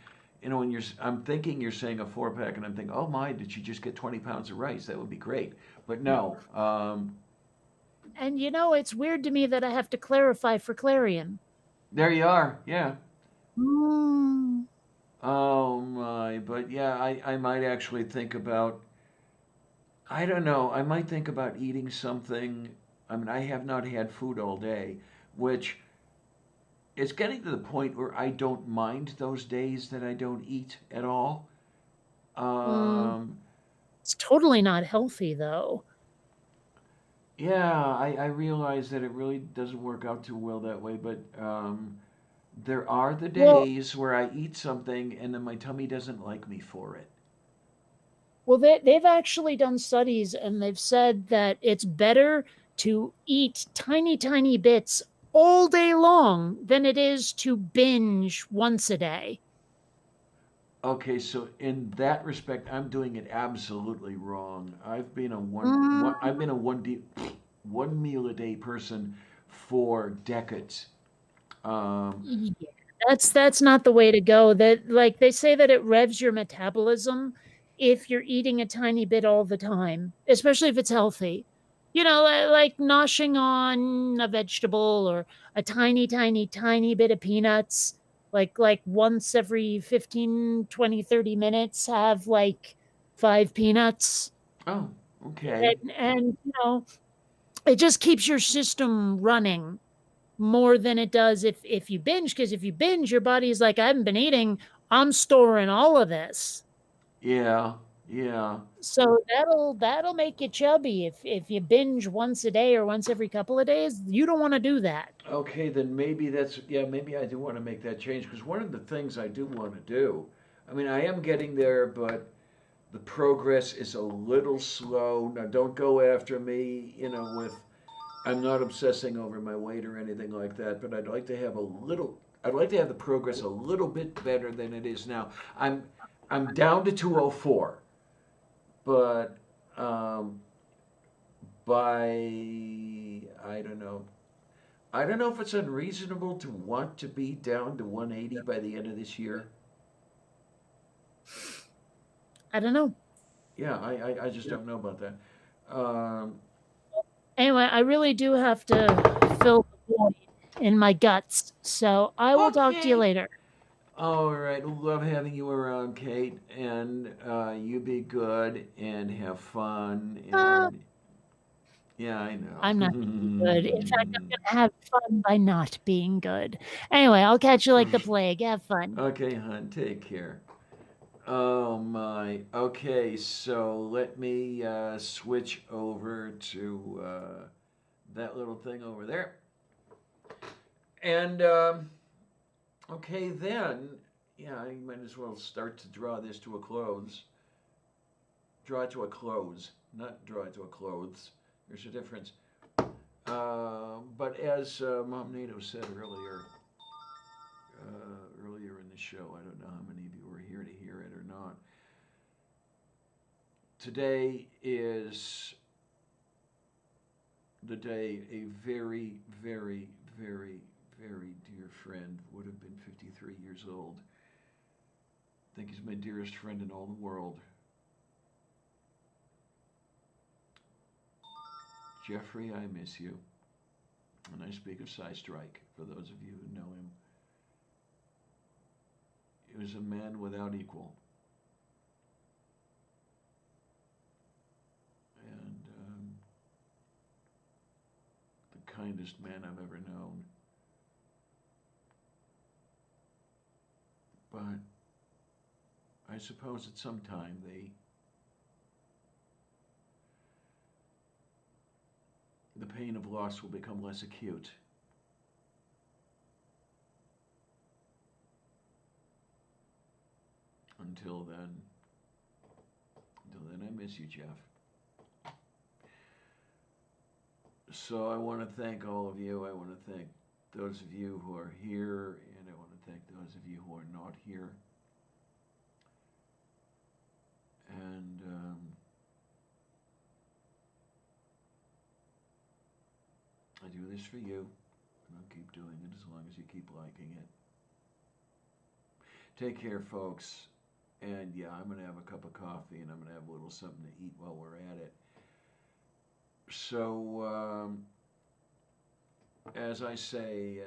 thinking you're saying a 4-pack, and I'm thinking, oh my, did she just get 20 pounds of rice? That would be great. But no. And it's weird to me that I have to clarify for Clarion. There you are. Yeah. Mm. Oh my. But yeah, I might actually think about. I don't know. I might think about eating something. I mean, I have not had food all day, which is getting to the point where I don't mind those days that I don't eat at all. It's totally not healthy, though. Yeah, I realize that it really doesn't work out too well that way, but there are the Well, days where I eat something and then my tummy doesn't like me for it. well, they've actually done studies, and they've said that it's better to eat tiny, tiny bits all day long than it is to binge once a day. Okay, so in that respect, I'm doing it absolutely wrong. Mm, I've been a one meal a day person for decades. Um, yeah, that's not the way to go. That like they say that it revs your metabolism if you're eating a tiny bit all the time, especially if it's healthy. Like noshing on a vegetable or a tiny, tiny, tiny bit of peanuts, like once every 15, 20, 30 minutes, have like 5 peanuts. oh, okay. And it just keeps your system running more than it does if you binge, because if you binge, your body's like, I haven't been eating, I'm storing all of this. Yeah, yeah. So that'll make you chubby if you binge once a day or once every couple of days. You don't want to do that. Okay, then maybe I do want to make that change, because one of the things I do want to do, I mean, I am getting there, but the progress is a little slow. Now, don't go after me, I'm not obsessing over my weight or anything like that, but I'd like to have the progress a little bit better than it is now. I'm down to 204, but by, I don't know. I don't know if it's unreasonable to want to be down to 180 by the end of this year. I don't know. Yeah, I just don't know about that. Um, Anyway, I really do have to fill the void in my guts. So I will talk to you okay. later. All right. Love having you around, Kate. And you be good and have fun. Uh, And yeah, I know. I'm not being good. In fact, I'm going to have fun by not being good. Anyway, I'll catch you like the plague. Have fun. Okay, hon. Take care. Oh my. Okay, so let me switch over to that little thing over there. And okay, then, yeah, I might as well start to draw this to a close. Draw it to a close, not draw it to a clothes. There's a difference. But as Mom Nato said earlier in the show, I don't know how many of you were here to hear it or not. Today is the day a very, very, very, very dear friend would have been 53 years old. think he's my dearest friend in all the world. Jeffrey, I miss you. And I speak of Cy Strike, for those of you who know him. He was a man without equal. And the kindest man I've ever known. But I suppose at some time the pain of loss will become less acute. Until then, I miss you, Jeff. So I want to thank all of you. I want to thank those of you who are here, and I want to thank those of you who are not here. And I do this for you, and I'll keep doing it as long as you keep liking it. Take care, folks. And yeah, I'm going to have a cup of coffee, and I'm going to have a little something to eat while we're at it. So, as I say,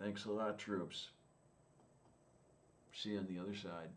thanks a lot, troops. See you on the other side.